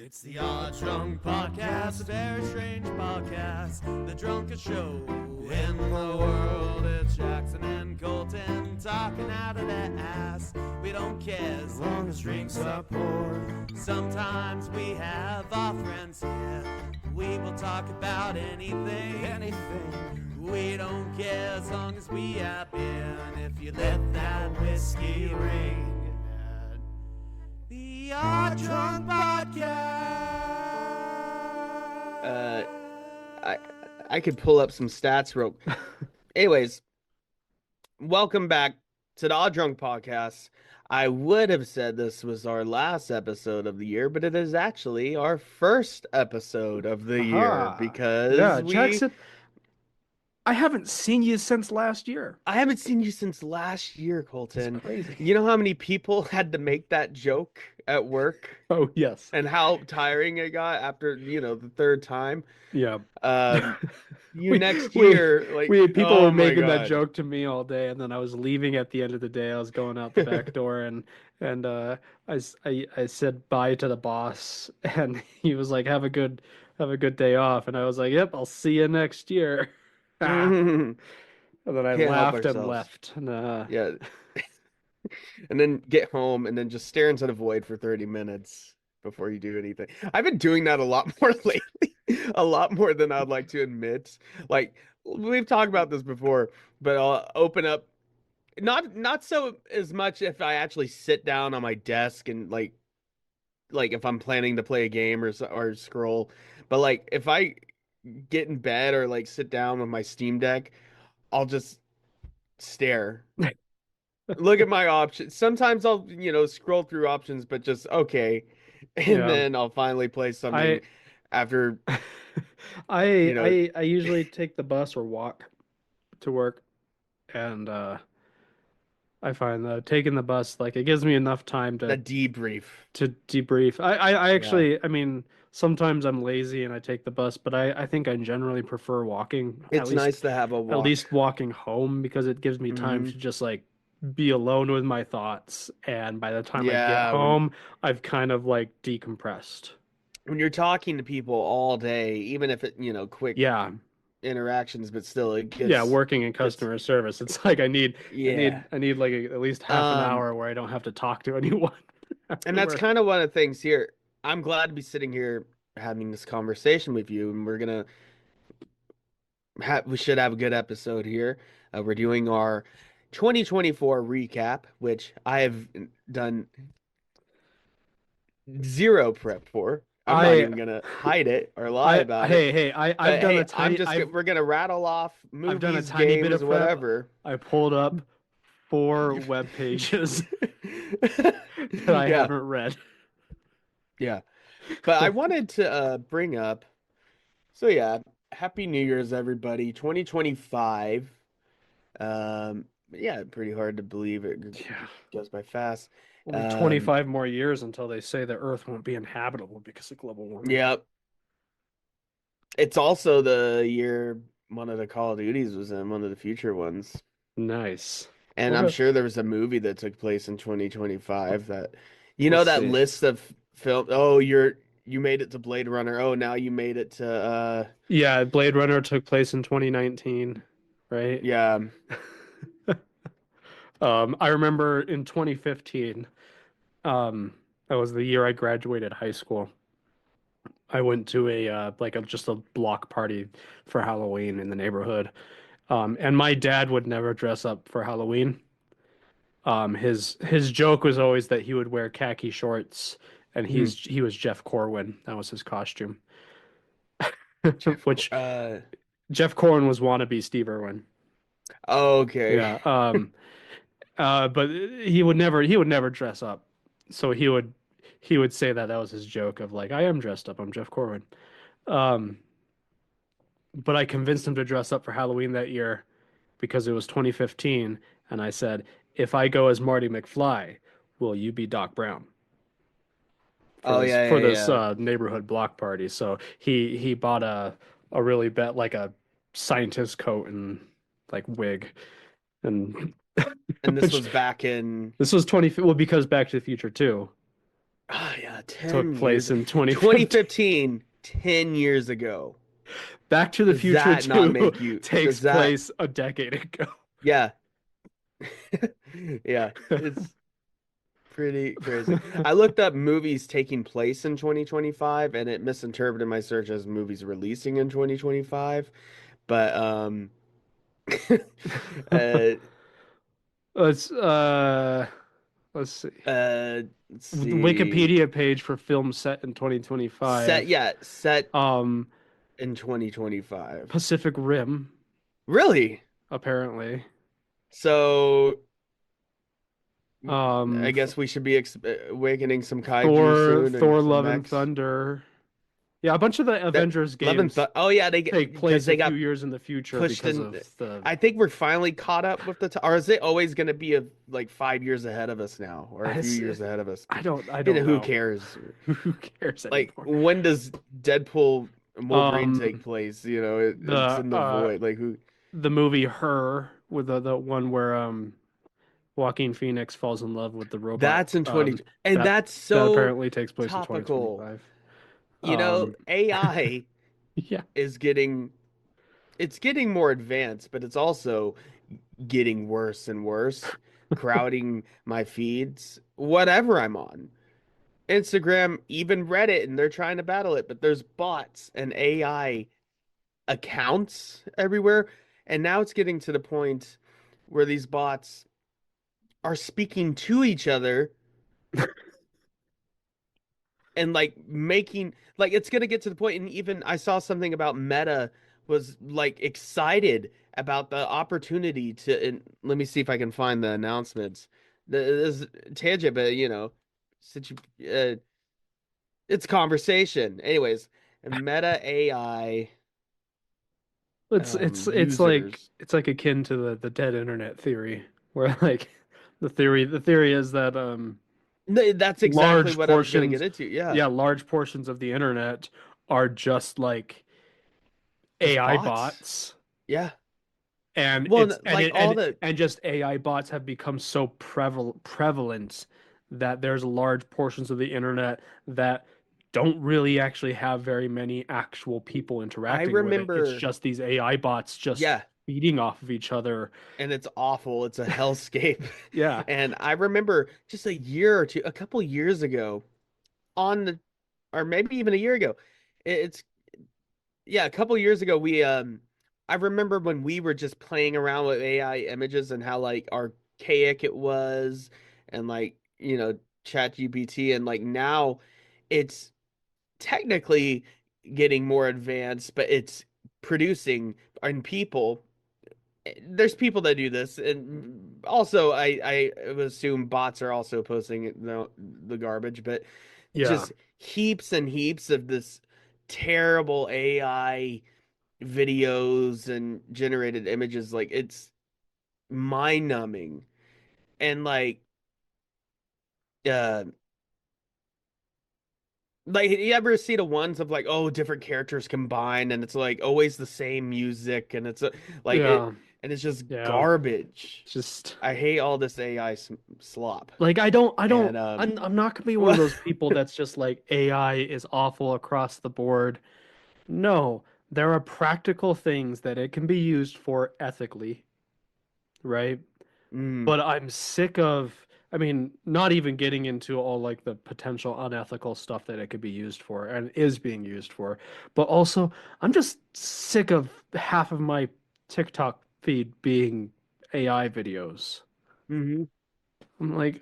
It's the Odd Drunk Podcast, a very strange podcast. The drunkest show in the world. It's Jackson and Colton talking out of their ass. We don't care as long as drinks are poured. Sometimes we have our friends here. We will talk about anything. We don't care as long as we have beer. And if you let that whiskey ring. The Odd Drunk Podcast. I could pull up some stats real. Anyways, welcome back to the Odd Drunk Podcast. I would have said this was our last episode of the year, but it is actually our first episode of the year because Jackson, I haven't seen you since last year. I haven't seen you since last year, Colton. It's crazy. You know how many people had to make that joke at work? Oh, yes. And how tiring it got after, the third time? Yeah. Next year, people oh were my making that God. joke to me all day, and then I was leaving at the end of the day. I was going out the back door, and I said bye to the boss, and he was like, "Have a good day off," and I was like, "Yep, I'll see you next year." And then I Can't help laughed and ourselves. left. And, Yeah. And then get home and then just stare into the void for 30 minutes before you do anything. I've been doing that a lot more lately, a lot more than I'd like to admit. Like we've talked about this before, but I'll open up not so as much if I actually sit down on my desk and like if I'm planning to play a game or scroll, but like if I get in bed or like sit down with my Steam Deck, I'll just stare. Look at my options. Sometimes I'll, scroll through options, but just okay. And Yeah. then I'll finally play something after. I usually take the bus or walk to work, and I find that taking the bus, like, it gives me enough time The to debrief. debrief. I actually, I mean, sometimes I'm lazy and I take the bus, but I think I generally prefer walking. It's nice to have a At walk. least walking home, because it gives me time Mhm. to just like be alone with my thoughts, and by the time I Yeah, get home, I've kind of like decompressed. When you're talking to people all day, even if it, quick Yeah. interactions, but still it gets. Yeah, working in customer service, it's like I need like at least half an hour where I don't have to talk to anyone. And that's Work. kind of one of the things here. I'm glad to be sitting here having this conversation with you, and we're gonna we should have a good episode here. We're doing our 2024 recap, which I have done zero prep for. I'm not even gonna hide it or lie about it. I've done a tiny. We're gonna rattle off movies, I've done a tiny bit games, of prep. whatever. I pulled up 4 web pages that I haven't read. Yeah, but I wanted to bring up. So yeah, Happy New Year's, everybody. 2025. Yeah, pretty hard to believe it goes by fast. Only 25 more years until they say the Earth won't be inhabitable because of global warming. Yep. It's also the year one of the Call of Duties was in, one of the future ones. Nice. And I'm sure there was a movie that took place in 2025 that, Let's that see. list of film. Oh, you made it to Blade Runner. Oh, now you made it to Yeah, Blade Runner took place in 2019, right? yeah. I remember in 2015, that was the year I graduated high school. I went to just a block party for Halloween in the neighborhood. And my dad would never dress up for Halloween. His joke was always that he would wear khaki shorts, and he was Jeff Corwin. That was his costume. Which Jeff Corwin was wannabe Steve Irwin. Oh, okay. Yeah. But he would never dress up. So he would say that was his joke of like, I am dressed up. I'm Jeff Corwin. But I convinced him to dress up for Halloween that year because it was 2015, and I said, if I go as Marty McFly, will you be Doc Brown? For this neighborhood block party. So he bought a really like a scientist coat and like wig, and And this was back in this was 20, well, because Back to the Future 2. Oh yeah, took 10 place years. in 2015. 2015, 10 years ago. Back to the Does Future that not 2 make you, takes does that, place a decade ago. yeah. Yeah, it's pretty crazy. I looked up movies taking place in 2025 and it misinterpreted my search as movies releasing in 2025. But uh let's uh let's see. let's The see. Wikipedia page for films set in Set 2025. yeah, set Um, in 2025. Pacific Rim, Really? apparently. So I Um, guess we should be awakening some kaiju Thor, soon and Thor: some Love and mechs. Thunder. Yeah, a bunch of the That Avengers 11th, games oh yeah, they get take because place they a few got years in the future pushed because in. of the. I think we're finally caught up with or is it always going to be like 5 years ahead of us now, or a few It's, years ahead of us? I You know, don't who know. cares? Who cares Like, anymore? when does Deadpool and Wolverine take Um, place? You know, it's the in the void. Like, who? the movie Her with the one where Joaquin Phoenix falls in love with the robot. That's in 20, and That that's that so apparently takes place in topical. 2025. You know, Um, AI yeah, is getting more advanced, but it's also getting worse and worse, crowding my feeds, whatever I'm on. Instagram, even Reddit, and they're trying to battle it, but there's bots and AI accounts everywhere. And now it's getting to the point where these bots are speaking to each other and like making like it's gonna get to the point, and even I saw something about Meta was like excited about the opportunity to, and let me see if I can find the announcements. This tangent, but since it's conversation. Anyways, Meta AI users. it's like akin to the dead internet theory, where like the theory is that That's exactly large what I was gonna get portions, into. Yeah, yeah, large portions of the internet are just like just AI bots. bots, Yeah. and Well, it's like all the and just AI bots have become so prevalent that there's large portions of the internet that don't really actually have very many actual people I interacting with it. It's remember. just these AI bots just Yeah, feeding off of each other. and it's awful. It's a hellscape. Yeah. And I remember just a year or two, a couple years ago, on the, or maybe even a year ago. It's yeah, a couple years ago I remember when we were just playing around with AI images and how like archaic it was, and like, Chat GPT, and like now it's technically getting more advanced, but it's producing, and there's people that do this, and also I would assume bots are also posting the garbage, but Yeah. just heaps and heaps of this terrible AI videos and generated images. Like, it's mind numbing. And uh like, you ever see the ones of like, oh, different characters combined, and it's like always the same music, and it's like it Yeah. and it's just Yeah. garbage. Just I hate all this AI slop. like I don't And I'm not gonna be one of well, those people that's just like AI is awful across the board. No, there are practical things that it can be used for ethically, right? mm, But I'm sick of, I mean, not even getting into all like the potential unethical stuff that it could be used for and is being used for, but also I'm just sick of half of my TikTok feed being AI videos. mhm. I'm like,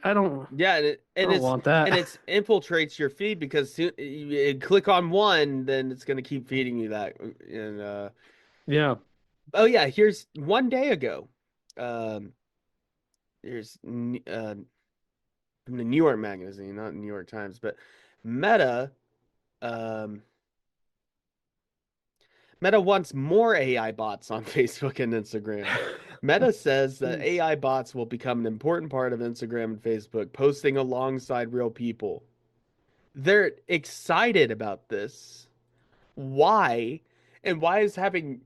Yeah, I don't want that. it's infiltrates your feed, because you click on one, then it's gonna keep feeding you that. And Yeah. oh yeah, here's one day ago. Um, here's from the New York Magazine, not New York Times, but Meta. Um, Meta wants more AI bots on Facebook and Instagram. Meta says that Jeez. AI bots will become an important part of Instagram and Facebook, posting alongside real people. They're excited about this. Why? And why is having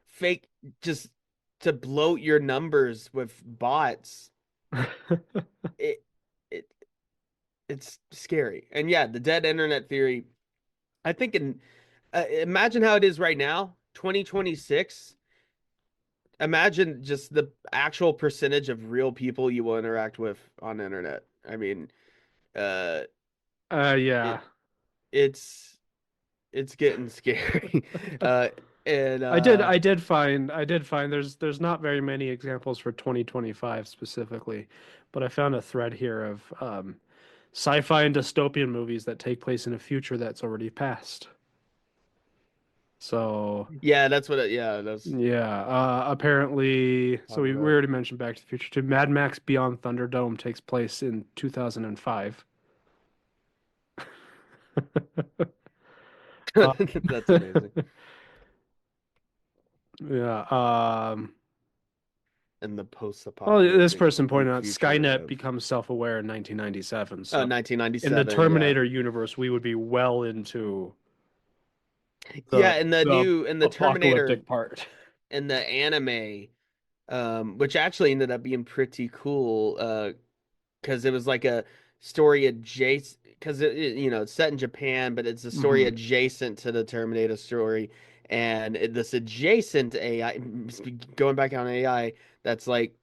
fake, just to bloat your numbers with bots? It, it it's scary. And yeah, the dead internet theory, I think imagine how it is right now, 2026. Imagine just the actual percentage of real people you will interact with on the internet. I mean, uh, it Yeah. it's it's getting scary. Uh, and I did find there's not very many examples for 2025 specifically, but I found a thread here of sci-fi and dystopian movies that take place in a future that's already passed. So yeah, that's what yeah, that's yeah, apparently, so talking we about. already mentioned Back to the Future 2. Mad Max Beyond Thunderdome takes place in 2005. Uh, That's amazing. yeah. And the Well, this post-apocalyptic person pointed out future Skynet of becomes self-aware in 1997. So in the 1997, yeah. Terminator universe, we would be well into Yeah, the and the the new in the Terminator apocalyptic part. in the anime, which actually ended up being pretty cool, because it was like a story adjacent, because it's set in Japan, but it's a story Mhm. adjacent to the Terminator story, and this adjacent AI, going back on AI, that's like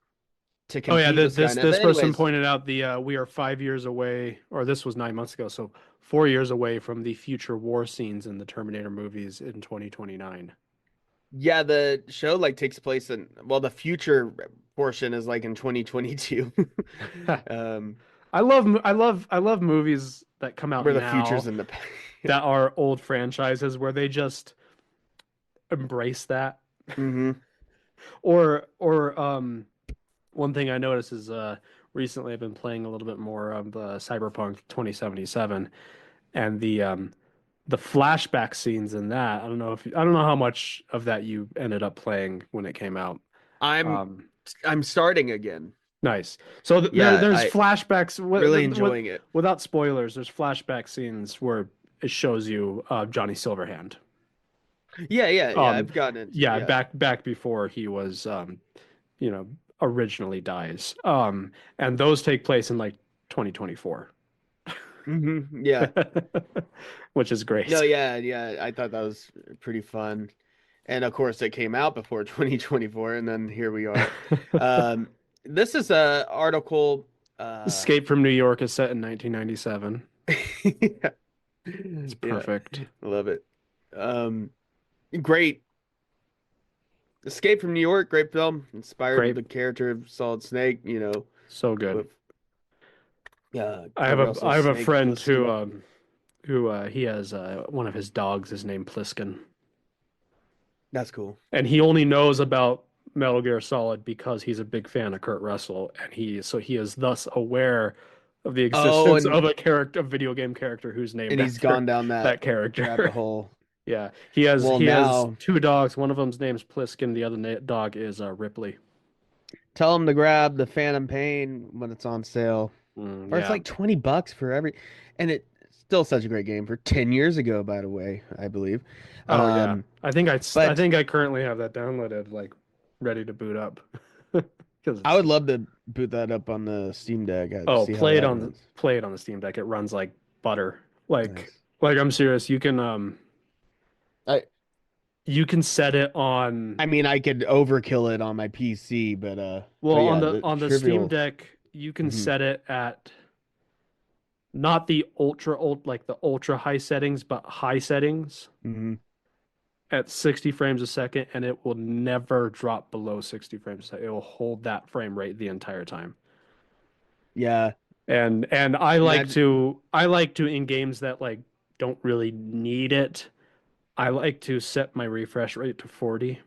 to Oh yeah, compete with this Skynet. this But person anyways, pointed out the we are 5 years away, or this was 9 months ago, so 4 years away from the future war scenes in the Terminator movies in 2029. yeah, the show like takes place in, well, the future portion is like in 2022. Um, I love movies that come out where the now future's in the past. that are old franchises where they just embrace that. Hmm. Or one thing I noticed is recently I've been playing a little bit more of Cyberpunk 2077 and the flashback scenes in that. I don't know how much of that you ended up playing when it came out. I'm Um I'm starting again. nice. So Yeah, there's I flashbacks really enjoying it. without spoilers, there's flashback scenes where it shows you Johnny Silverhand. Yeah. Um I've gotten into yeah, yeah. back before he was you know, originally dies. And those take place in like 2024, Yeah. which is No, great. yeah. I thought that was pretty fun. And of course it came out before 2024, and then here we are. Um, this is a article Escape from New York is set in 1997. yeah. It's Yeah. perfect. I love it. Um, great. Escape from New York, great film. Inspired Great. the character of Solid Snake, So good. with Kurt I Russell's have a Snake friend Plissken. who he has one of his dogs is named Pliskin, That's cool. and he only knows about Metal Gear Solid because he's a big fan of Kurt Russell, and he is thus aware of the Oh, existence of a video game character who's and named he's after gone down that that rabbit character. hole. Yeah, Well, he has now two dogs. One of them's name's Pliskin. The other dog is Ripley. tell him to grab the Phantom Pain when it's on sale. Or it's Yeah. like $20 for every, and it's still such a great game for 10 years ago, by the way, I believe. Oh yeah. Um, I but think I currently have that downloaded, like ready to boot up. Because I it's would love to boot that up on the Steam Deck. oh, See how that runs. play it on the Steam Deck. It runs like butter. Like Nice. I'm serious. I You can set it on I mean, I could overkill it on my PC, but well yeah, the on the Steam trivial. Deck. You can Mhm. set it at not the like the ultra high settings, but high settings Mhm. at 60 frames a second, and it will never drop below 60 frames a second. It will hold that frame rate the entire time. Yeah. And Imagine. I like to in games that like don't really need it. I like to set my refresh rate to 40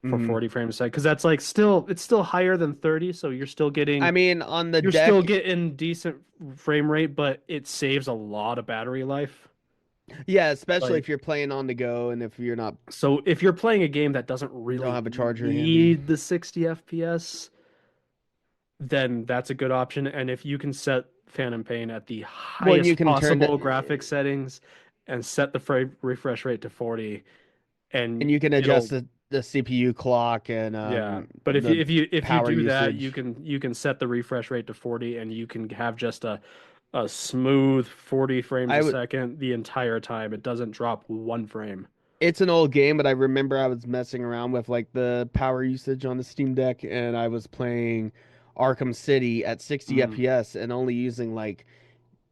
for Mhm. 40 frames a second because that's like still it's still higher than 30, so I mean, on the you're still deck, getting decent frame rate, but it saves a lot of battery life. yeah, especially Like if you're playing on the go and if you're not so if you're playing a game that doesn't don't really have a charger handy. need the 60 FPS, then that's a good option. And if you can set Phantom Pain at the Well, and you highest can turn possible the graphic settings and set the frame refresh rate to 40, and and you can adjust it'll the CPU clock and yeah. But the if you power do that, usage. you can set the refresh rate to 40, and you can have just a a smooth 40 frames I a would. second the entire time. It doesn't drop one frame. It's an old game, but I remember I was messing around with like the power usage on the Steam Deck, and I was playing Arkham City at 60 Mm. FPS and only using like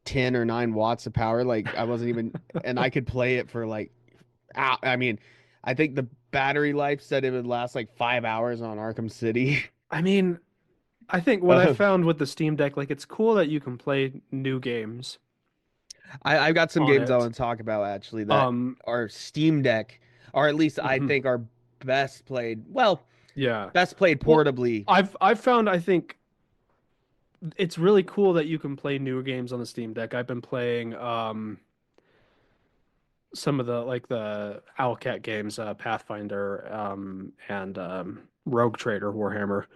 10 or 9 watts of power. Like I wasn't even, and I could play it for like, I mean, I think the battery life said it would last like 5 hours on Arkham City. I mean, I think what I Uh, found with the Steam Deck, like it's cool that you can play new games I've got some on games I it. want to talk about actually that Um, are Steam Deck, or at least I mhm, think are best played. Well, yeah. best played Well, portably. I've found I think it's really cool that you can play newer games on the Steam Deck. I've been playing some of the like the Owlcat games, Pathfinder, and Rogue Trader Warhammer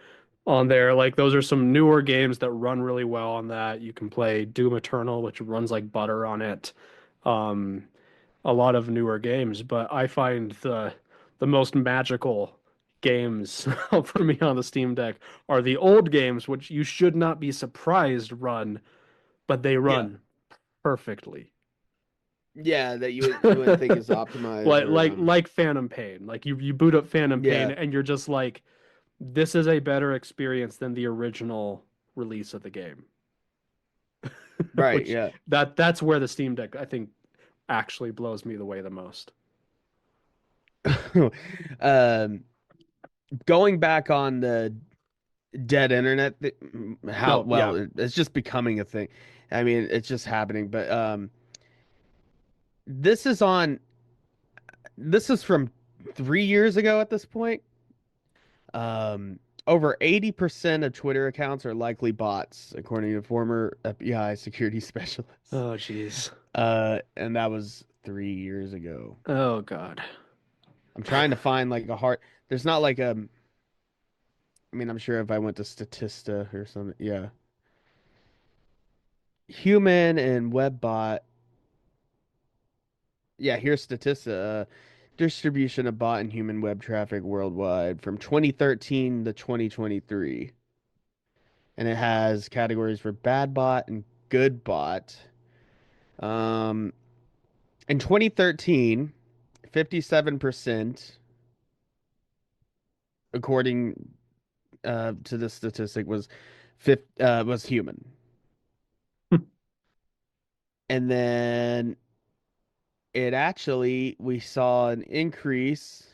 on there. Like those are some newer games that run really well on that. You can play Doom Eternal, which runs like butter on it. Um, a lot of newer games, but I find the most magical games for me on the Steam Deck are the old games, which you should not be surprised run, but they Yeah. run perfectly. Yeah, that you wouldn't think is optimized like or like like Phantom Pain. Like you boot up Phantom Pain yeah, and you're just like, this is a better experience than the original release of the game. right, Which yeah. that's where the Steam Deck I think actually blows me away the most. um Going back on the dead internet how No, yeah. well it's just becoming a thing. I mean, it's just happening, but this is on this is from 3 years ago at this point. Over 80% of Twitter accounts are likely bots, according to former FBI security specialists. Oh, jeez. And that was 3 years ago. Oh, God. I'm trying to find like a hard. There's not like a. I mean, I'm sure if I went to Statista or something, yeah. Human and WebBot. Yeah, here's Statista. Distribution of bot and human web traffic worldwide from 2013 to 2023. And it has categories for bad bot and good bot. Um, in 2013, 57%, according to the statistic, was human. And then we saw an increase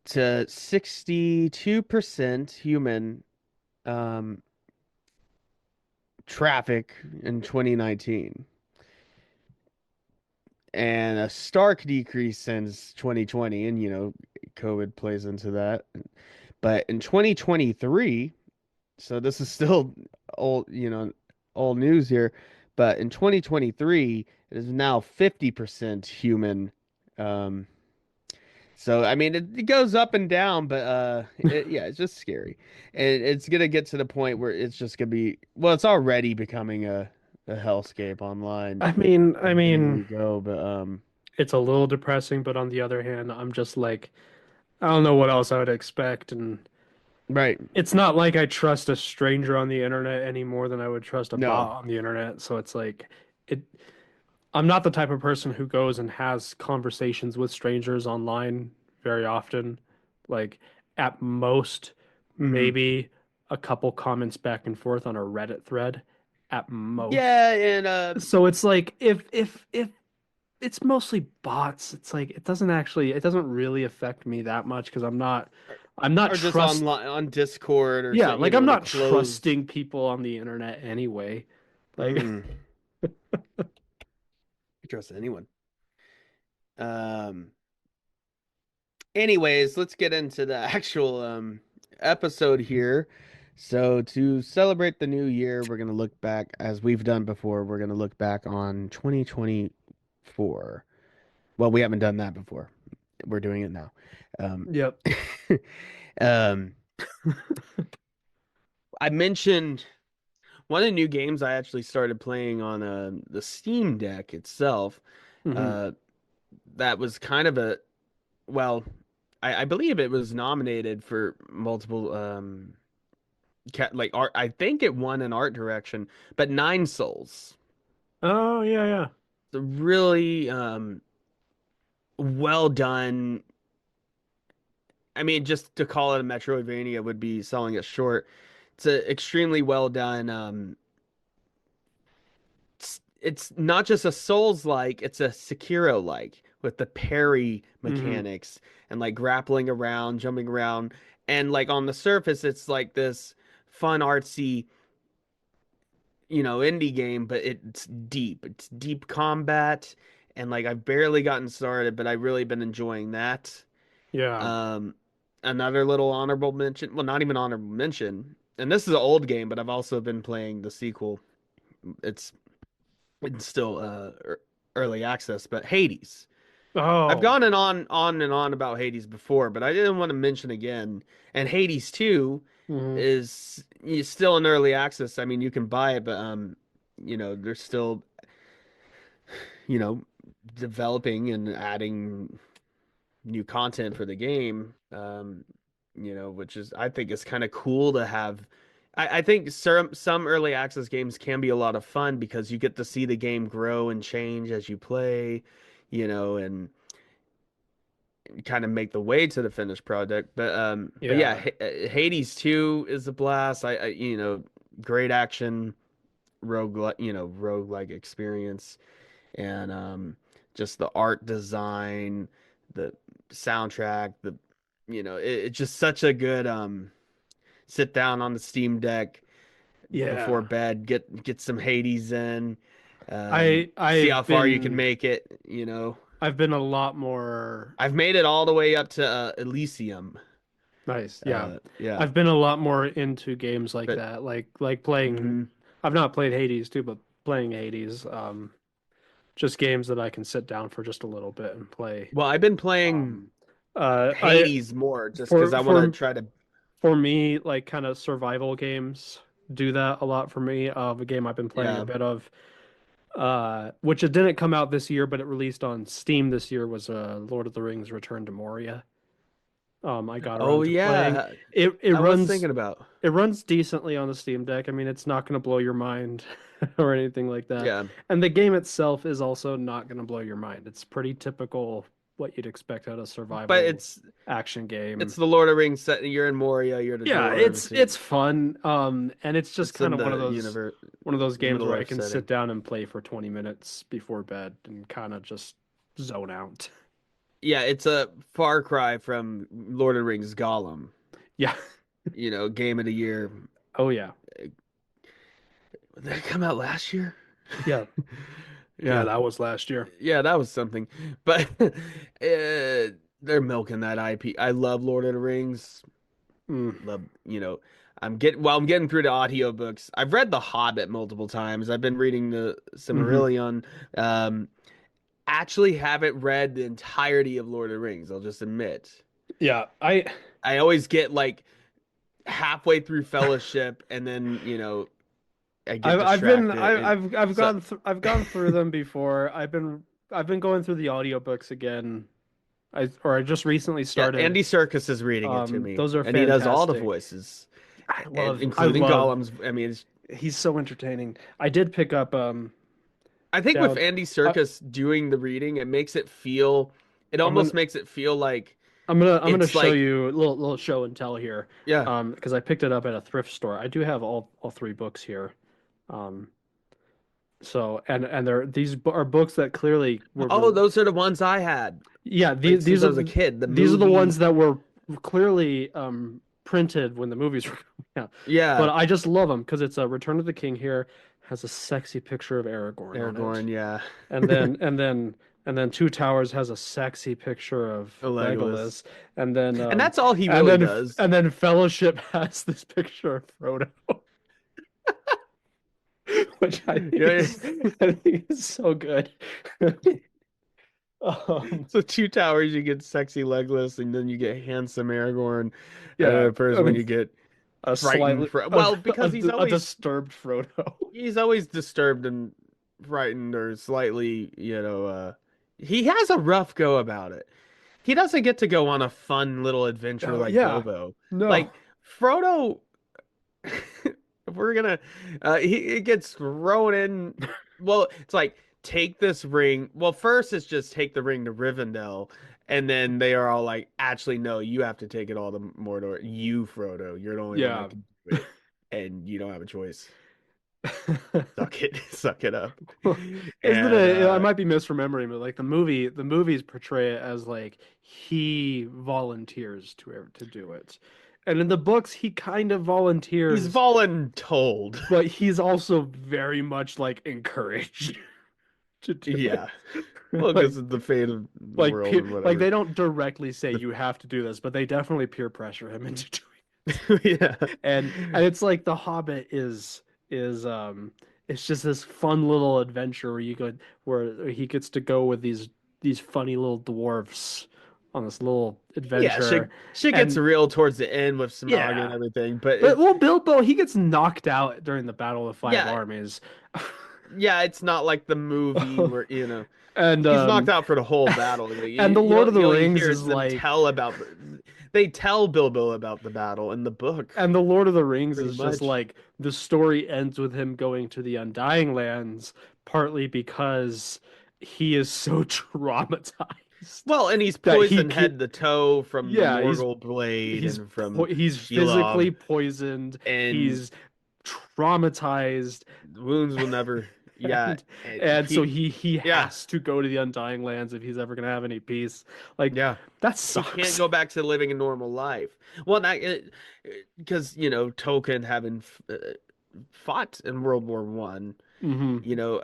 to 62% human um, traffic in 2019, and a stark decrease since 2020. And, COVID plays into that. But in 2023, so this is still old, old news here, but in 2023, it is now 50% human. Um, so I mean, it goes up and down, but yeah, it's just scary, and it's gonna get to the point where it's just gonna be, well, it's already becoming a hellscape online I everywhere mean, you go, but it's a little depressing, but on the other hand, I'm just like, I don't know what else I would expect, and right, it's not like I trust a stranger on the internet any more than I would trust a no, bot on the internet. So it's like, it. I'm not the type of person who goes and has conversations with strangers online very often. Like, at most, hmm maybe a couple comments back and forth on a Reddit thread, at most. yeah, and So it's like if it's mostly bots, it's like it doesn't really affect me that much because I'm not or just on Discord or so, yeah, like I'm in a not closed. trusting people on the internet anyway. Like Mm, you trust anyone. Um. Anyways, let's get into the actual episode here. So to celebrate the new year, we're gonna look back as we've done before. We're gonna look back on 2024. Well, we haven't done that before. We're doing it now. Um, yep. um, I mentioned one of the new games I actually started playing on the Steam Deck itself. Hmm. Uh, that was kind of a well, I believe it was nominated for multiple like art. I think it won an art direction, but Nine Souls. Oh yeah, yeah. It's a really well done. I mean, just to call it a Metroidvania would be selling it short. It's a extremely well done. It's not just a Souls like, it's a Sekiro like with the parry Hmm. mechanics and like grappling around, jumping around, and like on the surface, it's like this fun, artsy, indie game, but it's deep. It's deep combat, and like I've barely gotten started, but I've really been enjoying that. Yeah. Um, Another little honorable mention, well, not even honorable mention, and this is an old game, but I've also been playing the sequel. It's it's still early access, but Hades. I've Oh. gone and on about Hades before, but I didn't want to mention again. And Hades 2 Hmm. is still in early access. I mean, you can buy it, but they're still, you know, developing and adding new content for the game. Which is I think is kind of cool to have. I think some early access games can be a lot of fun because you get to see the game grow and change as you play, and kind of make the way to the finished product. But yeah, Yeah. Hades 2 is a blast. Great action roguelike experience, and just the art design, the soundtrack, it's just such a good sit down on the Steam Deck before Yeah. bed, get some Hades in, I see how I've far you can been make it, I've been a lot more I've made it all the way up to Elysium. nice. Yeah. Yeah, I've been a lot more into games like but that. Like playing mhm. I've not played Hades too, but playing Hades. Just games that I can sit down for just a little bit and play. Well, I've been playing Um, I Hades more just because for I want to for try to. for me, like kind of survival games do that a lot for me. A game I've been playing a Yeah. bit of, which it didn't come out this year, but it released on Steam this year, was Lord of the Rings: Return to Moria. I got Oh around to playing. yeah, It I was runs thinking about. it runs decently on the Steam Deck. I mean, it's not going to blow your mind or anything like that. Yeah, And the game itself is also not going to blow your mind. It's pretty typical what you'd expect out of a but survival it's action it's game. the Lord of the Rings set. You're in Moria. You're the Yeah, dwarves. it's fun. And it's just It's kind in of the universe, one of those games Middle where I Earth can sit setting. down and play for 20 minutes before bed and kind of just zone out. Yeah, it's a far cry from Lord of the Rings Gollum. Yeah. Game of the year. Oh yeah. Did that come out last year? Yeah. Yeah, Yeah, that was last year. yeah, that was something. But they're milking that IP. I love Lord of the Rings. Mm. Love, I'm getting through the audiobooks. I've read The Hobbit multiple times. I've been reading the Hmm. Silmarillion. Um, actually haven't read the entirety of Lord of the Rings, I'll just admit. Yeah, I always get like halfway through Fellowship and then, I get distracted and so I've gone through them before. I've been going through the audiobooks again. I just recently yeah, started. Andy Serkis is reading it to me Those are and he does all the fantastic. voices I including love Gollum's. I mean, he's so entertaining. I did pick up I think with down Andy I, Serkis doing the reading, it I'm gonna almost makes it feel like I'm gonna it's show like, you a little show and tell here. yeah. Because I picked it up at a thrift store. I do have all three books here. Um so and are books that clearly Oh, were those are the ones I had, yeah, like since I was a kid. The these are the ones movie, that were clearly printed when the movies were coming out. But yeah, I just love them because it's a Return of the King here, has a sexy picture of Aragorn on it, Aragorn, yeah, and then Two Towers has a sexy picture of Legolas, Legolas, and then and that's all he really does. Fellowship has this picture of Frodo, which Yeah, I think is so good. Um, so Two Towers, you get sexy Legolas, and then you get handsome Aragorn, and yeah, then first I one mean you get a frightened. slightly Well, because a disturbed Frodo. he's always disturbed and frightened or slightly, he has a rough go about it. He doesn't get to go on a fun little adventure Oh like yeah, Bilbo. no, Like Frodo, if we're gonna, it gets thrown in. Well, it's like take this ring. Well, first it's just take the ring to Rivendell, and then they are all like, actually, no, you have to take it all to Mordor. You, Frodo, you're the only one Yeah. that can do it, and you don't have a choice. Suck it, suck it up. Isn't And it? I might be misremembering, but like the movies portray it as like he volunteers to do it, and in the books he kind of he's volunteers, voluntold. but he's also very much like encouraged to do it. Yeah. Well, Like because of the fate of the like world and like whatever. they don't directly say you have to do this, but they definitely peer pressure him into doing. Yeah. And it's like The Hobbit is it's just this fun little adventure where he gets to go with these funny little dwarfs on this little Yeah, adventure. shit gets And real towards the end with Smaug and yeah, everything, but but well, Bilbo, he gets knocked out during the Battle of the Five yeah, Armies. yeah, it's not like the movie where, and he's knocked out for the whole battle. and the Lord of the All you Rings hear is is them like tell about they tell Bilbo about the battle in the book, and the Lord of the Rings pretty is just much. like the story ends with him going to the Undying Lands, partly because he is so traumatized Well, and he's that he poisoned can, head to toe from the yeah, Morgul blade and from he's physically Shelob, poisoned, and he's traumatized, wounds will never. Yeah, and and and so he yeah, has to go to the Undying Lands if he's ever gonna have any peace. Like yeah. that He can't sucks. go back to living a normal life. Well, not because Tolkien having fought in World War I, Hmm. you know,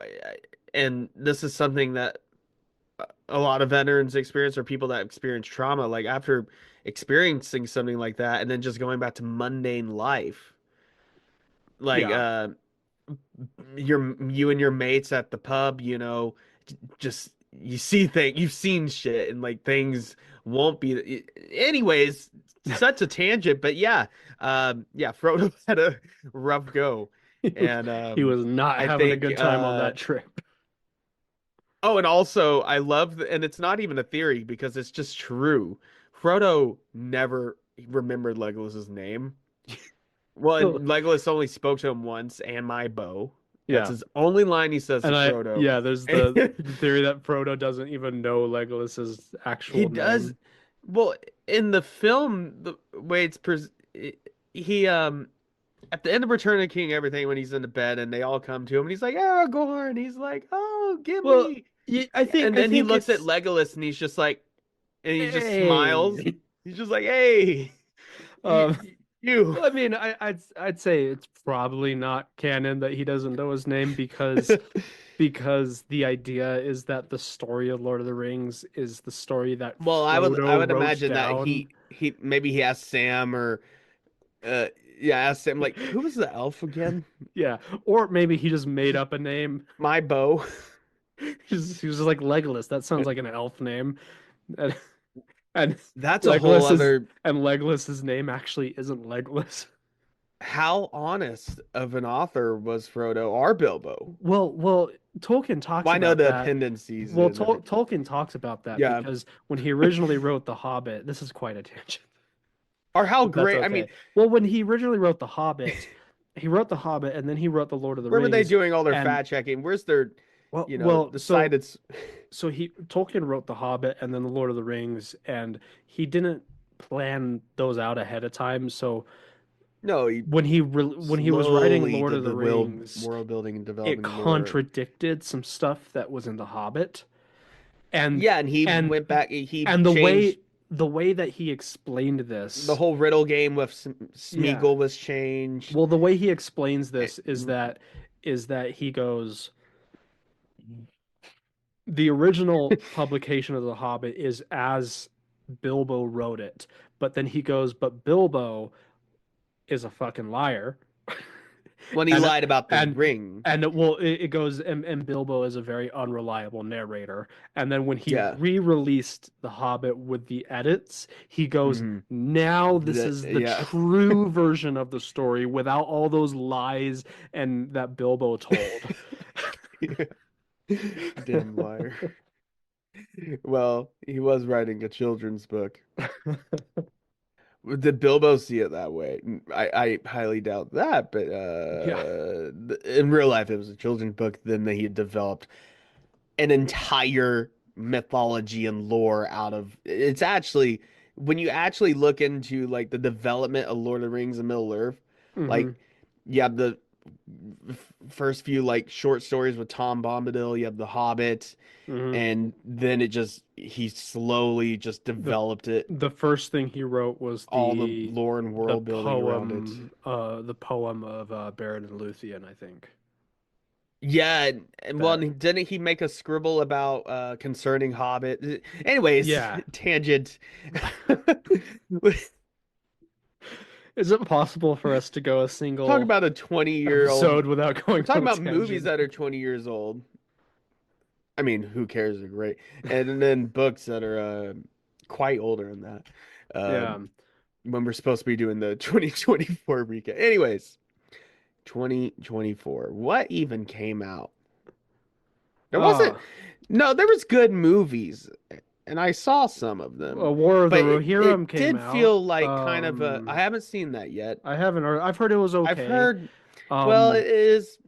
and this is something that a lot of veterans experience or people that experience trauma, like after experiencing something like that, and then just going back to mundane life, like Yeah. you and your mates at the pub, just you see things, you've seen shit, and like things won't be. Anyways, such a tangent, but yeah, yeah, Frodo had a rough go, and He was not I having a think good time on that trip. oh, and also I love, and it's not even a theory because it's just true. Frodo never remembered Legolas's name. Well, and Legolas only spoke to him once, and my bow. That's Yeah. his only line he says to And Frodo. there's the theory that Frodo doesn't even know Legolas's He actual does. name. Well, in the film, the way he at the end of Return of the King, everything when he's in the bed and they all come to him and he's like Aragorn. He's like, oh, Well, Gimli. I And then he think looks at it's Legolas and he's just like, and he just smiles. hey. He's just like, hey, you, Um, you. I mean, I'd say it's probably not canon that he doesn't know his name because the idea is that the story of Lord of the Rings is the story that Well, I Frodo would wrote imagine that down. he maybe he asked Sam or uh yeah, asked Sam like who was the elf again? Yeah, or maybe he just made up a name. My bow. He was just like Legolas. That sounds like an elf name. And, and That's a whole Legolas's other and Legolas's name actually isn't Legolas. how honest of an author was Frodo or Bilbo? Well, Tolkien talks Well, I know about the that. appendices Well, and everything. Tolkien talks about that Yeah. because when he originally wrote The Hobbit, this is quite a tangent, Or how but that's great. I mean, okay. Well, when he originally wrote The Hobbit, he wrote The Hobbit and then he wrote The Lord of the where were they Rings. doing all their And fact checking? Where's their, well, the site it's so he Tolkien wrote The Hobbit and then The Lord of the Rings, and he didn't plan those out ahead of time. So no, he when he was writing slowly Lord did of the the Rings, world building and it developing lore. contradicted some stuff that was in The Hobbit, and Yeah, and he and went back. He and changed the way that he explained the this, whole riddle game with yeah. Smeagol was changed. Well, the way he explains Eh, this is that he goes, the original publication of The Hobbit is as Bilbo wrote it, but then he goes, but Bilbo is a fucking liar. when he and lied about the and ring. it goes, and Bilbo is a very unreliable narrator. And then when he Yeah. re-released The Hobbit with the edits, he goes, Hmm. now this is the Yeah. true version of the story without all those lies and that Bilbo told. Damn liar. Well, he was writing a children's book. Did Bilbo see it that way? I highly doubt that, but Yeah. in real life, it was a children's book. Then he had developed an entire mythology and lore out of. It's actually when you actually look into like the development of Lord of the Rings and Middle Earth, like Hmm. you have the first few like short stories with Tom Bombadil, you have The Hobbit, Hmm. and then he slowly just The developed it, the first thing he wrote was all the lore and the world building around it. poem of Beren and Luthien, I think. Yeah, and well, That didn't he make a scribble about concerning Hobbit? Anyways, yeah. tangent. Is it possible for us to go a Talk single about a 20-year-old. episode without We're going talking on a about movies tangent? that are 20 years old. I mean, who cares? They're great. And then books that are quite older than that. Uh, Yeah. when we're supposed to be doing the 2024 recap. Anyways, 2024. What even came out? There wasn't. Ah, No, there was good movies, and I saw some of them, War of the but Rohirrim it came did out. feel like kind of a. I haven't seen that yet. I haven't heard. I've heard it was I've okay. heard. Well, Um, it is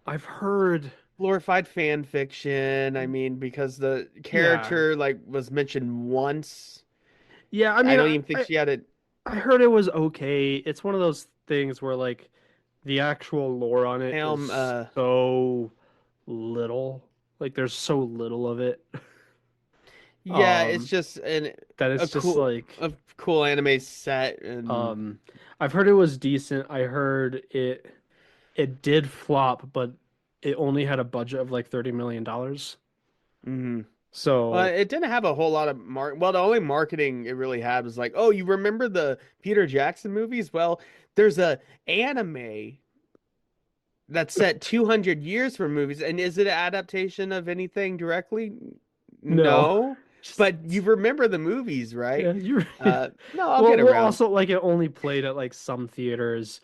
I've heard. glorified fan fiction. I mean, because the Yeah, character like was mentioned once. yeah. I I mean, don't even think she had it. I heard it was okay. It's one of those things where like the actual lore on it Helm. is so little. Like there's so little of it. Yeah, it's Um, just that a it's just cool like a cool anime set and. um, I've heard it was decent. I heard it did flop, but it only had a budget of like $30 million. Mhm. Well, So it didn't have a whole lot of Well, the only marketing it really had was like, oh, you remember the Peter Jackson movies? Well, there's a anime that's set 200 years from movies, and is it an adaptation of anything directly? no. No, Just but you remember the movies, right? yeah, you're No, I'll well, get around. also like it only played at like some theaters.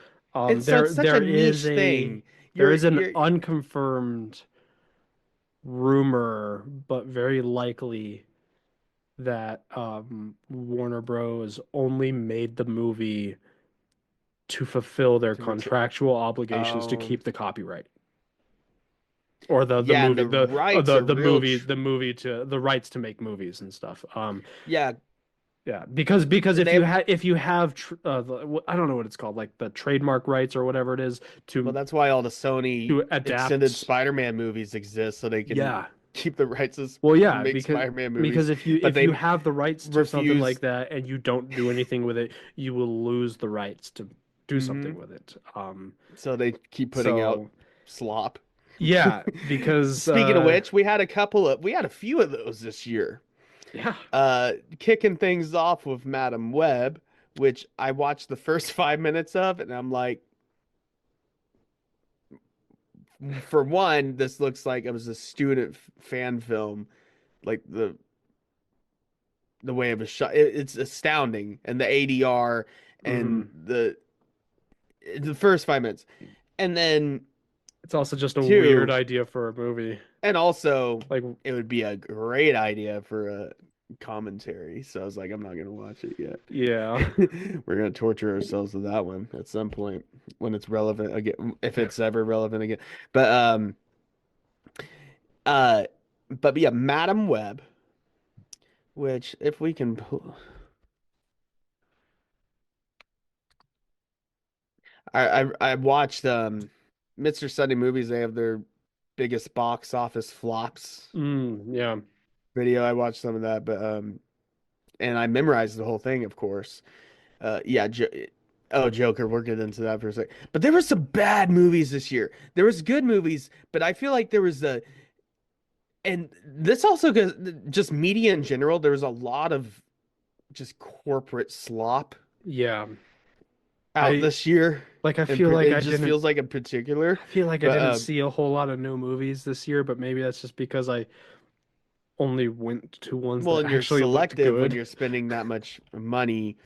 And so There it's such a there is niche thing. there You're is an you're unconfirmed rumor, but very likely that Warner Bros. Only made the movie to fulfill their to retain. contractual obligations to Oh, keep the copyright. Or the yeah, and movie the rights are the real. movie to the rights to make movies and stuff. Yeah, Yeah, because they. if you have I don't know what it's called, like the trademark rights or whatever it is Well, to that's why all the Sony extended adapt. Spider-Man movies exist, so they can Yeah. keep the rights Well, to yeah, make Spider-Man movies. because But if you they have the rights to something refuse. like that and you don't do anything with it, you will lose the rights to do something Hmm. with it. So they keep putting out So slop. yeah, because Speaking of which, we had a few of those this year. yeah. Kicking things off with Madam Web, which I watched the first 5 minutes of, and I'm like, for one, this looks like it was a student fan film, like the way it was shot. It's astounding, and the ADR and Hmm. the first 5 minutes, and then It's also just a weird two, idea for a movie. and also Like it would be a great idea for a commentary. So I was like, I'm not gonna watch it yet. yeah. We're gonna torture ourselves with that one at some point when it's relevant again, if it's ever relevant again. But uh, but yeah, Madam Web, which if we can pull. I watched Mr. Sunday Movies. They have their biggest box office flops Yeah. video. I watched some of that, but and I memorized the whole thing, of course. Yeah, oh, Joker. We'll get into that for a sec. But there were some bad movies this year. There was good movies, but I feel like there was and this also because just media in general, there was a lot of just corporate slop Yeah. out I this year. like I And feel like it I just didn't feels like in particular. I feel like I But didn't see a whole lot of new movies this year, but maybe that's just because I only went to ones well, that and you're actually looked selective when good. you're spending that much money,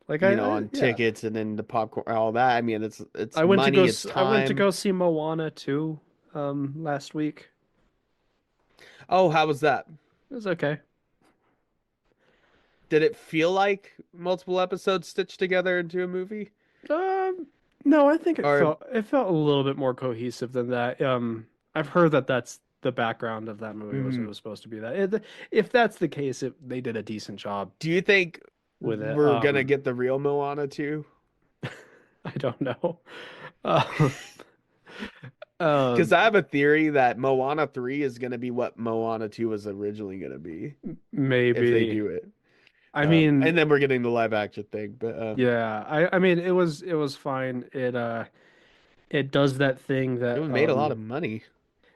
Like on yeah. tickets and then the popcorn, all that. I mean, it's money, it's I went to time. go see Moana 2 last week. Oh, how was that? It was okay. Did it feel like multiple episodes stitched together into a movie? Um, no, I think Or it felt a little bit more cohesive than that. I've heard that that's the background of that movie was it mhm. was supposed to be that. If that's the case, they did a decent job Do you think with it. we're gonna get the real Moana too? I don't know. Um, Because um, I have a theory that Moana 3 is gonna be what Moana 2 was originally gonna be if they maybe. do it. I mean, And then we're getting the live action thing, but yeah. I mean, it was fine. It does that thing it that made a lot of money.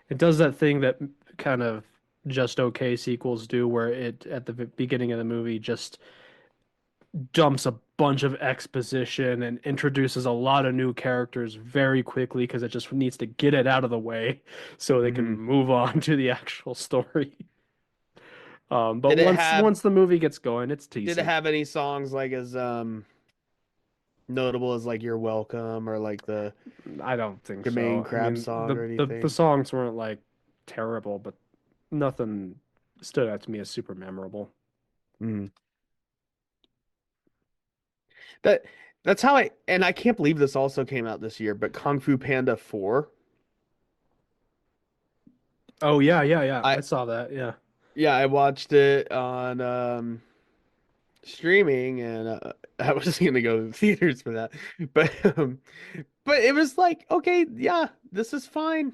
it does that thing that kind of just okay sequels do, where it at the beginning of the movie just dumps a bunch of exposition and introduces a lot of new characters very quickly because it just needs to get it out of the way so they can Mhm. move on to the actual story. But Did it have once the movie gets going, it's did it decent. have any songs like as notable as like You're Welcome or like the I don't think Jermaine so. I Crab mean, song or the anything? songs weren't like terrible, but nothing stood out to me as super memorable. Mhm. That that's how I can't believe this also came out this year, but Kung Fu Panda 4. Oh yeah, yeah, yeah. I I saw that. Yeah. Yeah, I watched it on streaming and I was gonna go to the theaters for that. But but it was like, okay, yeah, this is fine.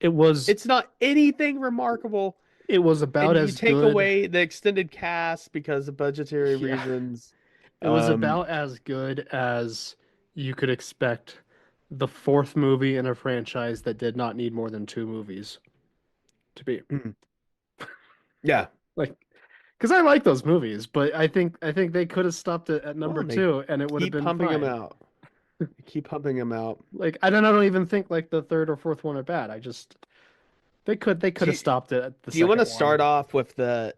It was It's not anything remarkable. it was about And you as take good. away the extended cast because of budgetary Yeah. reasons. It was Um, about as good as you could expect the fourth movie in a franchise that did not need more than two movies to be. mm, yeah. Like, because I like those movies, but I think they could have stopped it at number Well, they two and it would have keep been pumping them fine. out. They keep pumping them out. Like, I don't even think like the third or fourth one are bad. I just they could Do have you, stopped it at the do you want second to start one. off with the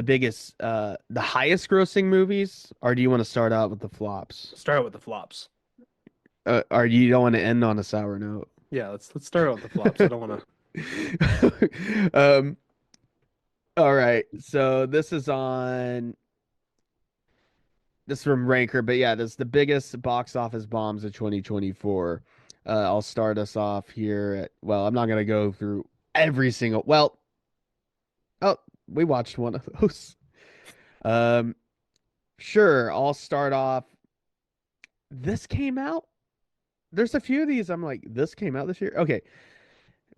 biggest the highest grossing movies, or do you want to start out with the flops? Start with the flops. Or you don't want to end on a sour note? Yeah, let's start out with the flops. I don't want to. Um, all right. So this is from Ranker, but yeah, this is the biggest box office bombs of 2024. I'll start us off here well, I'm not gonna go through every single oh, we watched one of those. Um, sure, I'll start off. This came out. There's a few of these I'm like, this came out this year. Okay.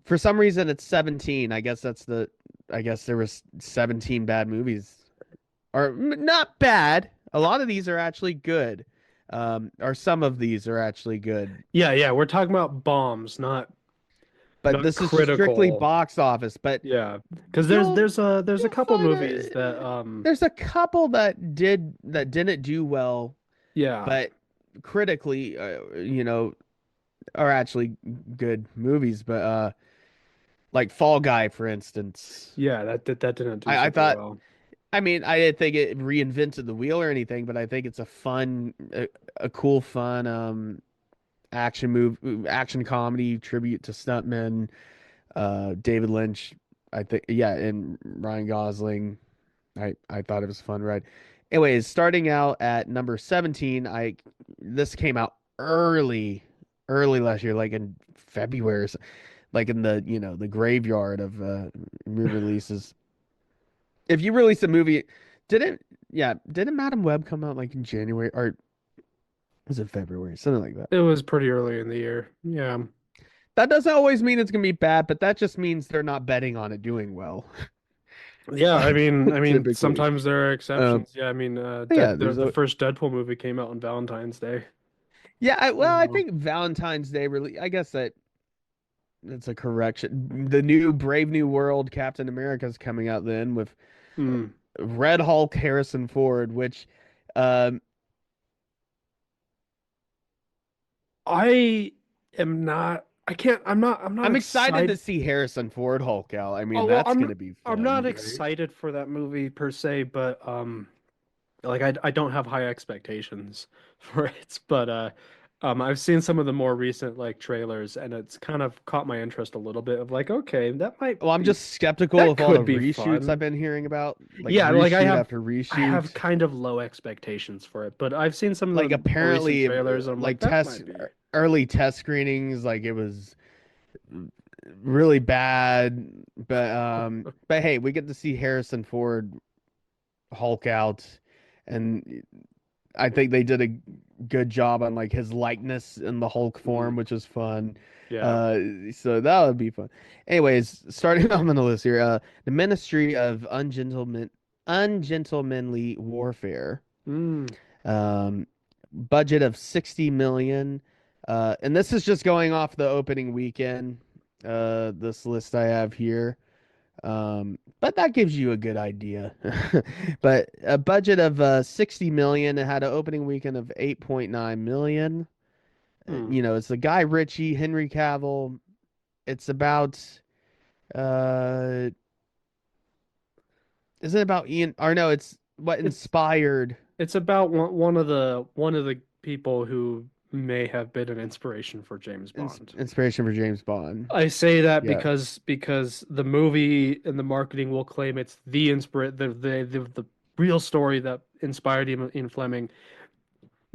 For some reason it's 17. I guess there was 17 bad movies. Or not bad. A lot of these are actually good. Or some of these are actually good. Yeah, yeah, we're talking about bombs, But not this is strictly critical. box office. But Yeah, because you'll there's a you'll couple find movies that there's a couple that didn't do well, yeah, but critically, are actually good movies. But like Fall Guy, for instance. yeah, that didn't do I super thought well. I mean, I didn't think it reinvented the wheel or anything, but I think it's a cool, fun action comedy tribute to stuntmen, David Lynch. I think, yeah, and Ryan Gosling. I thought it was a fun ride. Anyways, starting out at number 17, this came out early last year, like in February, like in the graveyard of movie releases. If you release a movie, didn't Madam Web come out like in January or was it February? Something like that. It was pretty early in the year. Yeah. That doesn't always mean it's gonna be bad, but that just means they're not betting on it doing well. Yeah, I mean, Typically. sometimes there are Um, exceptions. Yeah, I mean, yeah, there's the a first Deadpool movie came out on Valentine's Day. yeah, I Oh. think Valentine's Day really I guess that's a correction. The new Brave New World Captain America is coming out then with Hmm. Red Hulk Harrison Ford, which um I am not. I can't. I'm not I'm excited to excited. see Harrison Ford Hulk out. I mean, Oh well, that's gonna be I'm fun, not right? excited for that movie per se, but like I don't have high expectations for it. But I've seen some of the more recent like trailers, and it's kind of caught my interest a little bit of like, okay, that might Well, I'm be just skeptical that of all the could be reshoots I've fun. been hearing about, like Yeah, like reshoot after I have reshoot. kind of low expectations for it, but I've seen some of Like the more recent apparently, trailers, and I'm like, like that test might be. early test screenings, like it was really bad. But hey, we get to see Harrison Ford Hulk out, and I think they did a good job on like his likeness in the Hulk Mhm. form, which is fun. Yeah. So that would be fun. Anyways, starting off on the list here, the Ministry of Ungentlemanly Warfare, Mm. budget of 60 million, and this is just going off the opening weekend. This list I have here. But that gives you a good idea. But a budget of 60 million. It had an opening weekend of 8.9 million. Mm. You know, it's the Guy Ritchie, Henry Cavill. It's about uh is it about Ian or no, it's what It's inspired it's about one of the people who may have been an inspiration for James Bond. inspiration for James Bond. I say that Yeah. because the movie and the marketing will claim it's the real story that inspired Ian Fleming.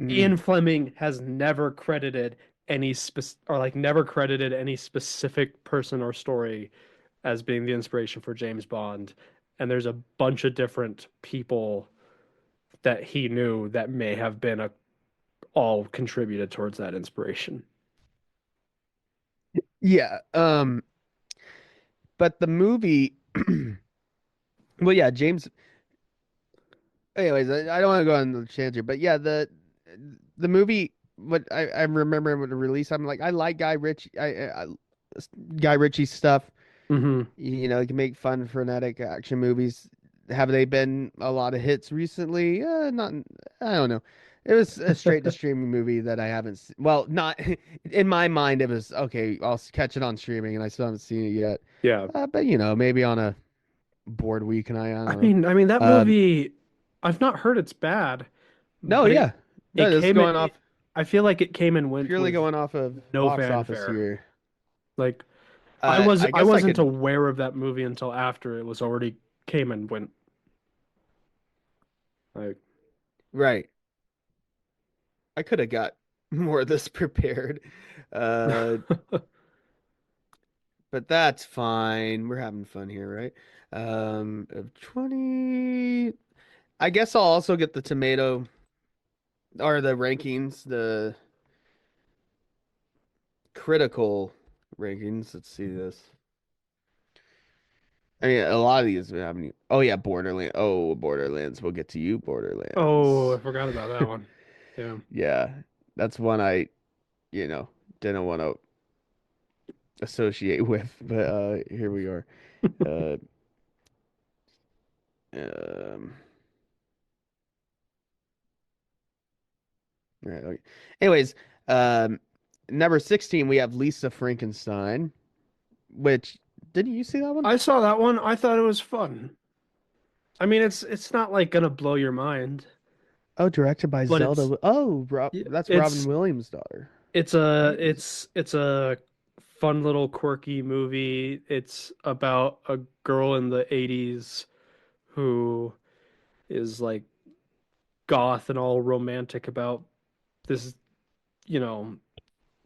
Mm. Ian Fleming has never credited never credited any specific person or story as being the inspiration for James Bond. And there's a bunch of different people that he knew that may have been a all contributed towards that inspiration. Yeah. But the movie well yeah, James anyways, I don't want to go on the chance here, but yeah, the movie. What I remember with the release, I'm like, I like Guy Ritchie, Guy Ritchie stuff. Hmm. You know, he can make fun, frenetic action movies. Have they been a lot of hits recently? Not. I don't know. It was a straight to streaming movie that I haven't. Well, not in my mind. It was okay. I'll catch it on streaming, and I still haven't seen it yet. Yeah. But you know, maybe on a board week, and I I don't know. mean, I mean that Um, movie, I've not heard it's bad, no, but yeah, it no, this is came in, going off. I feel like it came and went Purely with going off of no box office fanfare. here. Like I I I guess I wasn't could. aware of that movie until after it was already came and went. Like Right. I could have got more of this prepared. Uh, but that's fine. We're having fun here, right? Of 20. I guess I'll also get the tomato or the rankings, the critical rankings. Let's see this. I mean, a lot of these haven't. Oh yeah, Borderlands. Oh, Borderlands. We'll get to you, oh, I Borderlands. forgot about that one. Yeah. Yeah, that's one I, you know, didn't want to associate with, but here we are. Uh, um, right, okay. Anyways, um, number 16 we have Lisa Frankenstein, which didn't you see that one? I saw that one. I thought it was fun. I mean, it's not like gonna blow your mind, Oh, directed by but it's Zelda. Oh, that's Robin it's Williams' daughter. it's a fun little quirky movie. It's about a girl in the 80s who is like goth and all romantic about this, you know,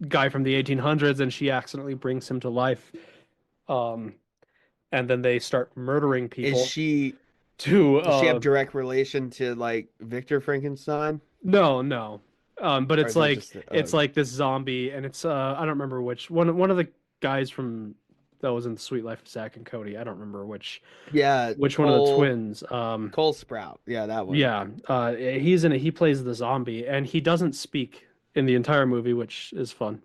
guy from the 1800s, and she accidentally brings him to life. Um, and then they start murdering Is people she to Does she have direct relation to like Victor Frankenstein? no, no. But Or is that just it's like this zombie, and it's I don't remember which one of the guys from that was in Sweet Life of Zack and Cody. I don't remember yeah, which one of the twins. Cole Sprout. Yeah, that one. Yeah, he's in it. He plays the zombie, and he doesn't speak in the entire movie, which is fun.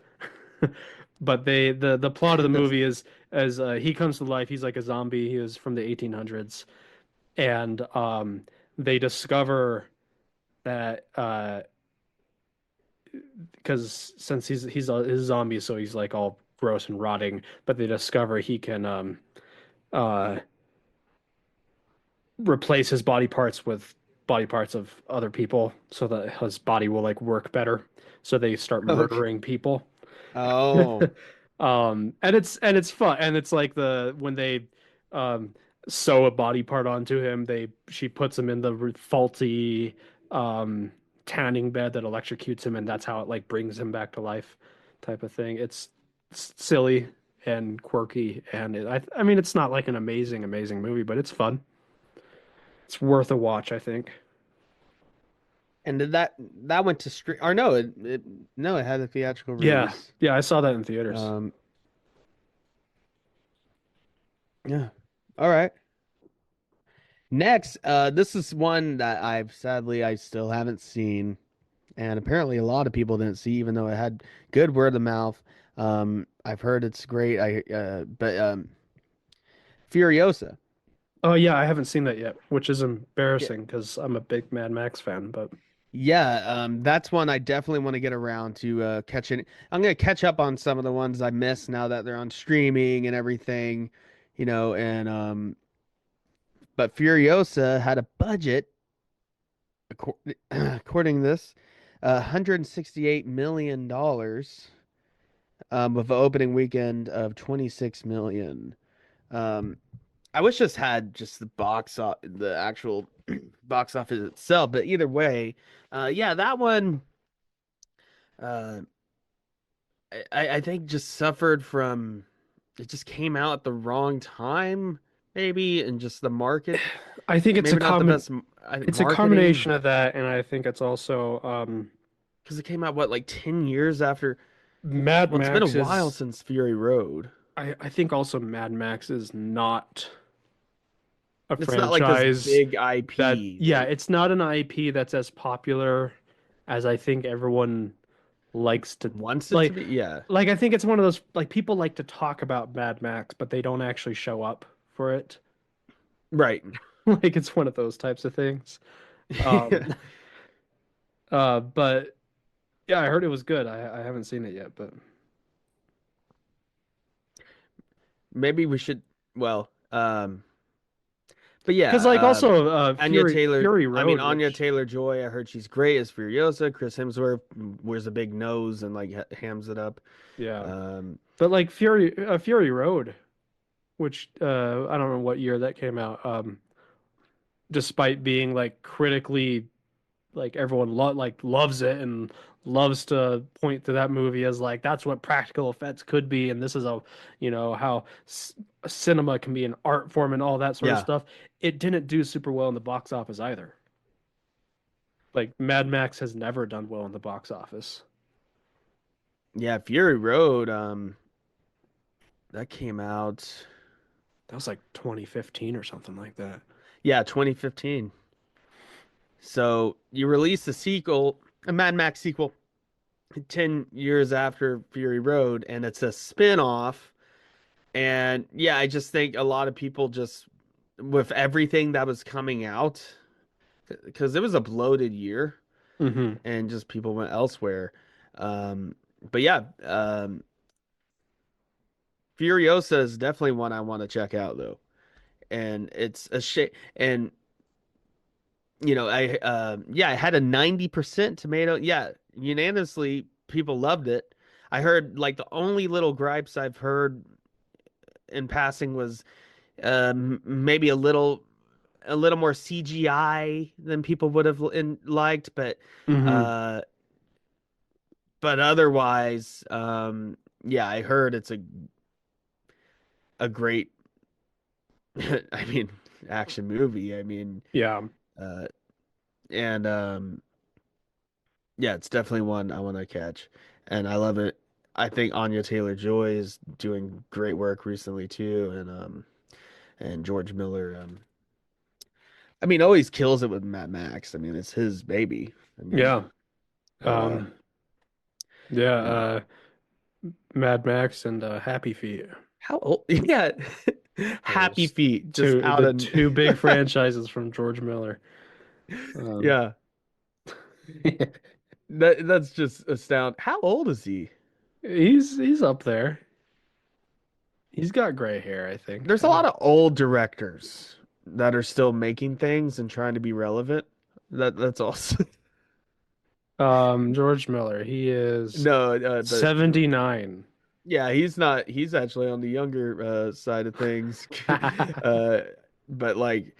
But the plot of the That's movie is as he comes to life. He's like a zombie. He is from the 1800s, and they discover that because since he's a zombie, so he's like all gross and rotting. But they discover he can uh replace his body parts with body parts of other people so that his body will like work better. So they start Okay. murdering people. Oh. And it's fun, and it's like the when they um sew a body part onto him, she puts him in the faulty um tanning bed that electrocutes him, and that's how it like brings him back to life, type of thing. It's silly and quirky, and I mean it's not like an amazing movie, but it's fun. It's worth a watch, I think. And did that went to stream or no, it no, it had a theatrical Yeah, release. yeah, I saw that in theaters. Um yeah. All right. Next, this is one that I still haven't seen, and apparently a lot of people didn't see, even though it had good word of mouth. I've heard it's great. But Furiosa. Oh yeah, I haven't seen that yet, which is Yeah, embarrassing because I'm a big Mad Max fan, but yeah. That's one I definitely want to get around to catching. I'm gonna catch up on some of the ones I missed now that they're on streaming and everything, and but Furiosa had a budget according to this, $168 million, with an opening weekend of 26 million. Um, I wish this had just the actual box office itself, but either way, yeah, that one, uh, I think just suffered from it just came out at the wrong time, maybe, and just the market, I think maybe not the best it's a marketing combination of that, and I think it's also because it came out what like 10 years after. Mad Well, it's been a Max while is since Fury Road. I think also Mad Max is not a It's not like this franchise big that IP. yeah, Like, it's not an IP that's as popular as I think everyone likes to wants it to like be, yeah. like I think it's one of those like people like to talk about Mad Max, but they don't actually show up for it. Right. Like it's one of those types of things. Um but yeah, I heard it was good. I haven't seen it yet, but Maybe we should, well, but yeah, because like also Anya Taylor, Fury I mean Road, Anya which Taylor-Joy, I heard she's great as Furiosa. Chris Hemsworth wears a big nose and like hams it up. yeah, Um, but like Fury Road, which I don't know what year that came out. Despite being like critically like everyone like loves it and loves to point to that movie as like that's what practical effects could be, and this is a how cinema can be an art form and all that sort of yeah. stuff. It didn't do super well in the box office either. Like Mad Max has never done well in the box office. Yeah, Fury Road, that came out, That was like 2015 or something like that. yeah, 2015. So you release a sequel, a Mad Max sequel, 10 years after Fury Road, and it's a spin-off. And yeah, I just think a lot of people just, with everything that was coming out, because it was a bloated year Hmm. and just people went elsewhere. Um, but yeah, Furiosa is definitely one I want to check out though. And it's a shame. And I had a 90% tomato. Yeah, unanimously, people loved it. I heard like the only little gripes I've heard in passing was maybe a little more CGI than people would have liked, Hmm. uh, but otherwise, yeah, I heard it's a great, I mean, action movie. I mean, Yeah. uh, and yeah, it's definitely one I want to catch, and I love it. I think Anya Taylor-Joy is doing great work recently too, and George Miller. I mean, always kills it with Mad Max. I mean, it's his baby. I mean, Yeah. uh, Um, yeah. yeah. Mad Max and Happy Feet. How old? Yeah, Happy Those Feet, just out the of two big franchises from George Miller. Um, yeah. That's just astounding. How old is he? he's up there. He's got gray hair, I think. There's a lot of old directors that are still making things and trying to be relevant. That's awesome. George Miller, he is No, the 79. yeah, he's not. He's actually on the younger side of things. Uh, but like,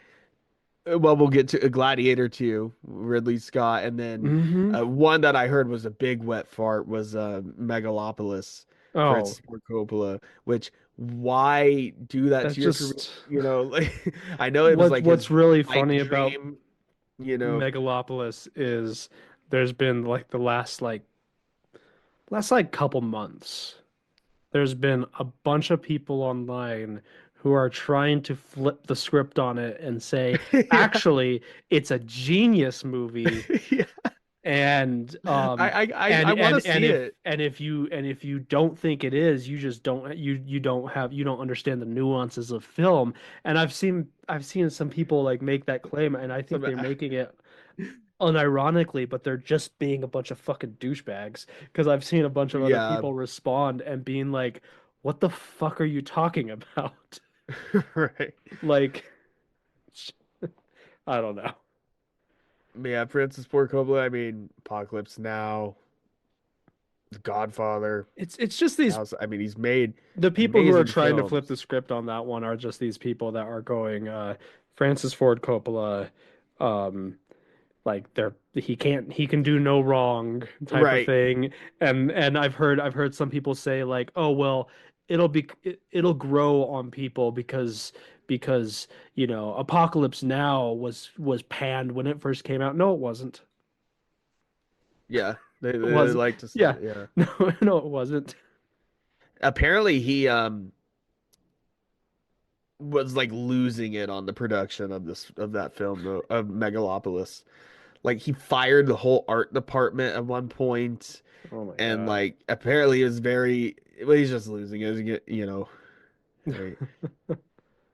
well, we'll get to Gladiator 2, Ridley Scott, and then Hmm. one that I heard was a big wet fart was Megalopolis, Oh, Francis Ford Coppola. Which why do that that's to your career? just You know, like I know it was like what's his really pipe funny about dream. You know, Megalopolis is there's been like the last couple months. There's been a bunch of people online who are trying to flip the script on it and say, yeah, actually, it's a genius movie, yeah. and I want to see it. and if you don't think it is, you just don't you don't understand the nuances of film. And I've seen some people like make that claim, and I think Some, they're making it unironically, but they're just being a bunch of fucking douchebags. Because I've seen a bunch of other yeah, people respond and being like, "What the fuck are you talking about?" right. Like, I don't know. Yeah, Francis Ford Coppola. I mean, Apocalypse Now, The Godfather. It's just these House. I mean, he's made the people who are amazing trying to flip the films. script on that one are just these people that are going, Francis Ford Coppola, um, like he can do no wrong type of Right. thing. And I've heard some people say like, oh well, it'll grow on people because you know Apocalypse Now was panned when it first came out. No, it wasn't. Yeah. It They was like to say, yeah. yeah. No, no, it wasn't. Apparently, he was like losing it on the production of that film though, of Megalopolis. Like he fired the whole art department at one point, Oh my and God. like apparently it was very. Well, he's just losing it. You know, hey,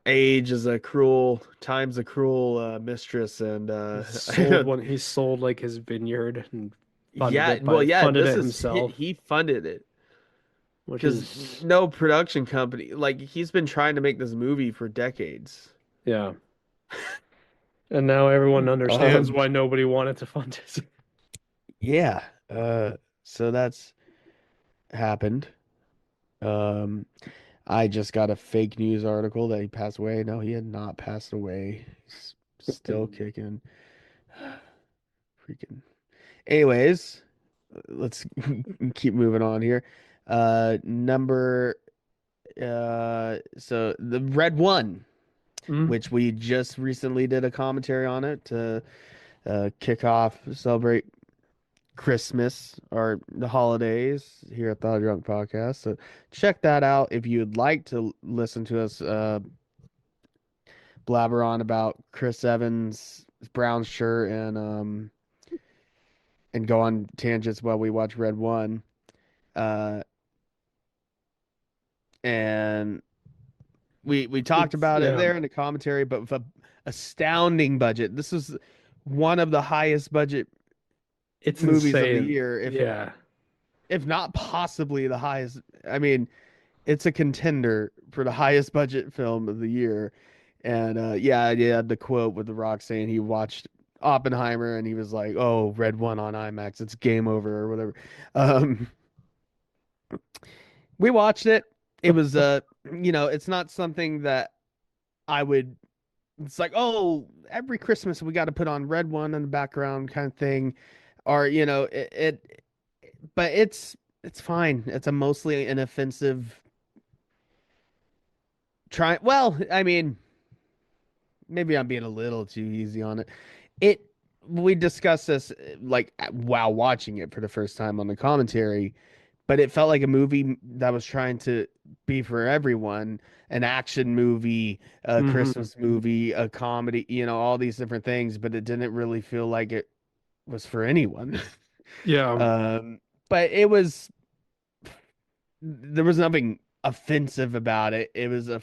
age is a cruel, time's a cruel mistress, and He sold like his vineyard and yeah, well, yeah, funded this it is himself, he funded it which because is no production company, like he's been trying to make this movie for decades. yeah. And now everyone understands Um, why nobody wanted to fund it. yeah, so that's happened. Um, I just got a fake news article that he passed away. No, he had not passed away. He's still kicking. Freaking. Anyways, let's keep moving on here. Number so the Red One, Mm. which we just recently did a commentary on it to kick off, celebrate Christmas or the holidays here at the Drunk Podcast. So check that out if you'd like to listen to us blabber on about Chris Evans' brown shirt and go on tangents while we watch Red One. Uh, and we talked It's about it yeah. there in the commentary, but with a astounding budget. This is one of the highest budget It's movies of the insane. year, Yeah. if not possibly the highest. I mean, it's a contender for the highest budget film of the year. And yeah, yeah, the quote with The Rock saying he watched Oppenheimer and he was like, "Oh, Red One on IMAX, it's game over," or whatever. Um, we watched it. It was it's not something that I would. It's like, oh, every Christmas we got to put on Red One in the background kind of thing, or but it's fine. It's a mostly inoffensive try. Well, I mean, maybe I'm being a little too easy on it. It we discussed this like while watching it for the first time on the commentary, but it felt like a movie that was trying to be for everyone, an action movie, a Hmm. Christmas movie, a comedy, all these different things, but it didn't really feel like it was for anyone. Yeah. Um, but there was nothing offensive about it. It was It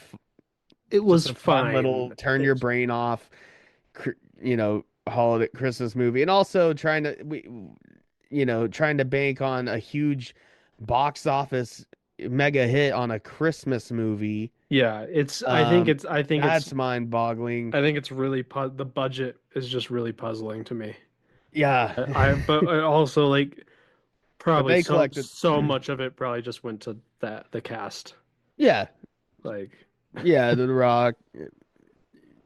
just was a fun little fine. turn your It's brain off, holiday Christmas movie, and also trying to bank on a huge box office mega hit on a Christmas movie. Yeah, That's mind-boggling. I think it's really the budget is just really puzzling to me. Yeah, But I also like but probably they collected. so much of it probably just went to the cast. Yeah, Like, yeah, The Rock,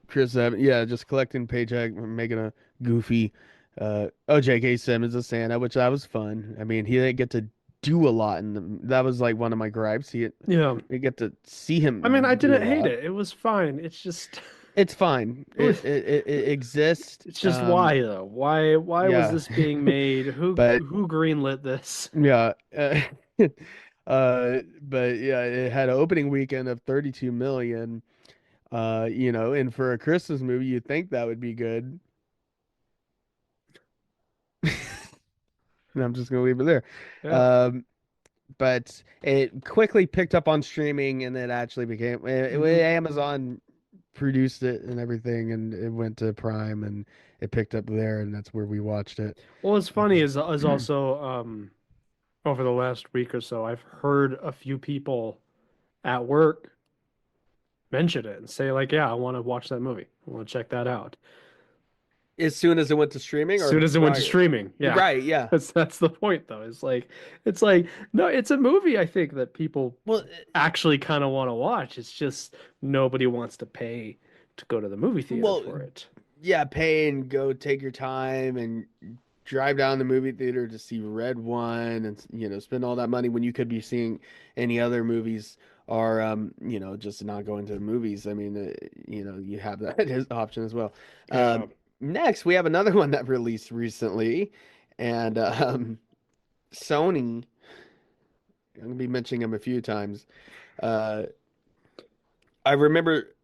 Chris Evans, yeah, just collecting paycheck, making a goofy. J.K. Simmons as Santa, which that was fun. I mean, he didn't get to do a lot, and that was like one of my gripes. yeah. You get to see I mean, I him do a didn't hate lot. it. It was fine. It's just It's fine. It exists. it's just why though? Why was Yeah, this being made? but Who greenlit this? yeah, but yeah, it had an opening weekend of 32 million. And for a Christmas movie, you'd think that would be good. And I'm just gonna leave it there. Yeah. Um, but it quickly picked up on streaming, and it actually became Mhm. Amazon produced it and everything, and it went to Prime, and it picked up there, and that's where we watched it. Well, what's funny is also over the last week or so, I've heard a few people at work mention it and say like, "Yeah, I want to watch that movie. I want to check that out." As soon as it went to streaming, As or soon as it went to prior? streaming, yeah. Right, yeah. That's the point though. It's like no, it's a movie I think that people Well, actually kind of want to watch. It's just nobody wants to pay to go to the movie theater well, for it. yeah, pay and go take your time and drive down the movie theater to see Red One and spend all that money when you could be seeing any other movies or just not going to the movies. I mean, you have that as option as well. Yeah. Next, we have another one that released recently, and Sony. I'm gonna be mentioning them a few times. Uh, I remember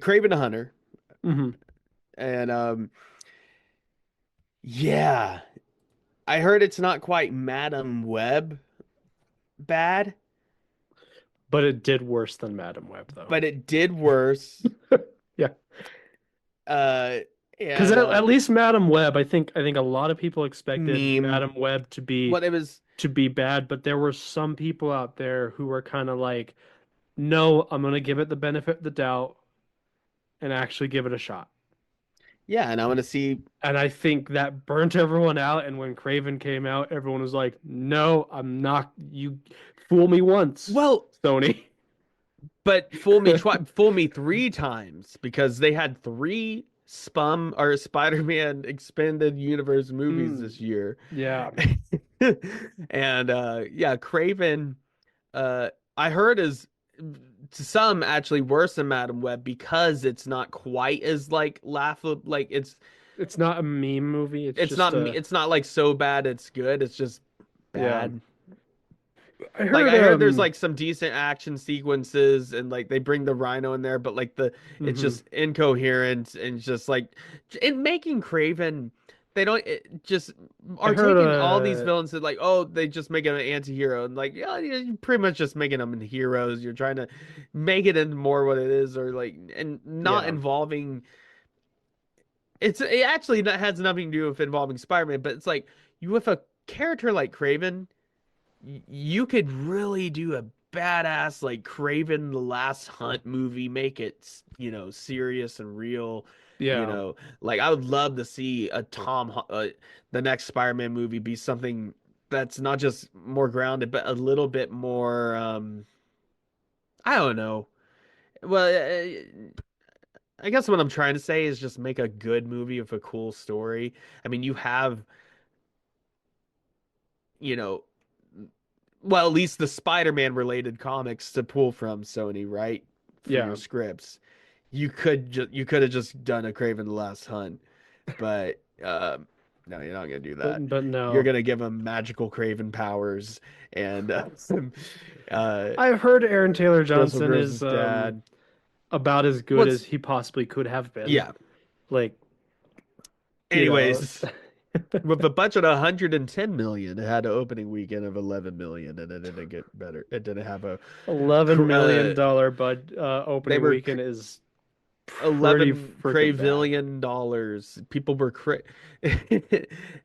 Craven the Hunter, Hmm. and yeah, I heard it's not quite Madam Web bad, But it did worse than Madam Web though. but it did worse. Yeah. Uh, Because and at least Madam Web, I think a lot of people expected meme. Madam Web What it was, to be bad, but there were some people out there who were kind of like, no, I'm gonna give it the benefit of the doubt and actually give it a shot. yeah, and I want to see. And I think that burnt everyone out. And when Craven came out, everyone was like, no, I'm not. You fool me once, Well, Sony. but fool me three times because they had three Spider-Man expanded universe movies Mm, this year. yeah. And yeah, Craven I heard is to some actually worse than Madam Web because it's not quite as like laughable, like It's not a meme movie. It's just it's not like so bad it's good, it's just yeah. bad. I Like heard I heard there's like some decent action sequences and like they bring the Rhino in there, but like it's mhm. just incoherent and just like in making Craven, they don't just I are heard taking all these villains and like, oh, they just make him an anti-hero and like, yeah, you're pretty much just making them into heroes. You're trying to make it into more what it is, or like, and not yeah. involving. It actually has nothing to do with involving Spider-Man, but it's like you with a character like Craven you could really do a badass like Craven the Last Hunt movie, make it, serious and real. Yeah. Like I would love to see the next Spider-Man movie be something that's not just more grounded, but a little bit more, I don't know. Well, I guess what I'm trying to say is just make a good movie with a cool story. I mean, you have, you know, well, at least the Spider-Man related comics to pull from Sony, right? For Yeah. your scripts. You could have just done a Kraven the Last Hunt, but no, you're not gonna do that. But You're no. gonna give him magical Kraven powers and I've heard Aaron Taylor Russell Johnson Crowe's is dad. about as good as What's he possibly could have been. yeah. Like, you know, Anyways, with a budget of 110 million, it had an opening weekend of 11 million, and it didn't get better. It didn't have a $11 million they opening were weekend is pretty 11 freaking bad. cravillion dollars. People were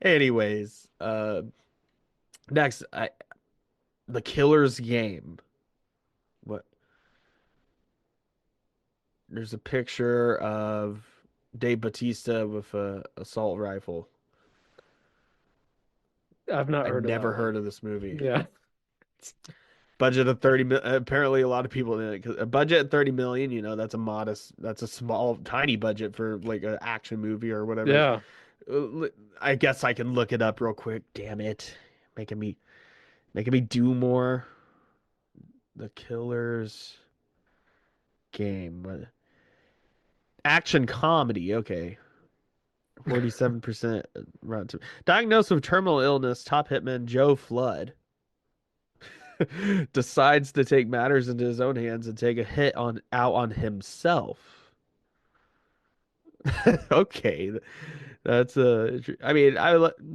anyways, next the Killer's Game. There's a picture of Dave Bautista with a assault rifle. I've not I'd heard of that never one. heard of this movie. Yeah. Budget of 30 million. Apparently, a lot of people in it. 'Cause a budget of 30 million, that's a small, tiny budget for like an action movie or whatever. Yeah. I guess I can look it up real quick. Damn it. Making me making me do more. The Killer's Game. Action comedy. Okay. 47% Diagnosed with terminal illness, top hitman Joe Flood decides to take matters into his own hands and take a hit on himself. Okay, that's I mean,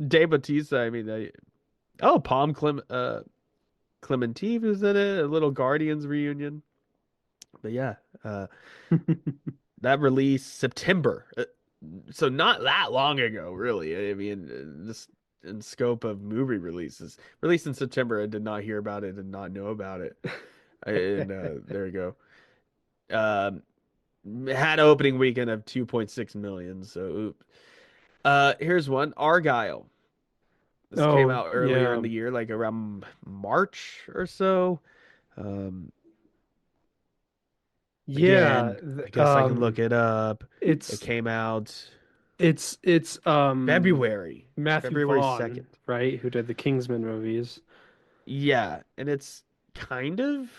Dave Bautista. I mean, Clementine is in it. A little Guardians reunion. But yeah, that release September. So not that long ago, really. I mean, this in scope of movie releases, released in September. I did not hear about it, did not know about it. And there you go. Um, had opening weekend of 2.6 million. So, oops. Here's one. Argyle. This came Oh, out earlier yeah. in the year, like around March or so. Um, Yeah. again, I guess I can look it up. It It's came out it's February, Matthew February Vaughn, 2nd. right, who did the Kingsman movies. Yeah, and it's kind of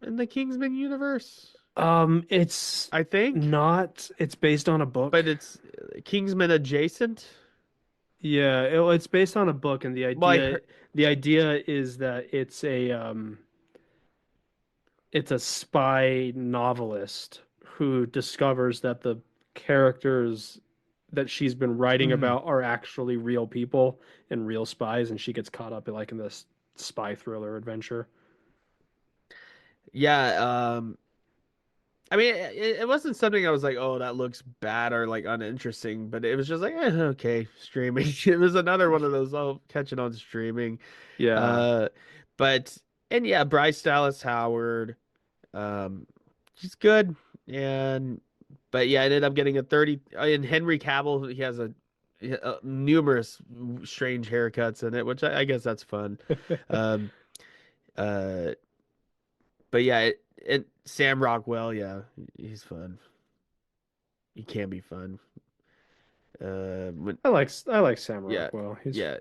in the Kingsman universe, It's I think, not, it's based on a book. but it's Kingsman adjacent. Yeah, it's based on a book, and Well, I heard, the idea is that it's a spy novelist who discovers that the characters that she's been writing mm, about are actually real people and real spies, and she gets caught up in like in this spy thriller adventure. yeah. I mean, it wasn't something I was like, oh, that looks bad or like uninteresting, but it was just like, okay, streaming. It was another one of those, oh, catching on streaming. Yeah. Uh, but and yeah, Bryce Dallas Howard, um, she's good, and but yeah, I ended up getting a 30. And Henry Cavill, he has numerous strange haircuts in it, which I guess that's fun. Um, uh, but yeah, Sam Rockwell, yeah, he's fun. He can be fun. When, I like Sam yeah, Rockwell. yeah.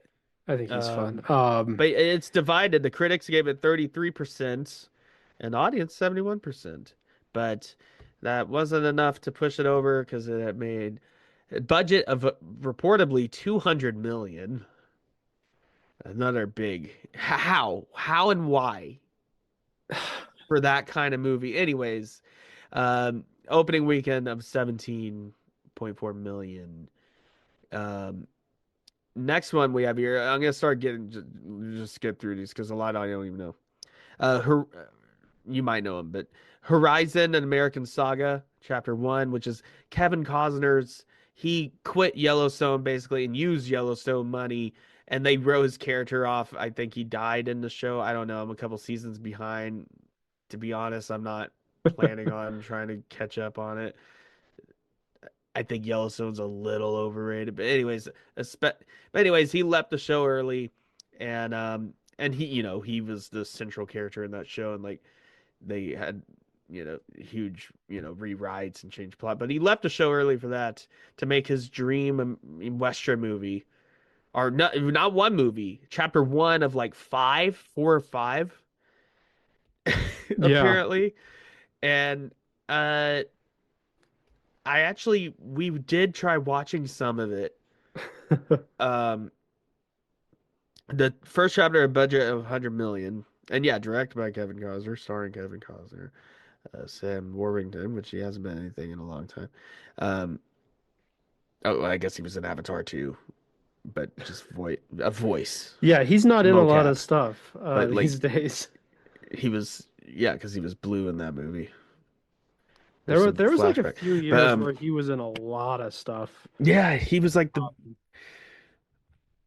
I think he's fun. Um, but it's divided. The critics gave it 33% and audience 71%. But that wasn't enough to push it over because it had made a budget of reportedly 200 million. Another big how and why for that kind of movie. Anyways, opening weekend of 17.4 million. Next one we have here. I'm gonna start getting just skip through these because a lot I don't even know. Her, you might know him, but Horizon: An American Saga, Chapter One, which is Kevin Costner's. He quit Yellowstone basically and used Yellowstone money, and they wrote his character off. I think he died in the show. I don't know. I'm a couple seasons behind. To be honest, I'm not planning on trying to catch up on it. I think Yellowstone's a little overrated, but anyways, he left the show early, and he was the central character in that show, and like they had huge rewrites and changed plot, but he left the show early for that to make his dream Western movie, or not one movie, chapter one of like four or five, Yeah. apparently, and uh. We did try watching some of it. Um, the first chapter a budget of 100 million, and yeah, directed by Kevin Costner, starring Kevin Costner, Sam Worthington, which he hasn't been anything in a long time. Um, oh, I guess he was in Avatar too, but just a voice, Yeah, he's not in a lot of mocap. stuff But like these days. he was, yeah, because he was blue in that movie. There There's were some there was like a flashback, few but years where he was in a lot of stuff. yeah, he was like the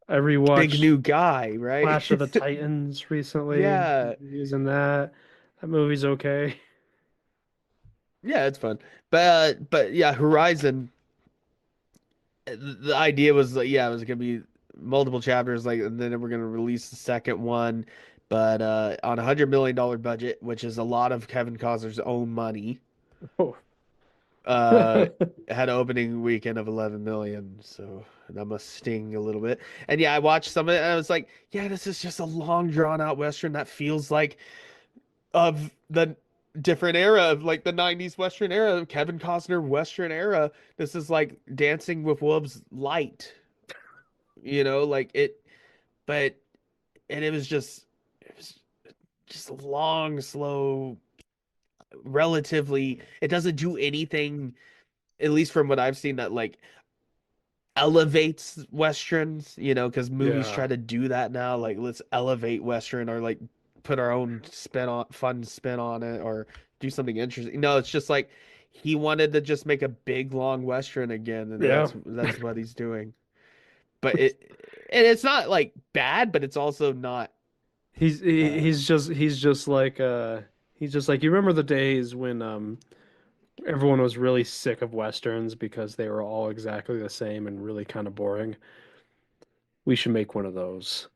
I big rewatched new guy, right? Clash of the Titans recently. Yeah. He was in that. That movie's okay. Yeah, it's fun. But yeah, Horizon. The idea was like, yeah, it was gonna be multiple chapters, like, and then we're gonna release the second one, but on $100 million budget, which is a lot of Kevin Costner's own money. Oh. Uh, had an opening weekend of 11 million, so that must sting a little bit. And yeah, I watched some of it, and I was like, yeah, this is just a long, drawn out Western that feels like of the different era of like the 90s Western era, Kevin Costner Western era. This is like Dancing with Wolves light, like it, but and it was just a long, slow, relatively, it doesn't do anything, at least from what I've seen, that like elevates westerns, because movies Yeah. try to do that now, like let's elevate western or like put our own fun spin on it or do something interesting. No, it's just like he wanted to just make a big long western again, and Yeah. that's what he's doing. But it's not like bad, but it's also not He's he- uh he's just like you remember the days when everyone was really sick of westerns because they were all exactly the same and really kind of boring. We should make one of those.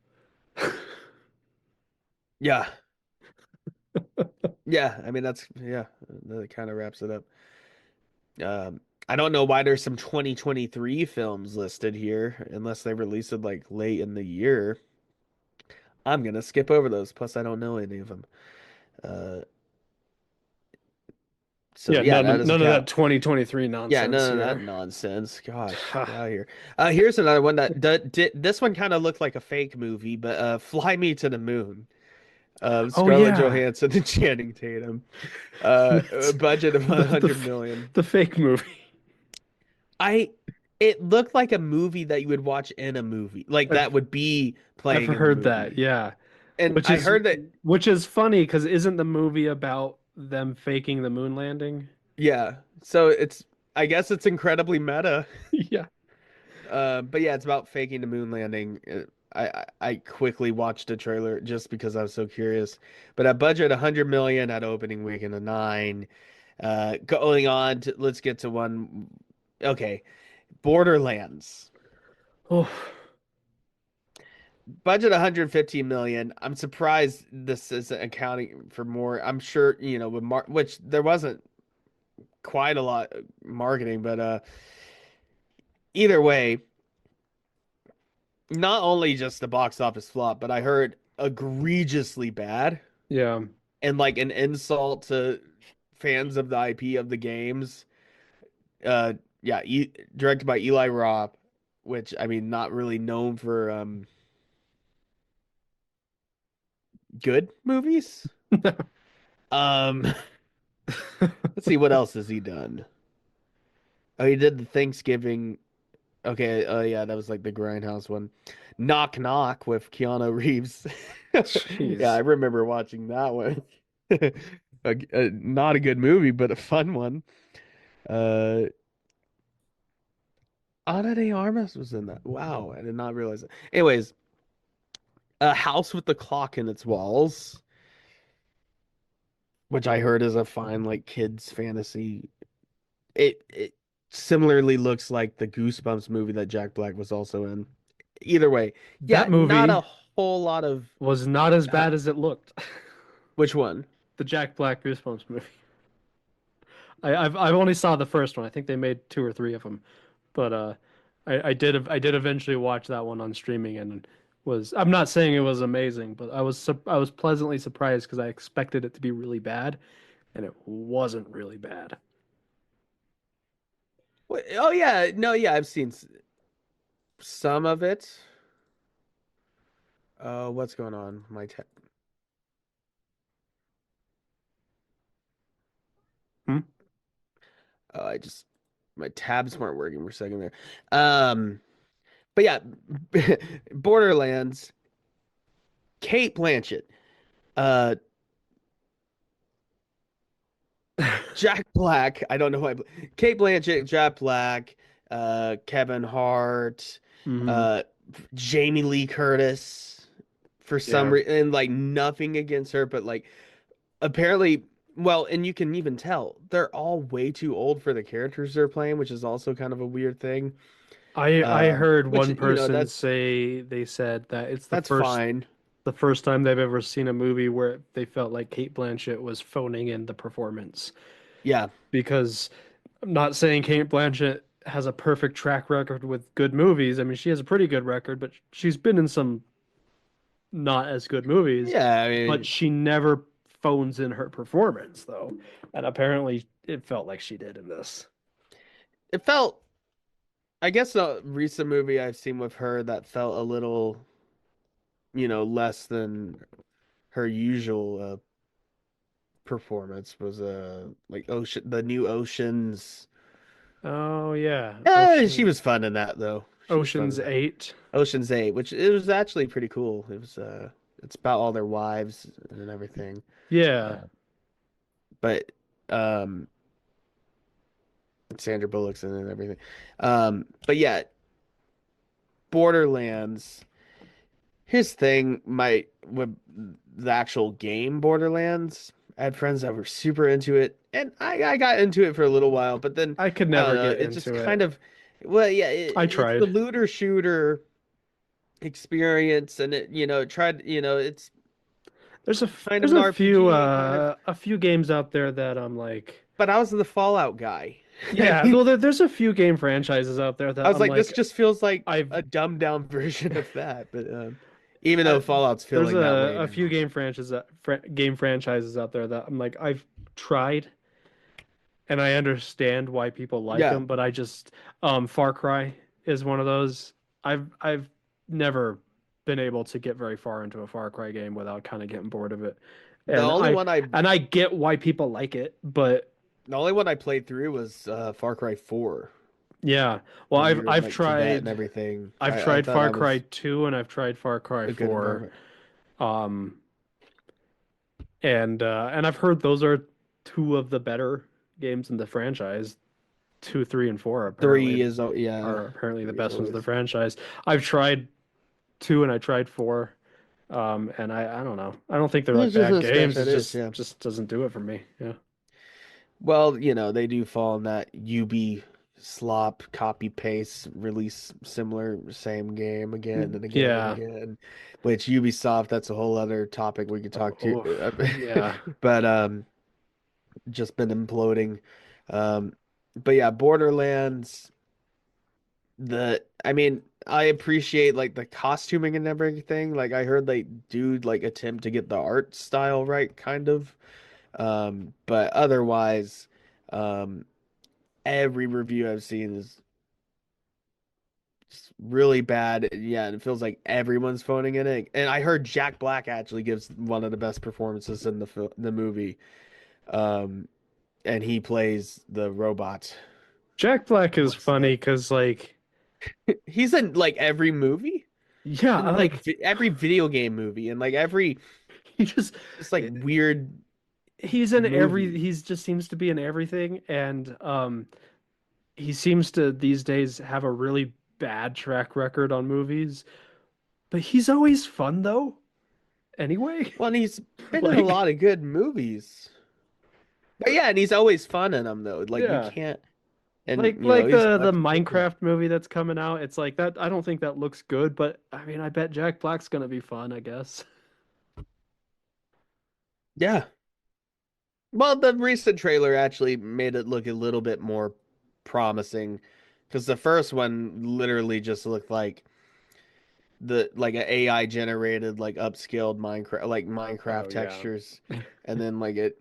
yeah. Yeah, I mean that's yeah, that kind of wraps it up. I don't know why there's some 2023 films listed here unless they released it like late in the year. I'm gonna skip over those. Plus, I don't know any of them. Uh, so Yeah, yeah, that doesn't none of that count. 2023 Yeah, nonsense none of that here. nonsense. Gosh, get out of here. Here's another one that did. This one kind of looked like a fake movie, but Fly Me to the Moon. Oh Scarlett yeah. Johansson and Channing Tatum. A That's budget of the 100 million. the fake movie. I it looked like a movie that you would watch in a movie. Like I've that would be I've playing in the heard that. movie. Yeah. And Which I is heard that which is funny because isn't the movie about them faking the moon landing? yeah. So I guess it's incredibly meta. Yeah. But yeah, it's about faking the moon landing. I quickly watched a trailer just because I was so curious. But a budget 100 million at opening weekend of 9. Going on to let's get to one. Okay, Borderlands. Oh, Budget 115 million. I'm surprised this isn't accounting for more. I'm sure, with which there wasn't quite a lot of marketing, but either way, not only just the box office flop, but I heard egregiously bad yeah. and like an insult to fans of the IP of the games. Uh, yeah, directed by Eli Roth, which I mean, not really known for good movies. Um, let's see what else has he done. Oh, he did the Thanksgiving. Okay, yeah, that was like the Grindhouse one. Knock Knock with Keanu Reeves. Yeah, I Jeez. remember watching that one. Not a good movie, but a fun one. Uh, Ana de Armas was in that. Wow, I did not realize that. Anyways, A House with the Clock in Its Walls, which I heard is a fine like kids fantasy. It similarly looks like the Goosebumps movie that Jack Black was also in. Either way, yeah, That not a movie whole lot of was not as uh, bad as it looked. which one? The Jack Black Goosebumps movie. I've only saw the first one. I think they made two or three of them, but I did eventually watch that one on streaming and was I'm not saying it was amazing, but I was pleasantly surprised because I expected it to be really bad, and it wasn't really bad. Oh yeah, no, yeah, I've seen some of it. What's going on? Hmm? I just my tabs weren't working for a second there. Um, but yeah, Borderlands, Kate Blanchett, uh, Jack Black. I don't know who Kate Blanchett, Jack Black, Kevin Hart, Hmm. uh, Jamie Lee Curtis. For some Yeah. reason, and like nothing against her, but like apparently well, and you can even tell they're all way too old for the characters they're playing, which is also kind of a weird thing. I heard Which, one you know, person say they said that it's that's fine. the first time they've ever seen a movie where they felt like Kate Blanchett was phoning in the performance. Yeah. Because I'm not saying Kate Blanchett has a perfect track record with good movies. I mean, she has a pretty good record, but she's been in some not as good movies, Yeah, I but mean, she never phones in her performance though. And apparently it felt like she did in this. it felt, I guess a recent movie I've seen with her that felt a little, less than her usual performance was like the new Oceans. Oh yeah. She was fun in that though. She was fun in Ocean's that. 8. Ocean's 8, which it was actually pretty cool. It's about all their wives and everything. Yeah. Uh, but um Sandra Bullock's in it and everything. But yeah, Borderlands. His thing might with the actual game Borderlands. I had friends that were super into it, and I got into it for a little while, but then I could I don't never know. get It just into kind it. of, well, yeah, I it's the tried. looter shooter experience, and it tried, it's kind of There's an RPG, kind of. a few games out there that I'm like, But I was the Fallout guy. I yeah, mean, well there's a few game franchises out there I that was I'm like, this like just feels like I've a dumbed down version of that. But even though I, Fallout's there's feeling that way a few now. game franchises out there that I'm like I've tried and I understand why people like Yeah, them, but I just Far Cry is one of those. I've never been able to get very far into a Far Cry game without kind of getting bored of it. the And only I one I and I get why people like it, but the only one I played through was Far Cry 4 yeah. Well, when you're in like Tibet and everything. I've I tried thought Far that Cry was 2 and I've tried Far Cry a good 4. improvement. Um and I've heard those are two of the better games in the franchise. 2, 3, and 4 Three is yeah, are apparently the three is best ones of the always. franchise. I've tried 2 and I tried 4. And I don't know. I don't think they're like It's just bad a scratch games. that It's itch, yeah. just doesn't do it for me. Yeah. Well, they do fall in that UB slop, copy paste, release similar same game again and again and Yeah. again. Which Ubisoft, that's a whole other topic we could talk to. Oh, yeah. But just been imploding. Um, but yeah, Borderlands. I mean, I appreciate like the costuming and everything. Like I heard they do like attempt to get the art style right, kind of. But otherwise, um, every review I've seen is just really bad. Yeah, and it feels like everyone's phoning in it. And I heard Jack Black actually gives one of the best performances in the movie. Um, and he plays the robot. Jack Black is What's that? funny because like He's in like every movie. yeah, In like every video game movie and like every he just just like weird he's in movie. he's just seems to be in everything and he seems to these days have a really bad track record on movies, but he's always fun though. Anyway, Well, and he's been in a like lot of good movies. But yeah, and he's always fun in them though. Like you yeah, can't, and he's the left it open. Minecraft movie that's coming out. It's like that. I don't think that looks good, but I mean, I bet Jack Black's gonna be fun. I guess. Yeah. Well, the recent trailer actually made it look a little bit more promising because the first one literally just looked like an AI generated like upscaled Minecraft Oh yeah. textures, and then like it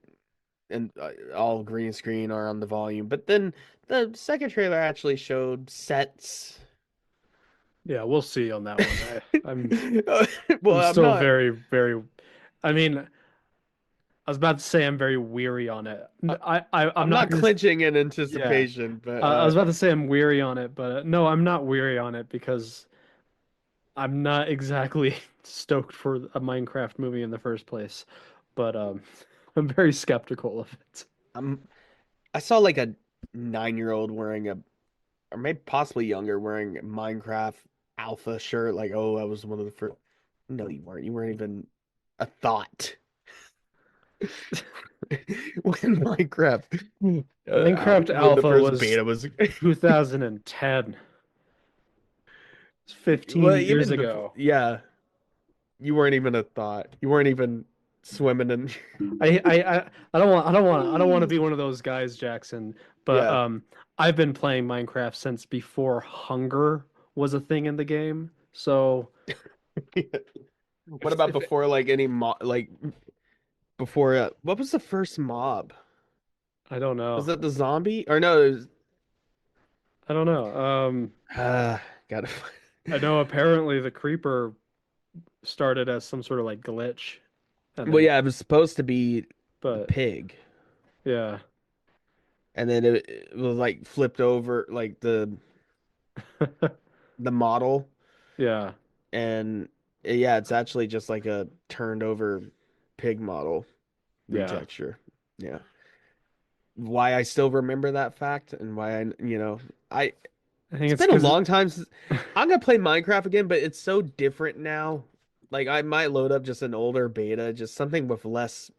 and all green screen or on the volume. But then the second trailer actually showed sets. Yeah, we'll see on that one. Well, I'm I'm still not. very. I mean, I was about to say I'm very weary on it. I- I'm I'm not not gonna. clinching in Yeah, anticipation, but I was about to say I'm weary on it, but no, I'm not weary on it because I'm not exactly stoked for a Minecraft movie in the first place. But I'm very skeptical of it. I'm. I saw like a 9-year-old wearing or maybe possibly younger, wearing a Minecraft alpha shirt. Like, oh, I was one of the first. No, you weren't. You weren't even a thought. When Minecraft Minecraft when the Alpha first was beta was 2010. It's 15 well, years even before, ago. yeah, you weren't even a thought. You weren't even swimming in. I don't want to be one of those guys, Jackson, but Yeah. I've been playing Minecraft since before hunger was a thing in the game. So What about if before like any mob like before what was the first mob? I don't Was know. that the zombie? Or no, it was I don't know. gotta I know apparently the creeper started as some sort of like glitch and Well, then yeah, it was supposed to be the but pig. yeah. And then it was like flipped over like the model Yeah. and yeah, it's actually just like a turned over pig model Yeah. retexture. Yeah. Why I still remember that fact and why I I think it's it's been a because long time since I'm gonna play Minecraft again, but it's so different now. Like I might load up just an older beta, just something with less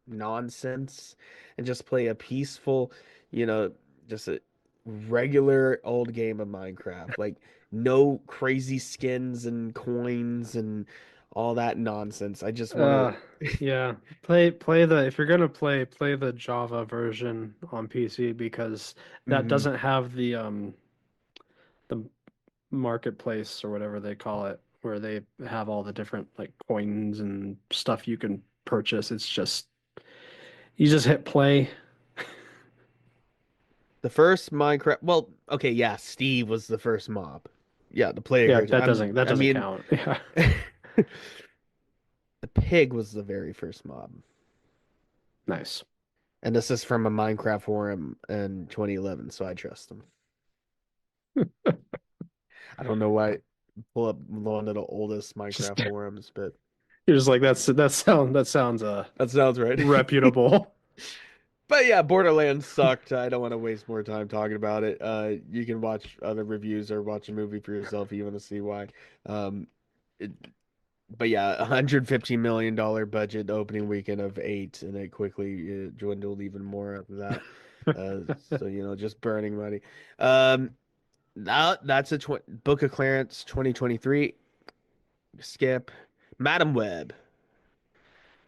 nonsense, and just play a peaceful, you know, just a regular old game of Minecraft. Like no crazy skins and coins and all that nonsense. I just want uh to. yeah. Play the if you're gonna play the Java version on PC because that Mhm. doesn't have the marketplace or whatever they call it, where they have all the different like coins and stuff you can purchase. It's just you just hit play. The first Minecraft. Well, okay, yeah, Steve was the first mob. Yeah, the player Yeah, character. that I doesn't mean, count. Yeah. the pig was the very first mob. Nice. And this is from a Minecraft forum in 2011, so I trust them. I don't know why I pull up one of the oldest Just Minecraft forums, but you're just like that sounds that sounds right. reputable. But yeah, Borderlands sucked. I don't want to waste more time talking about it. You can watch other reviews or watch a movie for yourself if you want to see why. Um, it, but yeah, $115 million budget opening weekend of eight, and it quickly dwindled even more after that. So just burning money. Um, Now that's a Book of Clarence 2023. Skip. Madam Web.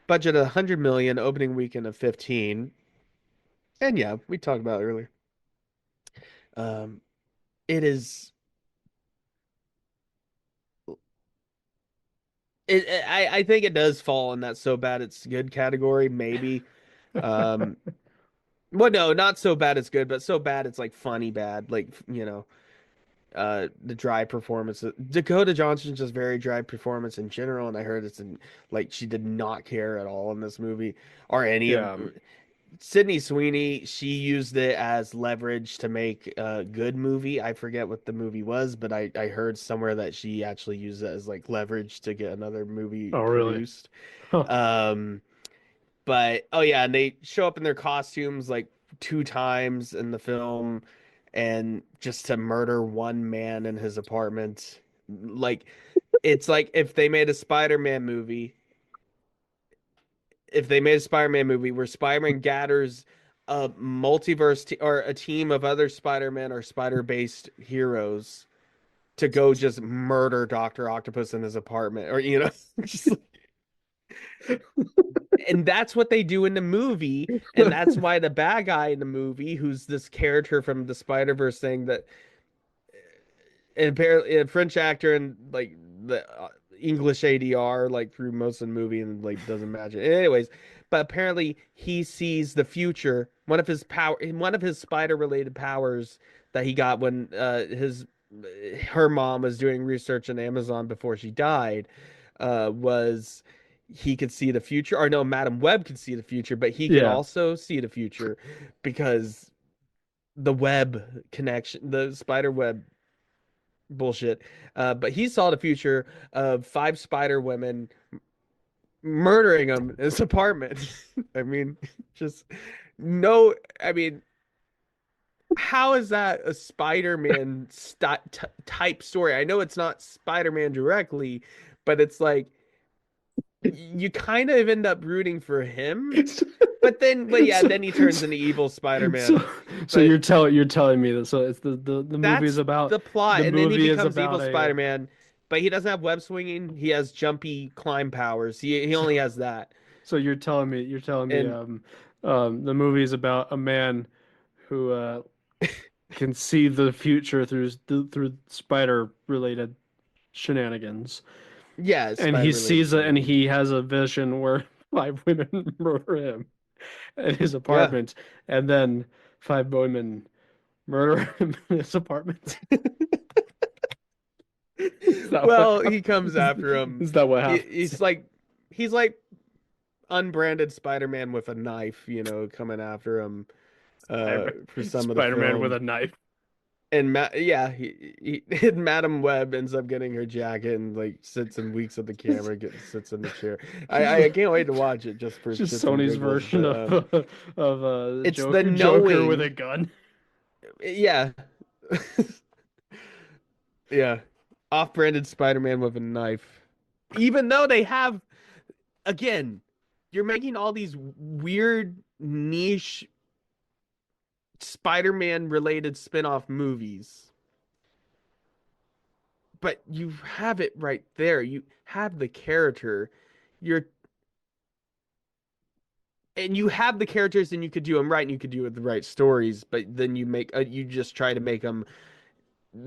Budget 100 million, opening weekend of 15. And yeah, we talked about it earlier. Um, it is I think it does fall in that so bad it's good category, maybe. Um, well, no, not so bad it's good, but so bad it's like funny bad. Like, the dry performance. Dakota Johnson's just very dry performance in general, and I heard like she did not care at all in this movie or any of Yeah. Sydney Sweeney. She used it as leverage to make a good movie. I forget what the movie was, but I heard somewhere that she actually used it as like leverage to get another movie Oh, really? produced. Huh. Um, but oh yeah, and they show up in their costumes like two times in the film, and just to murder one man in his apartment. Like it's like if they made a Spider-Man movie where Spider-Man gathers a or a team of other Spider-Man or Spider-based heroes to go just murder Doctor Octopus in his apartment, or just and that's what they do in the movie, and that's why the bad guy in the movie, who's this character from the Spider-Verse thing that, and apparently a French actor and like the English ADR like through most of the movie and like doesn't match it. Anyways, but apparently he sees the future. One of his spider-related powers that he got when his her mom was doing research on Amazon before she died, was he could see the future. Or no, Madam Web could see the future, but he could Yeah. also see the future because the web connection, the spider web bullshit. But he saw the future of five spider women murdering him in his apartment. I mean, just no. I mean, how is that a Spider-Man type story? I know it's not Spider-Man directly, but it's like you kind of end up rooting for him, but yeah, So, then he turns into evil Spider-Man. so, so But you're telling me that so it's the movie is that's about the plot, and then he the movie is becomes evil about a Spider-Man, but he doesn't have web swinging. He has jumpy climb powers. He so, only has that. so you're telling me And the movie is about a man who can see the future through spider related shenanigans. yeah, And he spider-related sees it and shenanigans. he has a vision where five women murder him in his Yeah. apartment, and then five women murder him in his apartment. Is that what Well, he comes happens? after him. Is that what He, happens? he's like unbranded Spider-Man with a knife, coming after him for some of the Spider-Man with film. a knife. And yeah, and Madam Web ends up getting her jacket and like sits and weeks at the camera, sits in the chair. I can't wait to watch it just for Just shits and Sony's giggles. version But of it's the Joker with a knowing, gun. yeah, yeah, off-branded Spider-Man with a knife. Even though they have, again, you're making all these weird niche Spider-Man related spin-off movies. But you have it right there. You have the character. You're and you have the characters and you could do them right and you could do it with the right stories, but then you just try to make them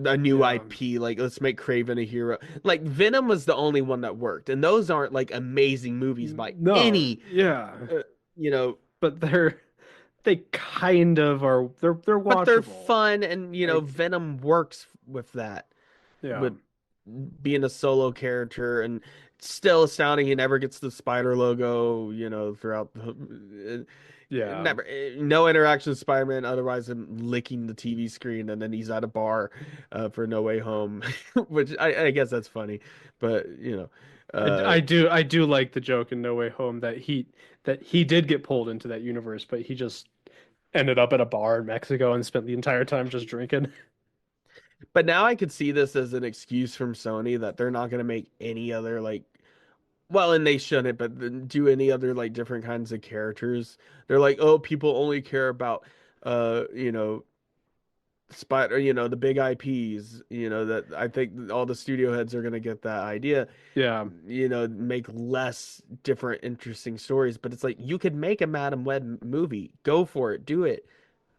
a new Yeah. IP, like let's make Craven a hero. Like Venom was the only one that worked, and those aren't like amazing movies by No, any yeah. uh, you know But they kind of are they're but they're watchable. fun, and Like, Venom works with that, yeah. with being a solo character, and still astounding he never gets the spider logo, throughout the Yeah. never no interaction with Spider-Man otherwise than licking the TV screen, and then he's at a bar for No Way Home, which I guess that's funny, but uh I do like the joke in No Way Home that he did get pulled into that universe, but he just ended up at a bar in Mexico and spent the entire time just drinking. but now I could see this as an excuse from Sony that they're not going to make any other like, well, and they shouldn't, but do any other like different kinds of characters. They're like, oh, people only care about uh you know Spider, the big IPs, that I think all the studio heads are gonna get that idea, Yeah. make less different, interesting stories. But it's like you could make a Madam Web movie, go for it, do it,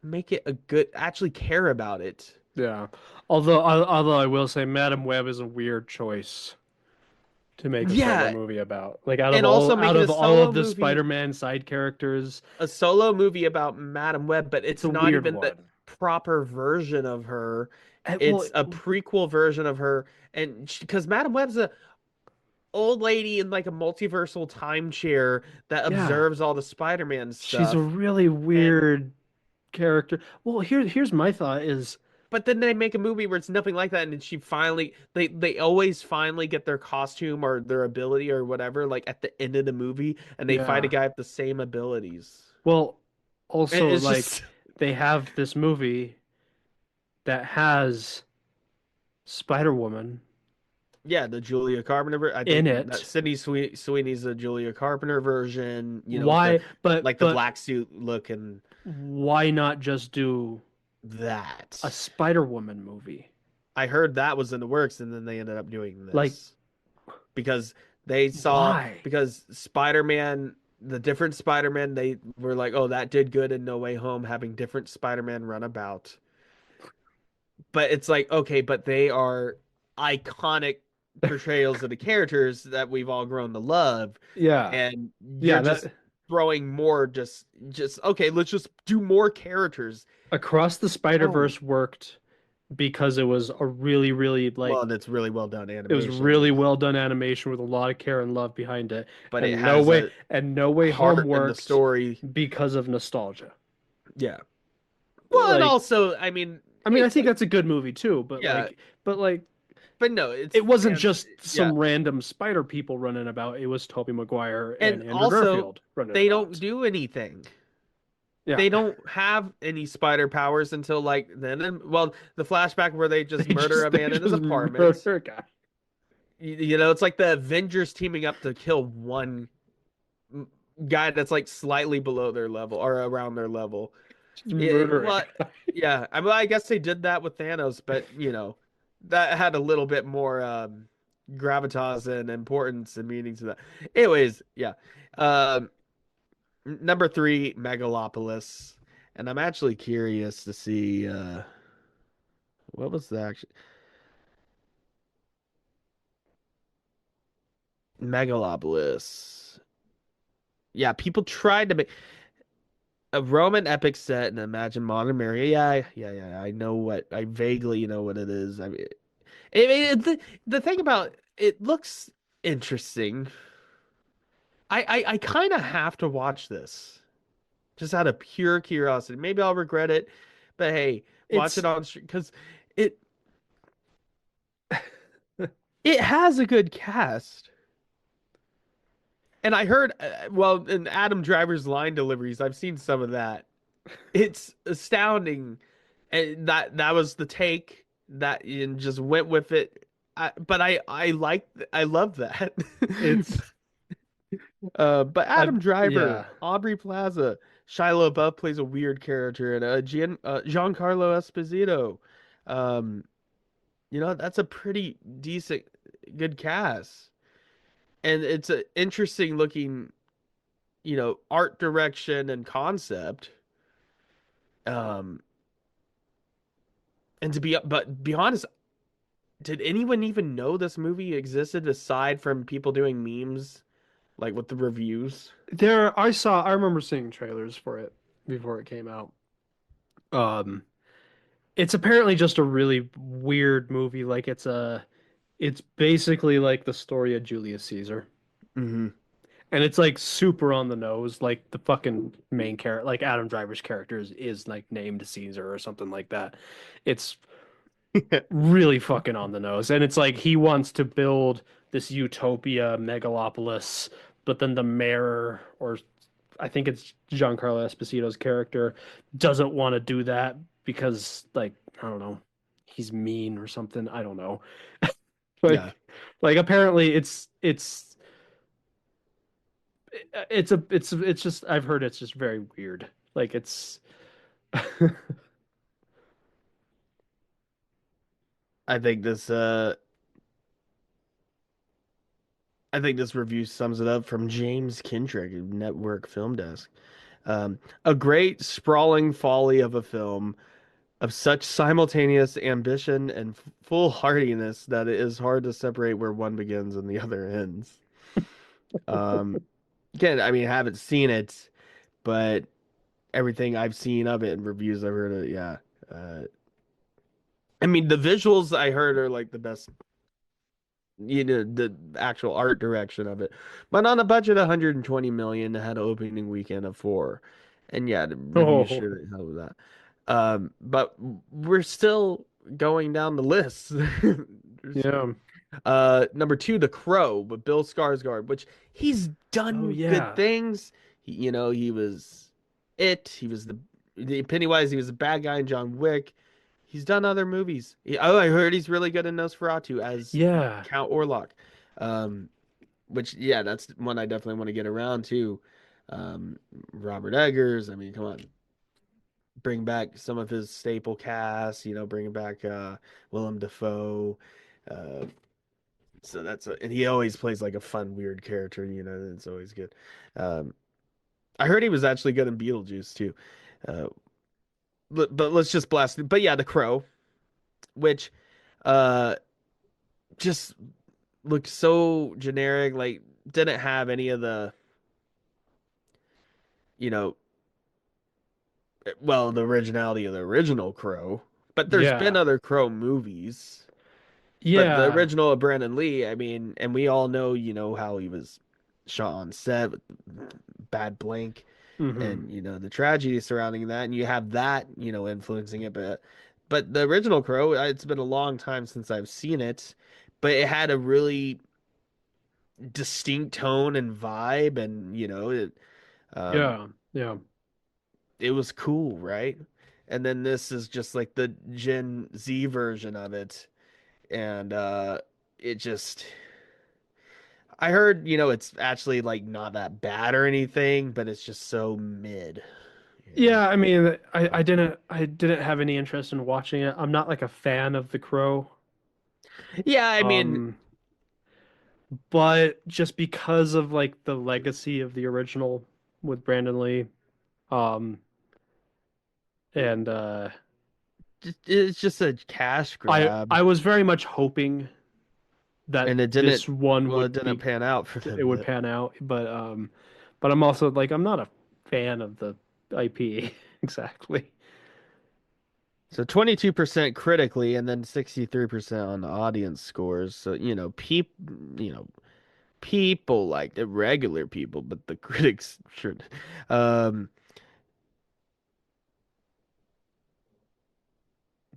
make it a good, actually care about it. Yeah. Although I will say Madam Web is a weird choice to make a solo Yeah, movie about. Like and also out make it a of all solo of the movie, Spider-Man side characters, a solo movie about Madam Web, but it's it's a not weird even the one. proper version of her. Well, It's a prequel version of her, and because Madam Web's a old lady in like a multiversal timeshare that yeah, observes all the Spider-Man she's a stuff. really And weird character. Well, here's my thought is but then they make a movie where it's nothing like that, and then she finally they always finally get their costume or their ability or whatever, like at the end of the movie, and they fight a yeah. guy with the same abilities. Well, And also it's like just they have this movie that has Spider-Woman yeah, the Julia Carpenter. I in think that it. Sweeney's the Julia Carpenter version, with the Why like the but black suit look and why not just do that. a Spider-Woman movie? I heard that was in the works, and then they ended up doing Like this because they saw why? because Spider-Man, the different Spider-Man, they were like, oh, that did good in No Way Home, having different Spider-Man run about. But it's like, okay, but they are iconic portrayals of the characters that we've all grown to love, Yeah. and you're Yeah, just that throwing more, just okay, let's just do more characters. Across the No. Spider-Verse worked because it was a really, really Well, like and it's really well done it was animation, really well done animation with a lot of care and love behind it. but it has a And No Way Home heart in the worked story. because of nostalgia. Yeah. Well, and Like, also, I mean, I think that's a good movie too, yeah, but like, but no, it's it wasn't fans. just Yeah, some random spider people running about. It was Tobey Maguire and and Andrew also Garfield running they don't about. do anything. Yeah, They don't have any spider powers until like then. And, well, the flashback where they just murder a man they in his just apartment, murder a guy. you know, it's like the Avengers teaming up to kill one guy that's like slightly below their level or around their level. Just murdering. Well, yeah, I mean, I guess they did that with Thanos, but you know, that had a little bit more gravitas and importance and meaning to that. Anyways, yeah. Um, Number three, Megalopolis, and I'm actually curious to see what was the actual Megalopolis. Yeah, people tried to make a Roman epic set and imagine modern Mary. Yeah. I vaguely know what it is. I mean, the thing about it looks interesting. I kind of have to watch this just out of pure curiosity. Maybe I'll regret it, but hey, watch It's it on stream because it it has a good cast. And I heard, well, in Adam Driver's line deliveries, I've seen some of that. It's astounding, and that was the take that and just went with it. But I love that. it's But Adam Driver, yeah. Aubrey Plaza, Shia LaBeouf plays a weird character, and Giancarlo Esposito. Um, you know, that's a pretty decent, good cast, and it's an interesting looking, you know, art direction and concept. Um, and but be honest, did anyone even know this movie existed aside from people doing memes like with the reviews? I remember seeing trailers for it before it came out. Um, it's apparently just a really weird movie. Like it's basically like the story of Julius Caesar. Hmm. And it's like super on the nose, like the fucking main character, like Adam Driver's character is like named Caesar or something like that. It's really fucking on the nose. And it's like he wants to build this utopia megalopolis, but then the mayor, or I think it's Giancarlo Esposito's character, doesn't want to do that because, like, I don't know, he's mean or something. I don't know. Yeah. Like apparently it's just I've heard it's just very weird. Like it's I think this uh I think this review sums it up from James Kintrick of Network Film Desk. A great sprawling folly of a film of such simultaneous ambition and foolhardiness that it is hard to separate where one begins and the other ends. Um, Again, I mean, I haven't seen it, but everything I've seen of it and reviews I've heard of it, yeah. Uh, I mean, the visuals I heard are like the best, you know, the actual art direction of it. But on a budget of 120 million, it had an opening weekend of 4. And yeah, the reviews oh sure hell with that. But we're still going down the list. yeah. Number 2, The Crow with Bill Skarsgård, which he's Oh done good yeah. things. You know, he was he was the Pennywise, he was the bad guy in John Wick. He's done other movies. I heard he's really good in Nosferatu as Yeah. Count Orlok. Um, which yeah, that's one I definitely want to get around to. Robert Eggers, I mean, come on, bring back some of his staple cast, you know, bring back Willem Dafoe. Uh, so and he always plays like a fun, weird character, you know, it's always good. Um, I heard he was actually good in Beetlejuice too. Uh, but let's just blast it. But yeah, The Crow, which uh just looked so generic, like didn't have any of the, you know, well, the originality of the original Crow. But there's been Yeah. other Crow movies. But the Yeah. original of Brandon Lee, I mean, and we all know, you know, how he was shot on set with bad blank Hmm. and, you know, the tragedy surrounding that. And you have that, you know, influencing it. But the original Crow, it's been a long time since I've seen it, but it had a really distinct tone and vibe. And, you know, um, Yeah. Yeah. it was cool, right? And then this is just like the Gen Z version of it. And it just I heard, it's actually like not that bad or anything, but it's just so mid, you know. Yeah, I mean, I didn't have any interest in watching it. I'm not like a fan of The Crow. Yeah, I mean, Um, but just because of like the legacy of the original with Brandon Lee, um, and it's just a cash I grab, I was very much hoping that and it didn't. this one Well, it would didn't be pan out for it them, would but pan out, but I'm also like I'm not a fan of the IP exactly. so 22% critically, and then 63% on the audience scores. So you know, people like the regular people, but the critics should. Um,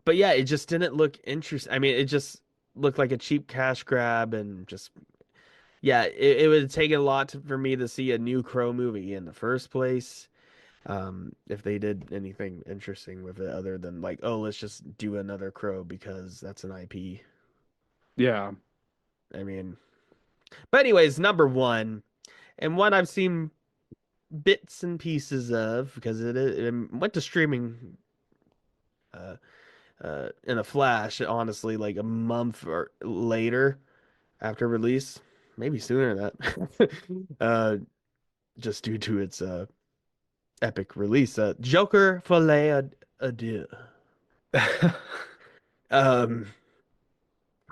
but yeah, it just didn't look interesting. I mean, it just looked like a cheap cash grab, and just yeah, it would take a lot for me to see a new Crow movie in the first place. If they did anything interesting with it other than like, oh, let's just do another Crow because that's an IP. Yeah. I mean, but anyways, number one, and one I've seen bits and pieces of because it went to streaming uh in a flash, honestly, like a month or later after release, maybe sooner than that. Just due to its epic release, Joker Folie à Deux. Um,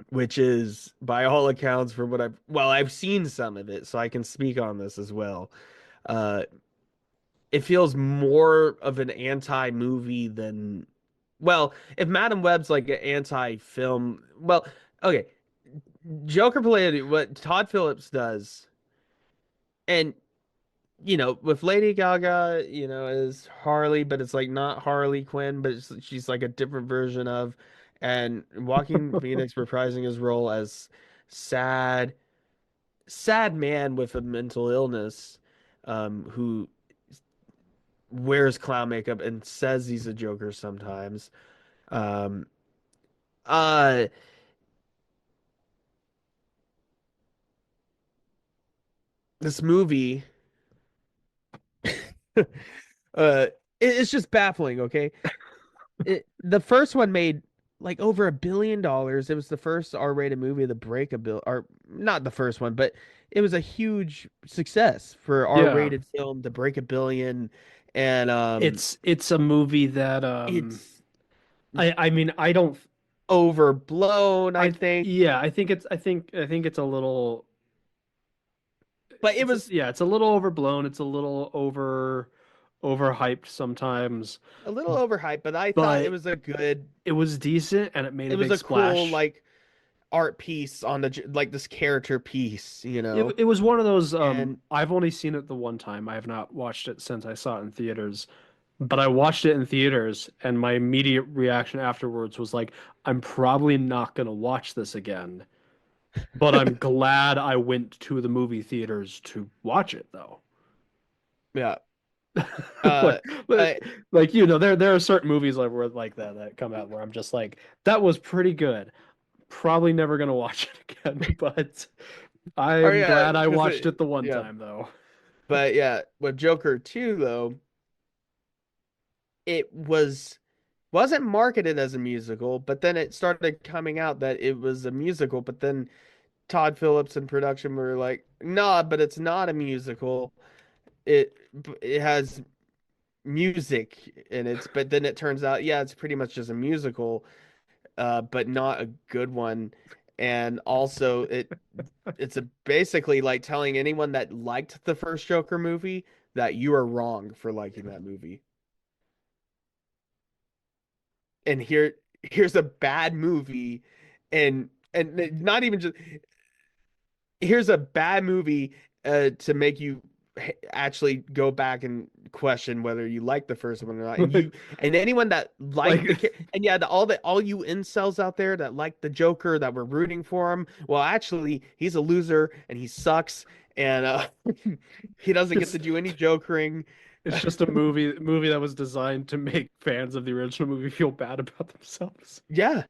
which is by all accounts from what I've seen some of it, so I can speak on this as well. Uh, it feels more of an anti-movie than, well, if Madam Web's like an anti-film, well, okay, Joker Palladium, what Todd Phillips does, and with Lady Gaga, is Harley, but it's like not Harley Quinn, but she's like a different version of, and Joaquin Phoenix reprising his role as sad, sad man with a mental illness, who wears clown makeup and says he's a Joker sometimes. Um, uh, this movie, it's just baffling. Okay, the first one made like over $1 billion. It was the first R-rated movie to break a bill, or not the first one, but it was a huge success for Yeah. R-rated film to break 1 billion. And It's a movie that it's I mean I don't overblown, I I think. yeah, I think it's a little But it was it's a little overblown, it's a little overhyped sometimes, a little overhyped, but I thought it but was a good, it was decent and it made it a was big a cool splash. like art piece on like this character piece, It was one of those and I've only seen it the one time. I have not watched it since I saw it in theaters. But I watched it in theaters and my immediate reaction afterwards was like I'm probably not going to watch this again. But I'm glad I went to the movie theaters to watch it though. yeah. Uh, Like, but I, like there are certain movies like that come out where I'm just like that was pretty good. Probably never gonna watch it again, but oh I'm yeah, glad I because watched it the one yeah, time though. but yeah, with Joker 2 though, it wasn't marketed as a musical, but then it started coming out that it was a musical, but then Todd Phillips and production were like, "Nah, but it's not a musical. It it has music in it, but then it turns out, yeah, it's pretty much just a musical, but not a good one. And also, it's basically like telling anyone that liked the first Joker movie that you are wrong for liking that movie. And here's a bad movie, and not even just here's a bad movie to make you actually go back and question whether you like the first one or not. And Like, anyone that liked like and yeah, all you incels out there that like the Joker that were rooting for him, well, actually, he's a loser and he sucks, and he doesn't get it's to do any jokering. it's just a movie that was designed to make fans of the original movie feel bad about themselves. Yeah,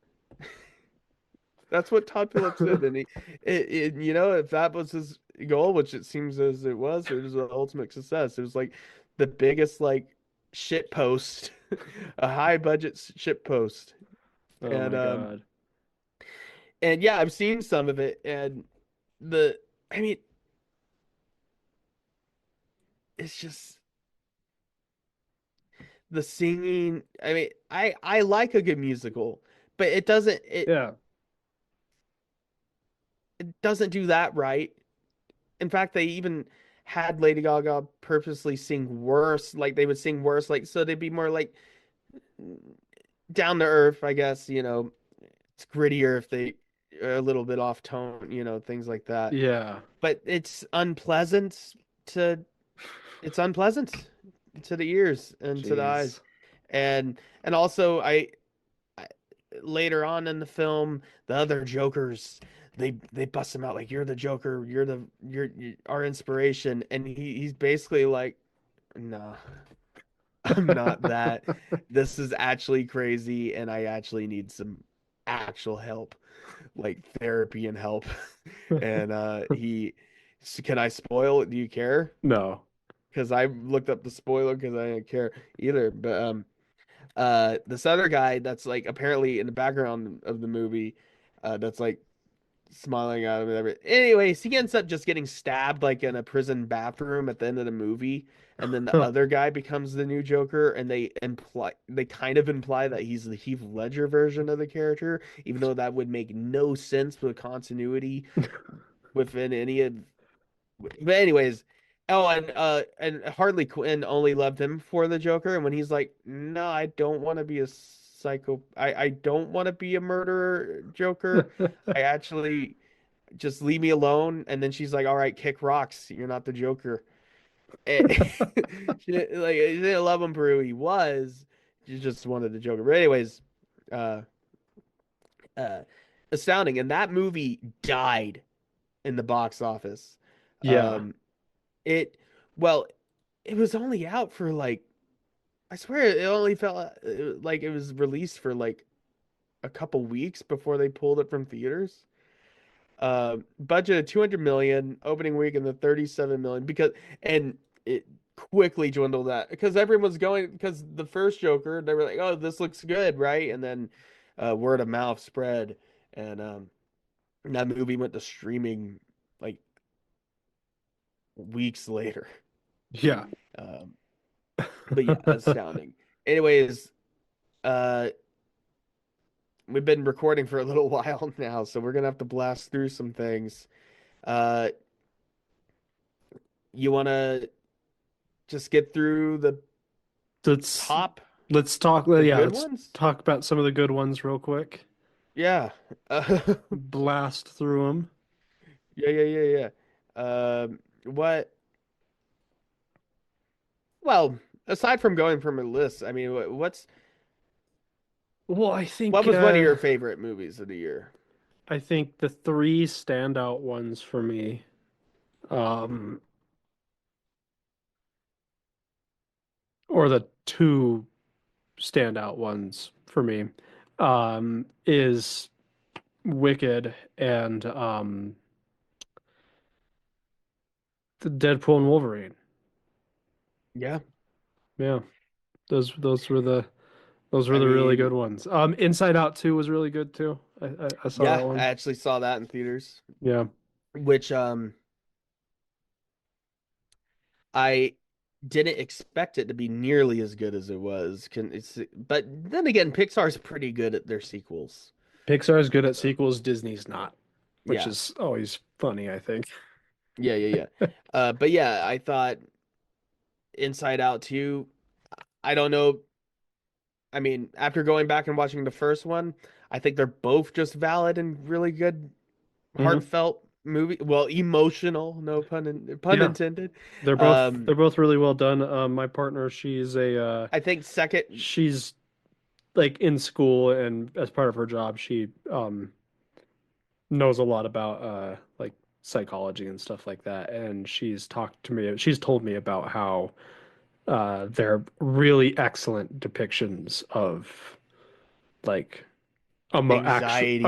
that's what Todd Phillips did, and if that was his goal, which it seems as it was an ultimate success. It was like the biggest like shit post, a high budget shit post. Oh And my God. yeah, I've seen some of it, and the I mean, it's just the singing. I mean, I like a good musical, but Yeah. it doesn't do that right. In fact, they even had Lady Gaga purposely sing worse, like they would sing worse, like so they'd be more like down to earth, I guess, it's grittier if they are a little bit off tone, things like that. Yeah. But to it's unpleasant to the ears and to the eyes. Jeez. And also I later on in the film, the other Jokers they bust him out like you're the Joker, you're our inspiration, and he's basically like, nah, I'm not that. This is actually crazy, and I actually need some actual help, like therapy and help. And can I spoil it? Do you care? No. Because I looked up the spoiler because I didn't care either. But this other guy that's like apparently in the background of the movie, that's like smiling at him and everything. Anyways, he ends up just getting stabbed like in a prison bathroom at the end of the movie, and then the other guy becomes the new Joker, and they kind of imply that he's the Heath Ledger version of the character, even though that would make no sense with continuity within any of. But anyways, oh, and Harley Quinn only loved him for the Joker, and when he's like, "No, I don't want to be a psycho. I don't want to be a murderer Joker. I actually just leave me alone." And then she's like, "All right, kick rocks. You're not the Joker." And she didn't love him for who he was. She just wanted the Joker. But anyways, uh, uh, astounding. And that movie died in the box office. Yeah. Um, it well, it was only out for like I swear it only felt like it was released for like a couple weeks before they pulled it from theaters. Budget of 200 million, opening week in the 37 million and it quickly dwindled that because everyone was going because the first Joker they were like, oh, this looks good, right? And then word of mouth spread, and that movie went to streaming like weeks later. Yeah. Um, but yeah, astounding. Anyways, uh, we've been recording for a little while now, so we're gonna have to blast through some things. Uh, you wanna just get through the Let's top, let's talk. the Yeah, good let's ones? talk about some of the good ones real quick. Yeah. Blast through them. Yeah. What? Well, aside from going from a list, I mean, Well, what was one of your favorite movies of the year? I think the three standout ones for me, um, or the two standout ones for me, is Wicked and the Deadpool and Wolverine. Yeah. Yeah, those were I the really mean, good ones. Inside Out 2 was really good too. I saw yeah, that I one. actually saw that in theaters, Yeah. which I didn't expect it to be nearly as good as it was. But then again, Pixar's pretty good at their sequels. Pixar is good at sequels, Disney's not, which Yeah, is always funny, I think. yeah. But yeah, I thought Inside Out 2, I don't know. I mean, after going back and watching the first one, I think they're both just valid and really good, Hmm. heartfelt movie. Well, emotional, no pun Yeah, intended. they're both really well done. My partner, I think second, she's like in school, and as part of her job, she knows a lot about like psychology and stuff like that. And she's told me about how they're really excellent depictions of like emotions and anxiety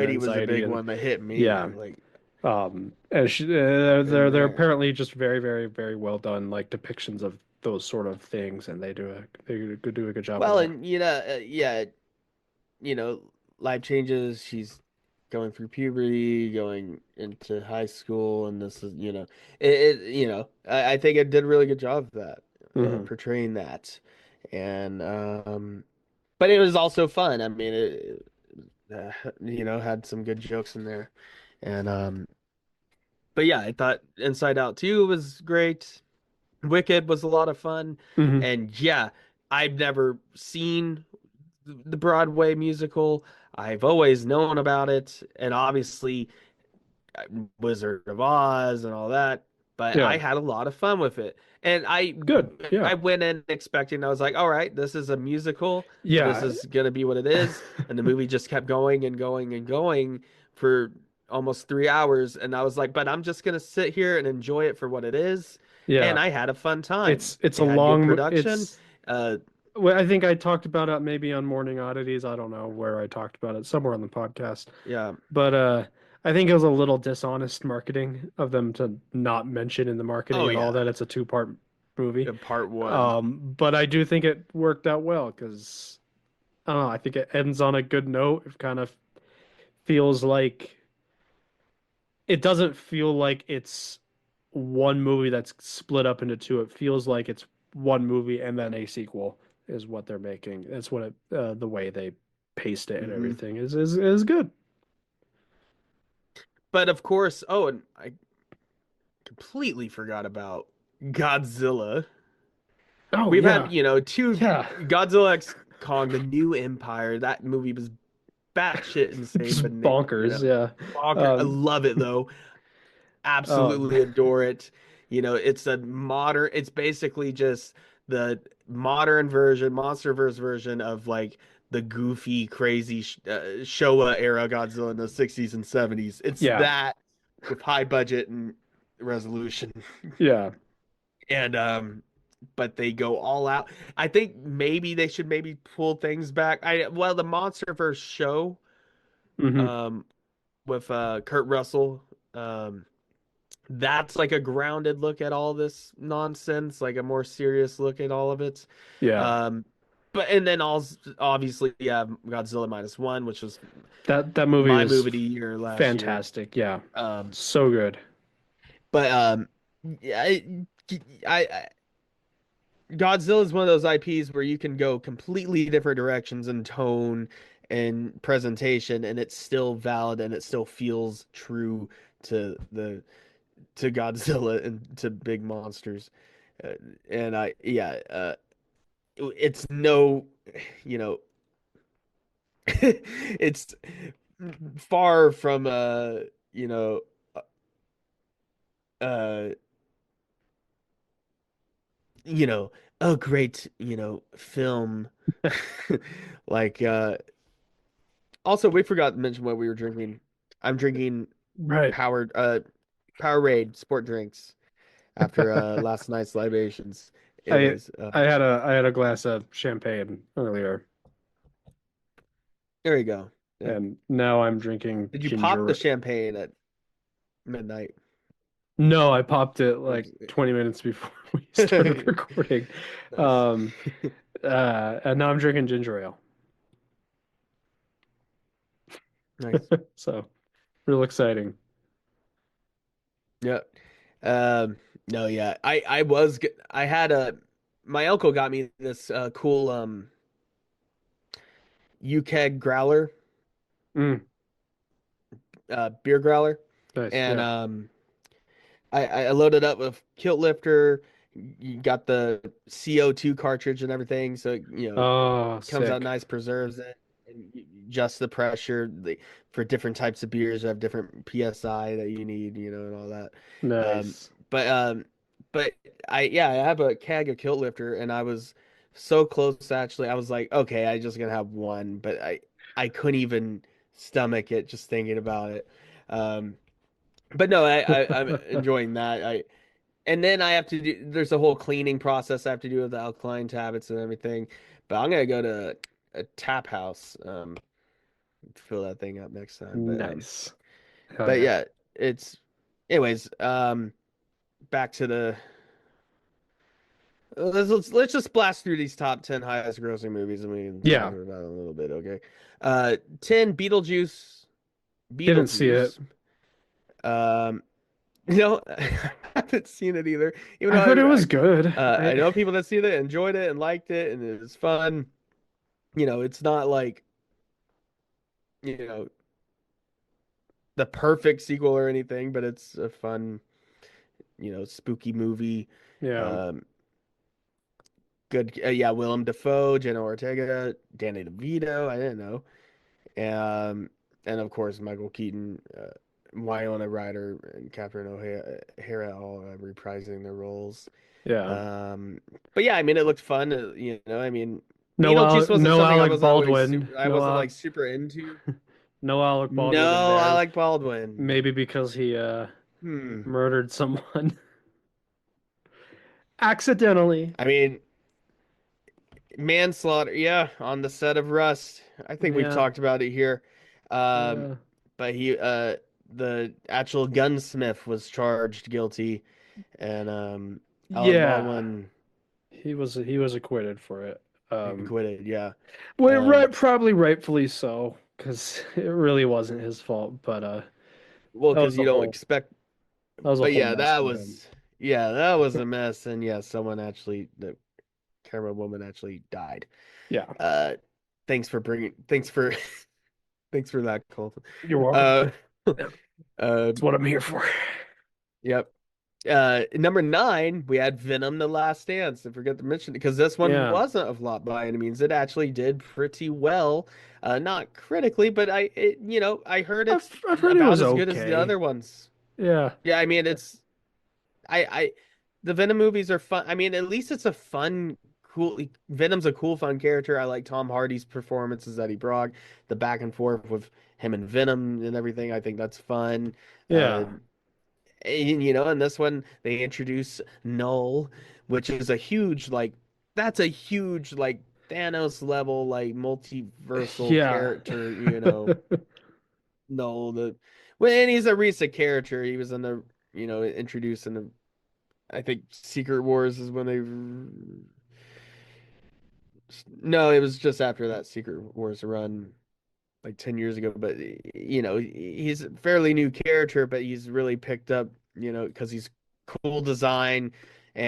anxiety was a and big one that hit me. yeah. Like, And they're Yeah. apparently just very, very, very well done, like depictions of those sort of things, and they do a good job with Well, that. and yeah, you know, life changes. She's going through puberty, going into high school, and this is, I think it did a really good job of that, Hmm. portraying that, and but it was also fun. I mean, had some good jokes in there, and but yeah, I thought Inside Out 2 was great. Wicked was a lot of fun, Hmm. and yeah, I've never seen the Broadway musical. I've always known about it, and obviously Wizard of Oz and all that, but I Yeah, had a lot of fun with it. And good. Yeah, I went in expecting, I was like, all right, this is a musical. This yeah, is gonna be what it is. And the movie just kept going and going and going for almost 3 hours. And I was like, but I'm just gonna sit here and enjoy it for what it is. And yeah. I had a fun time. It's a It had good long. production. It's. Uh, Well, I think I talked about it maybe on Morning Oddities. I don't know where I talked about it, somewhere on the podcast. yeah. But I think it was a little dishonest marketing of them to not mention in the marketing Oh at all yeah. that it's a two-part movie. Part one. But I do think it worked out well because I don't know. I think it ends on a good note. It kind of feels like it doesn't feel like it's one movie that's split up into two. It feels like it's one movie and then a sequel is what they're making. That's what the way they paced it and Hmm. everything is good. But of course, oh, and I completely forgot about Godzilla. Oh We've had, yeah, two yeah, Godzilla X Kong, the new Empire. That movie was batshit insane, just but bonkers. Yeah, bonker. I um, love it though. um, Absolutely adore it. It's basically just the modern version, MonsterVerse version of like the goofy, crazy Showa era Godzilla in the 60s and 70s. It's yeah, that with high budget and resolution. yeah. And but they go all out. I think maybe they should maybe pull things back. The MonsterVerse show Hmm. um with Kurt Russell, um that's like a grounded look at all this nonsense, like a more serious look at all of it. Yeah, Um but and then also obviously Godzilla minus one, which was that movie my was movie of the year last year. fantastic. Yeah, Um so good. but yeah, I Godzilla is one of those IPs where you can go completely different directions in tone and presentation, and it's still valid and it still feels true to Godzilla and to big monsters. Uh, and it's no, you know, it's far from you know, uh, you know, a great, film. Like also we forgot to mention what we were drinking. I'm drinking Right. powered Powerade sport drinks after last night's libations. It I was I had a glass of champagne earlier, there you go. Yeah. and now I'm drinking Did you pop the ginger. champagne at midnight? No, I popped it like Nice. 20 minutes before we started recording. Um, and now I'm drinking ginger ale. Nice. So real exciting. Yeah. No, yeah. I had my uncle got me this cool UKEG growler, Mm, beer growler. nice. And Yeah. I loaded up with Kilt Lifter. You got the CO2 cartridge and everything, so Oh, comes out sick. nice, preserves it, and you adjust the pressure for different types of beers. You have different PSI that you need, and all that. Um, Nice. but I have a keg of Kilt Lifter, and I was so close actually. I was like, okay, I just gonna have one, but I couldn't even stomach it just thinking about it. Um, but no, I'm enjoying that. And then I have to do, there's a whole cleaning process I have to do with the alkaline tablets and everything. But I'm gonna go to a tap house, fill that thing up next time. Nice. Hell But yeah. yeah, it's anyways, back to the let's just blast through these top 10 highest grossing movies and we can talk Yeah, about it a little bit, okay? 10 Beetlejuice. didn't see it. Beetlejuice. Um, I haven't seen it either. Even I heard it though was good. I know people that see it, enjoyed it, and liked it, and it was fun. It's not like, you know, the perfect sequel or anything, but it's a fun, spooky movie. Yeah, Um, good, yeah, Willem Dafoe, Jenna Ortega, Danny DeVito. I didn't know. Um, and of course Michael Keaton, Winona Ryder, and Catherine O'Hara all reprising their roles. yeah. Um, but yeah, I mean, it looked fun. I mean, No, Beetlejuice wasn't no something Alec Baldwin. I wasn't like super into. No Alec Baldwin in No, there. Alec Baldwin. Maybe because he Hmm. murdered someone accidentally. I mean, manslaughter. Yeah, on the set of Rust. I think we've Yeah, talked about it here. Um, yeah, but the actual gunsmith was charged guilty, and Alec yeah. Baldwin He was acquitted for it. acquitted. Yeah. Well, Um, probably rightfully so, because it really wasn't his fault. But well, that was because a you don't whole expect. that was a But whole yeah, mess for him. that was a mess, and yeah, the camera woman actually died. Yeah, Uh, thanks for that, Colton. you're welcome. Uh, uh, That's what I'm here for. yep. Number nine, we had Venom: The Last Dance. I forgot to mention because this one Yeah, wasn't a flop by any means. It actually did pretty well. Not critically, but I heard it's I've heard it about was as good as the okay. other ones. Yeah, Yeah, I mean, I, the Venom movies are fun. I mean, at least it's a fun, cool. Venom's a cool, fun character. I like Tom Hardy's performances that he brought, the back and forth with him and Venom and everything. I think that's fun. Uh, yeah, and, in this one they introduce Null, which is a huge that's a huge Thanos level multiversal yeah. character. Null the when he's a recent character. He was in the introduced in the I think Secret Wars is when they. No, it was just after that Secret Wars run, like 10 years ago. But he's a fairly new character, but he's really picked up, because he's cool design,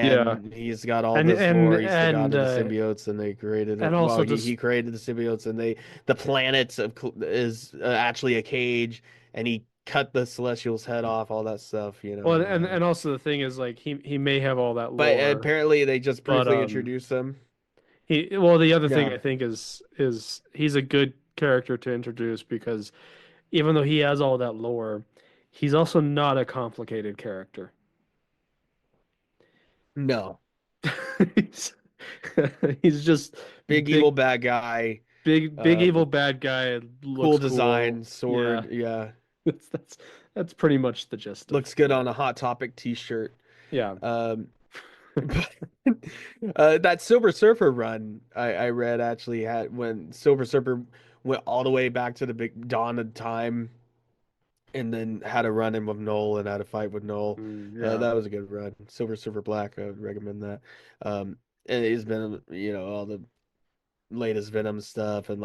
Yeah, and he's got all and this and lore. He's the god and of the uh, symbiotes, and they created and it. Well, also he just created the symbiotes, and the planet is actually a cage, and he cut the Celestial's head off. All that stuff. well, and also the thing is like he may have all that But lore, apparently they just but briefly introduced him. the other thing Yeah. I think is he's a good character to introduce because even though he has all that lore, he's also not a complicated character. No. He's, he's just Big big, evil bad guy. big evil With bad guy. cool Looks design, cool. Yeah, sword. Yeah. that's pretty much the gist of Looks good it. on a Hot Topic t-shirt. Yeah, Um that Silver Surfer run I read actually had when Silver Surfer went all the way back to the big dawn of time and then had a run in with Null and had a fight with Null. yeah, That was a good run. Silver Surfer Black, I would recommend that. And it's been, all the latest Venom stuff and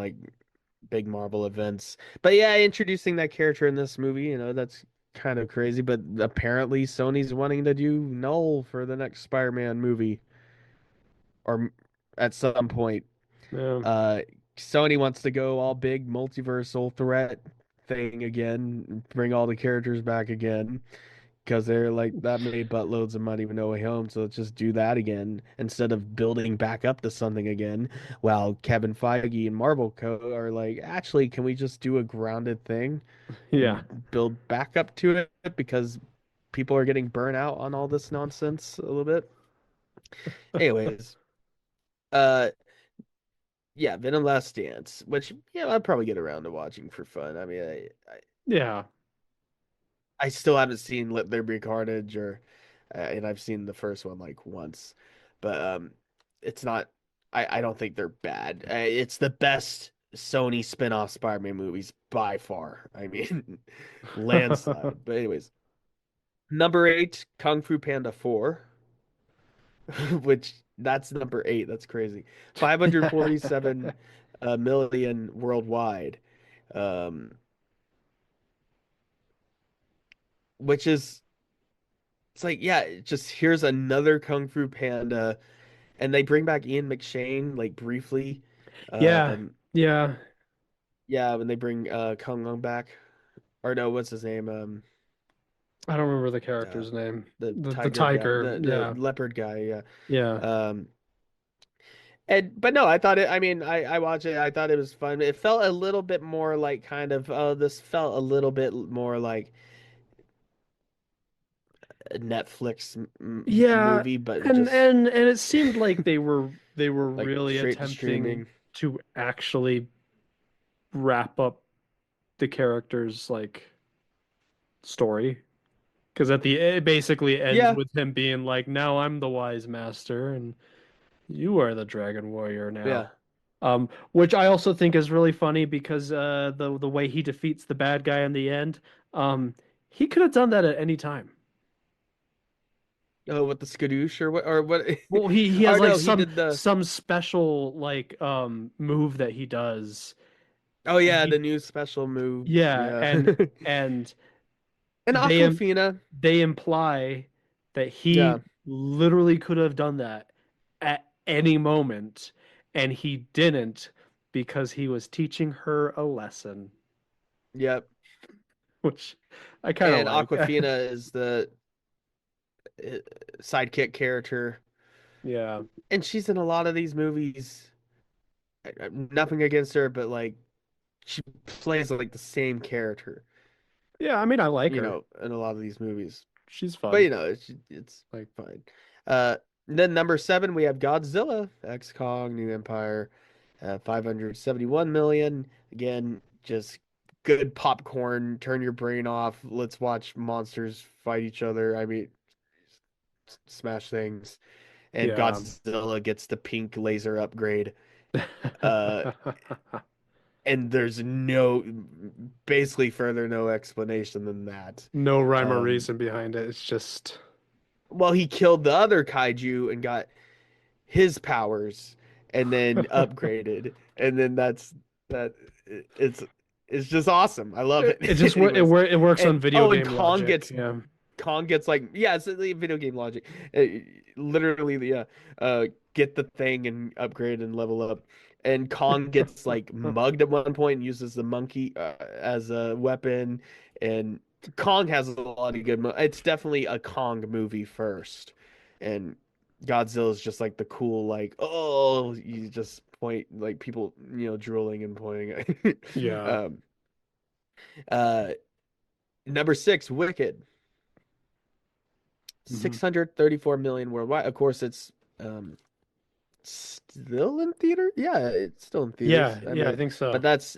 big Marvel events. But yeah, introducing that character in this movie, that's kind of crazy. But apparently Sony's wanting to do Null for the next Spider-Man movie or at some point. yeah. Uh, Sony wants to go all big multiversal threat thing again, bring all the characters back again. Because they're like that made buttloads of money with No Way Home, so let's just do that again instead of building back up to something again. While Kevin Feige and Marvel Co. are like, actually, can we just do a grounded thing Yeah. and build back up to it because people are getting burnt out on all this nonsense a little bit. Anyways, uh, yeah, Venom: Last Dance, which I'd probably get around to watching for fun. I mean, Yeah. I still haven't seen Let There Be Carnage and I've seen the first one like once, but it's not. I don't think they're bad. It's the best Sony spin-off Spider-Man movies by far. I mean, landslide. But anyways, number 8, Kung Fu Panda 4, which that's number 8. That's crazy. 547 million worldwide. Um, which is it's like, yeah, just here's another Kung Fu Panda, and they bring back Ian McShane like briefly. Yeah, Um, yeah. yeah, when they bring Kung Lung back, or no, what's his name? I don't remember the Uh, character's name. the The tiger guy, tiger. the Yeah, leopard guy, yeah. yeah, Um, and but no, I thought it. I mean, I watched it. I thought it was fun. It felt a little bit more like kind of. Oh, this felt a little bit more like a Netflix yeah. movie, but And just it seemed like they were like really straight to attempting streaming. to actually wrap up the character's like story. Because it basically ends Yeah, with him being like, "Now I'm the wise master, and you are the dragon warrior yeah. now." Which I also think is really funny because the way he defeats the bad guy in the end, um, he could have done that at any time. Oh, with the skadoosh or what? Or what? Well, he has Or like no, he did the. some special like move that he does, Oh and yeah, he the new special moves. yeah, Yeah, and and they im- Aquafina. they imply that he Yeah, literally could have done that at any moment, and he didn't because he was teaching her a lesson, yep. which I kind of And like. Aquafina is the uh, sidekick character, Yeah. and she's in a lot of these movies. Nothing against her, but like she plays like the same character, Yeah, I mean, I like her. in a lot of these movies. She's But fun. it's Like, fine. Uh, then number 7 we have Godzilla, X Kong, New Empire, 571 million. Again, just good popcorn. Turn your brain off. Let's watch monsters fight each other. I mean, smash things. And yeah. Godzilla gets the pink laser upgrade. Uh, and there's basically further no explanation than that. No rhyme or Um, reason behind it. It's just, well, he killed the other kaiju and got his powers and then upgraded, and then that it's it's just awesome. I love it it. just Anyways, it works and on video and game logic. Yeah. Kong gets like, yeah, it's the video game logic. Uh, Literally, yeah, get the thing and upgrade and level up. And Kong gets like mugged at one point and uses the monkey as a weapon. And Kong has a lot of good. It's definitely a Kong movie first, and Godzilla's just like the cool, like, oh, you just point like people, drooling and pointing. Yeah. um, uh, number 6, Wicked. Mhm. 634 million worldwide. Of course, it's um still in theater. Yeah, it's still in theaters. Yeah, I yeah, I mean, think but so. that's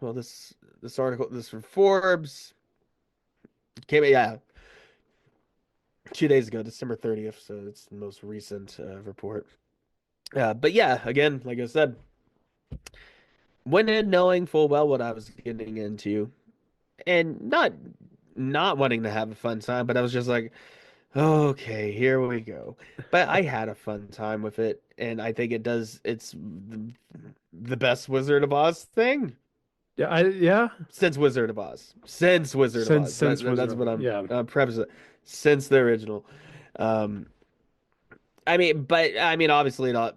well, this article, this from Forbes came, yeah, 2 days ago, December 30th. So it's the most recent report. But yeah, again, like I said, went in knowing full well what I was getting into, and not wanting to have a fun time, but I was just like, okay, here we go. But I had a fun time with it, and I think it's the best Wizard of Oz thing Yeah, since Wizard of Oz. Since Wizard of Oz. since That's Wizard. what I'm Yeah. prefacing it. Since the original. Um, I mean, obviously, not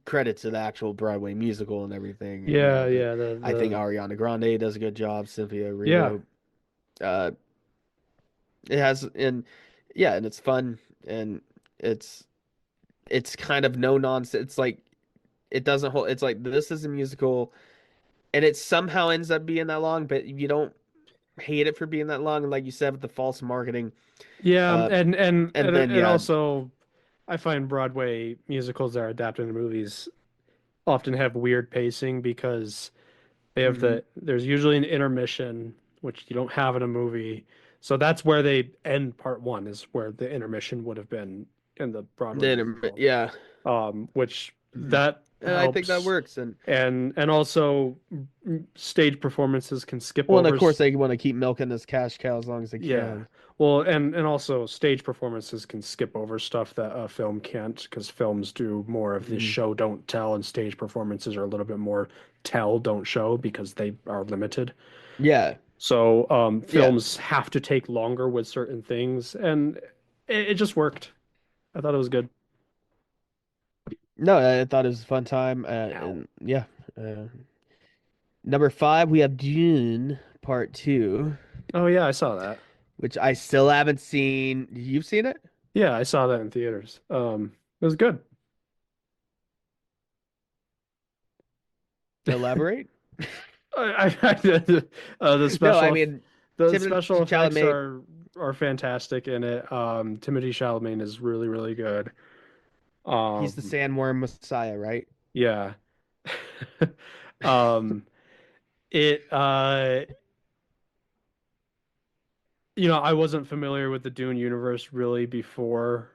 credit to the actual Broadway musical and everything. Yeah, But yeah, I think Ariana Grande does a good job. Cynthia yeah. Erivo. Uh, it has, and yeah, and it's fun, and it's it's kind of no nonsense. It's like it doesn't hold. It's like this is a musical, and it somehow ends up being that long, but you don't hate it for being that long. And like you said, with the false marketing, Yeah, uh, and then and yeah, also I find Broadway musicals that are adapted into movies often have weird pacing because they have hmm there's usually an intermission which you don't have in a movie. So that's where they end part one is where the intermission would have been in the Broadway then musical. yeah, which Mhm. that And I think that helps. works. And And also stage performances can skip well, and of over. course they want to keep milking this cash cow as long as they Yeah. can. Well, and also stage performances can skip over stuff that a film can't, because films do more of this Mhm. show don't tell, and stage performances are a little bit more tell don't show because they are limited. Yeah. So Yeah. films have to take longer with certain things, and it just worked. I thought it was good. No, I thought it was a fun time. Ow. And yeah. Uh, number 5, we have Dune Part 2, Oh yeah, I saw that. which I still haven't seen. You've seen it? Yeah, I saw that in theaters. It was good. Elaborate? The No, I special mean, the Timothée special effects Chalamet, are fantastic in it. Timothée Chalamet is really really good. he's the Um, Sandworm Messiah, right? yeah. Um, it I wasn't familiar with the Dune universe really before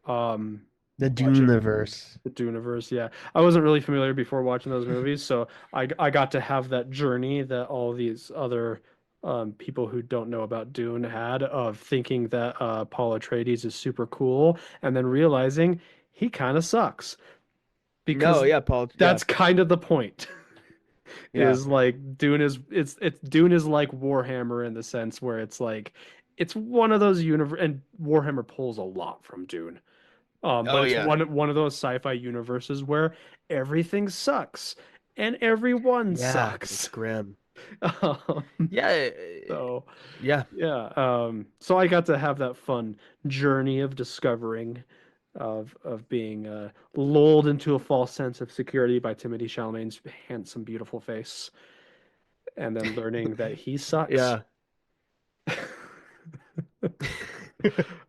um The watching Duneverse. the Duneverse. Yeah, I wasn't really familiar before watching those movies, so I got to have that journey that all these other people who don't know about Dune had, of thinking that Paul Atreides is super cool and then realizing he kind of sucks, No, because yeah, Paul, yeah, that's kind of the point. yeah. Is like Dune is it's Dune is like Warhammer in the sense where it's like it's one of those universe, and Warhammer pulls a lot from Dune. But Oh it's yeah. one of those sci-fi universes where everything sucks and everyone Yeah, it's sucks. grim. Um, Yeah, so yeah. yeah, so I got to have that fun journey of discovering, of being lulled into a false sense of security by Timothée Chalamet's handsome, beautiful face, and then learning that he sucks. Yeah.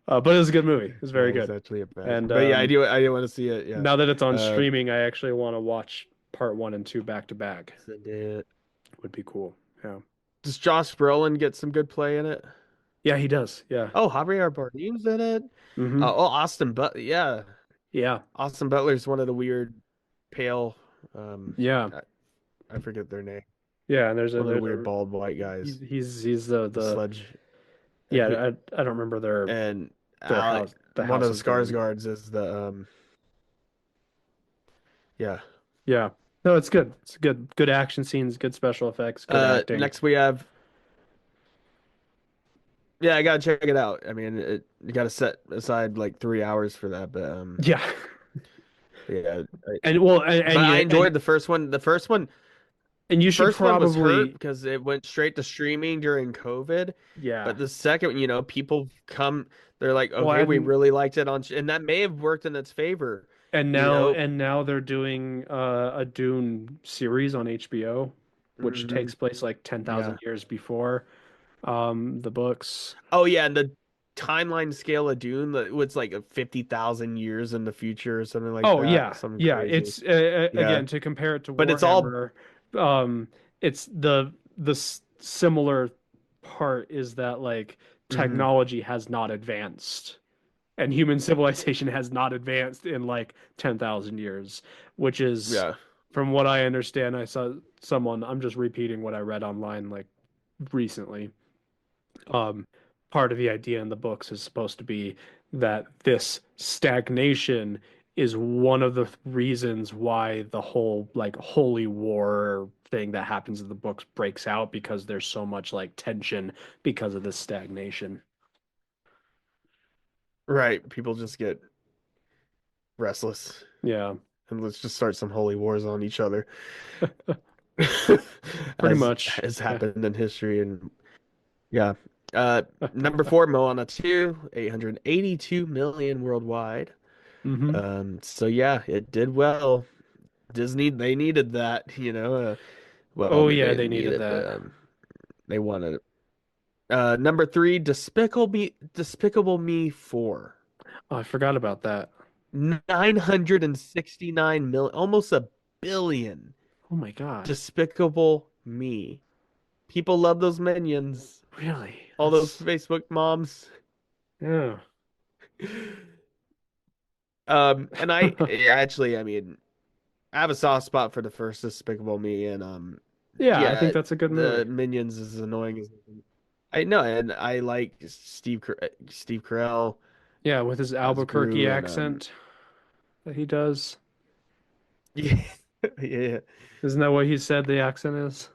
But it was a good movie. It was Yeah, very he's good. actually a bad. And But yeah, I do want to see it. Yeah. now that it's on Uh, streaming, I actually want to watch part one and two back to back. send it. Would be cool. Yeah. Does Josh Brolin get some good play in it? Yeah, he does. Yeah. Oh, Javier Bardem's in it. Hmm. Oh, Austin But yeah, Yeah. Austin Butler's one of the weird pale. Um, Yeah. I forget their name. Yeah. And One of the there's weird a bald white guys. he's The the Sledge. And yeah, who I don't remember and their Alec, house the one of the house's name. Skarsgårds is the yeah. Yeah. No, it's good. It's good action scenes, good special effects, good acting. Next we have yeah, I gotta check it out. I mean, you gotta set aside like 3 hours for that, but Yeah. yeah. And well, But I enjoyed the first one. and you The should first one was hurt probably, because it went straight to streaming during COVID. yeah. But the second, people come, they're like, Well, okay, we and really liked it and that may have worked in its favor, and you now know. and now they're doing a Dune series on HBO, which Hmm. takes place like Yeah. 10,000 years before the books. Oh yeah, and the timeline scale of Dune that was like 50,000 years in the future or something like Oh that. yeah, Something yeah. crazy. It's Yeah. again, to compare it to But it's all Warhammer, it's the similar part is that like mhm. technology has not advanced, and human civilization has not advanced in like 10,000 years, which is, Yeah. from what I understand, I saw someone, I'm just repeating what I read online like recently. Um, Part of the idea in the books is supposed to be that this stagnation is one of the reasons why the whole like holy war thing that happens in the books breaks out, because there's so much like tension because of this stagnation. Right. People just get restless Yeah, and let's just start some holy wars on each other. pretty As much. has Yeah. happened in history and yeah. Number 4, Moana 2, 882 million worldwide. Hmm. So yeah, it did well. Disney, they needed that, well, Oh maybe they yeah, they didn't need needed it, but that. they wanted it. Number 3, Despicable Me 4. Oh, I forgot about that. 969 million, almost a billion. Oh my God. Despicable Me. People love those minions. Really? All those That's Facebook moms. yeah. And I actually, I mean, I have a soft spot for the first Despicable Me, and Yeah, I yeah, think that's a good the movie. Minions is annoying as I know, and I like Steve Carell Yeah, with his as Albuquerque Gru, and accent that he does. yeah, yeah, Isn't that what he said the accent is?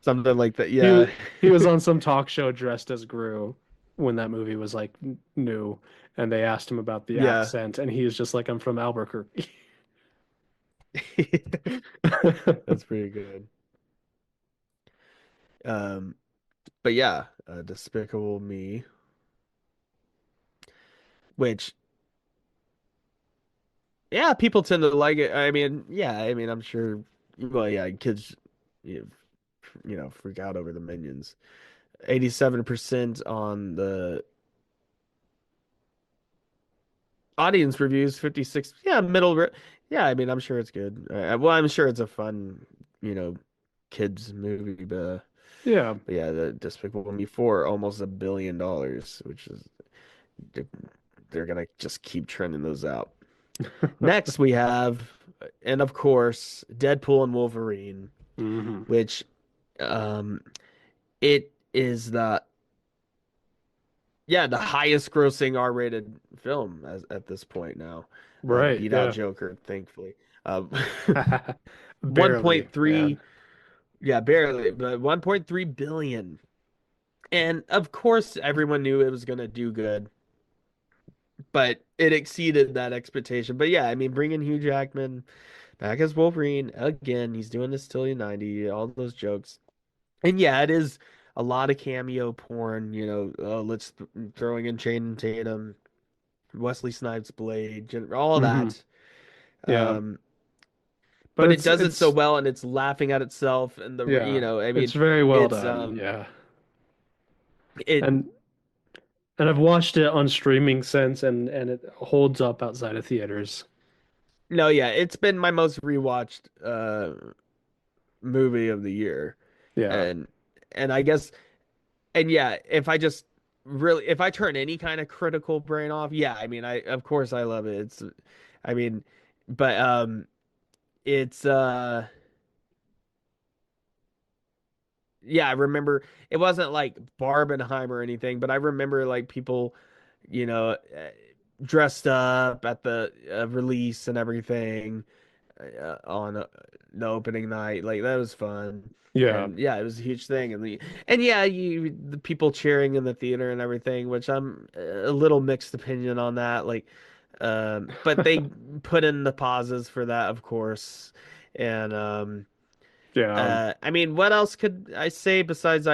something like that. He was Yeah, he was on some talk show dressed as Gru when that movie was like new, and they asked him about the yeah. accent, and he was just like, "I'm from Albuquerque." That's pretty good. Um, but yeah, Despicable Me, which yeah, people tend to like it. I mean, yeah, I mean, I'm sure. Well, yeah, kids, you freak out over the Minions. 87% on the audience reviews, 56. Yeah, yeah, I mean, I'm sure it's good. Well, I'm sure it's a fun, you know, kids movie, Yeah. but yeah, the Despicable Me 4 almost $1 billion, which is they're, they're gonna just keep trending those out. Next, we have, and of course, Deadpool and Wolverine, Hmm. which um, it is the highest grossing R-rated film at this point now. Right. Beat out Yeah. Joker, thankfully. Um, Barely, man. 1.3, yeah, barely, but 1.3 billion. And of course, everyone knew it was gonna do good, but it exceeded that expectation. But yeah, I mean, bringing Hugh Jackman back as Wolverine again, he's doing this till he's 90, all those jokes. And yeah, it is a lot of cameo porn, let's throwing in Channing Tatum, Wesley Snipes, Blade, all Hmm. that. Yeah. Um, But but it it's does it so it's well, and it's laughing at itself, and yeah, I it's mean, very well it's done. Yeah. it And I've watched it on streaming since, and it holds up outside of theaters. no, yeah, it's been my most rewatched movie of the year, Yeah. and I guess, and yeah, if I turn any kind of critical brain off, yeah, I mean, I of course I love it. I mean, but it's yeah, I remember it wasn't like Barbenheimer or anything, but I remember like people, dressed up at the release and everything on the opening night. Like that was fun. Yeah. And yeah, it was a huge thing. And yeah, the people cheering in the theater and everything, which I'm a little mixed opinion on that. Like, but they put in the pauses for that, of course. And Yeah. I mean, what else could I say besides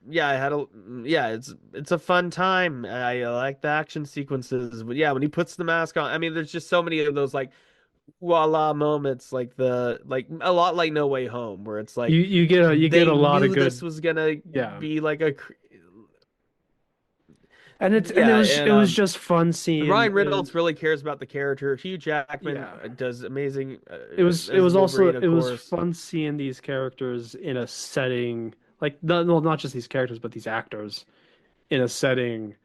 yeah, I had a yeah, it's a fun time. I like the action sequences. But yeah, when he puts the mask on, I mean, there's just so many of those like voila moments, like a lot like No Way Home, where it's like You get they a lot of knew this good, was gonna yeah. be like a And yeah, it and was just fun seeing Ryan Reynolds really cares about the character. Hugh Jackman yeah. does amazing It as was also Wolverine, of it was course. fun seeing these characters in a setting like not just these characters but these actors in a setting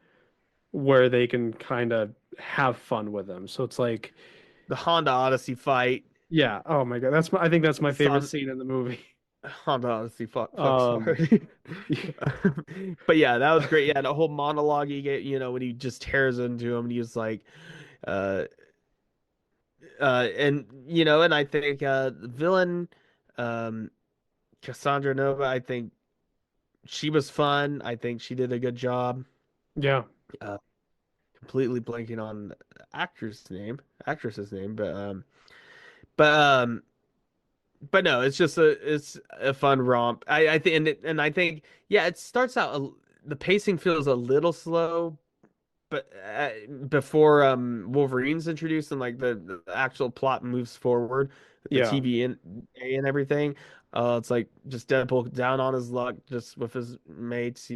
where they can kind of have fun with them. So it's like, The Honda Odyssey fight. yeah, oh my God, I think that's my favorite Son, scene in the movie. Honda Odyssey fucks Um, hard. But yeah, that was great. Yeah, the whole monologue you get, when he just tears into him and he's like, uh, and and I think the villain, um, Cassandra Nova, I think she was fun. I think she did a good job. yeah, Uh, Completely blanking on the actress's name, but but no, it's a fun romp. I think and I think yeah, it starts out the pacing feels a little slow, but before Wolverine's introduced and like the actual plot moves forward, the yeah. TV and everything, it's like just Deadpool down on his luck just with his mates.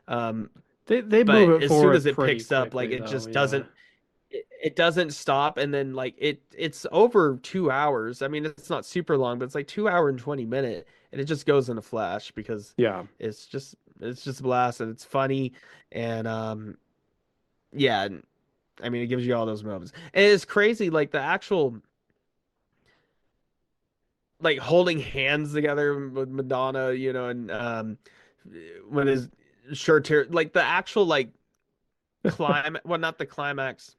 Um, They move but it as soon forward as it pretty picks up, like quickly it though. just Yeah, it doesn't stop, and then like it's over 2 hours. I mean, it's not super long, but it's like 2 hour and 20 minute, and it just goes in a flash because yeah, it's just a blast and it's funny and yeah, I mean, it gives you all those moments. And it's crazy, like the actual like holding hands together with Madonna, you know, and when his shirt tear, like the actual like climax, well, not the climax,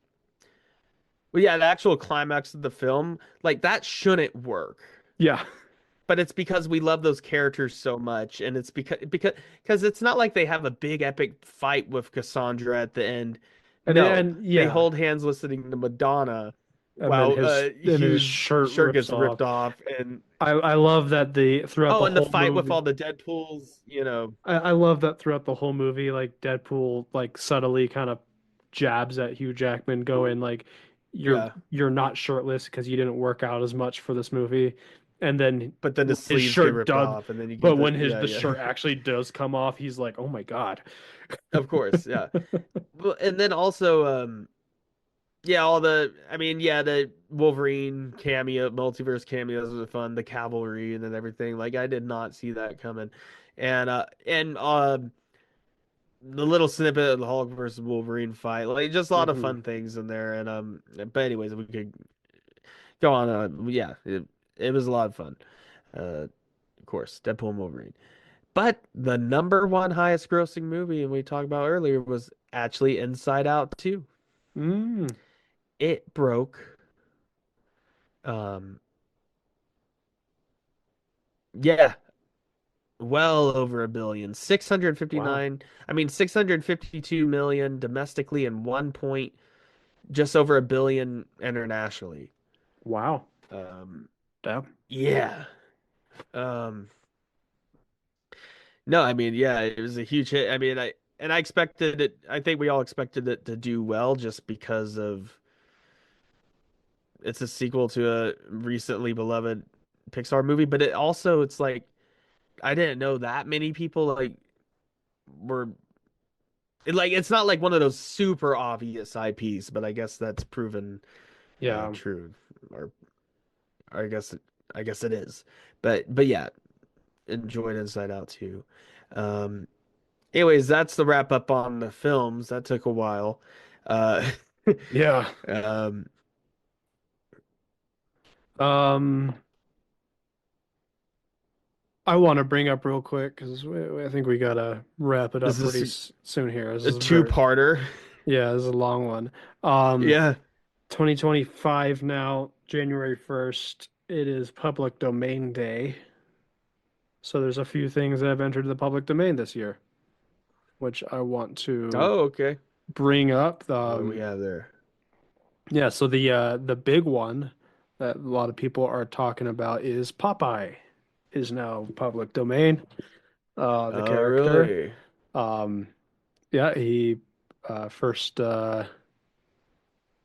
well, yeah, the actual climax of the film, like that shouldn't work. Yeah. But it's because we love those characters so much, and it's because it's not like they have a big epic fight with Cassandra at the end. No, And they yeah, hold hands listening to Madonna and then while his Hugh's shirt shirt rips gets off. ripped off, and I love that the throughout oh, the and the whole fight with movie. all the Deadpools, you know. I love that throughout the whole movie, like Deadpool like subtly kind of jabs at Hugh Jackman, going like, Yeah, you're not shirtless because you didn't work out as much for this movie. And then but then the when his sleeves get shirt ripped does, off, and then you but get when yeah, the yeah. shirt actually does come off, he's like, oh my God. Of course, yeah. Well, and then also, yeah, all the, I mean, yeah, the Wolverine cameo, multiverse cameos were fun, the cavalry and then everything. Like, I did not see that coming, and the little snippet of the Hulk versus Wolverine fight, like, just a lot of Hmm. fun things in there. And but anyways, we could go on. Yeah, it was a lot of fun. Of course, Deadpool and Wolverine. But the number one highest grossing movie, and we talked about earlier, was actually Inside Out 2. Mm. It broke, um, yeah, well over a billion. Wow. 659, I mean 652 million domestically and 1 point just over a billion internationally. Wow. Um, Damn. yeah. Um, no, I mean, yeah, it was a huge hit. I mean, I expected it, I think we all expected it to do well just because of it's a sequel to a recently beloved Pixar movie, but it also it's like I didn't know that many people like were like it's not like one of those super obvious IPs, but I guess that's proven Yeah. true, or, or I guess it is. But yeah, enjoyed Inside Out too. Um, anyways, that's the wrap up on the films. That took a while. Uh, Yeah. um, Um, I want to bring up real quick because I think we gotta wrap it up is pretty this soon here. This a is very, two-parter? yeah, this is a long one. Um, Yeah. 2025 now, January 1st, it is Public Domain Day. So there's a few things that have entered the public domain this year, which I want to Oh, okay. bring up. What do we have there? Yeah, so the big one that a lot of people are talking about is Popeye is now public domain. The Oh, character. really? Um, yeah, he first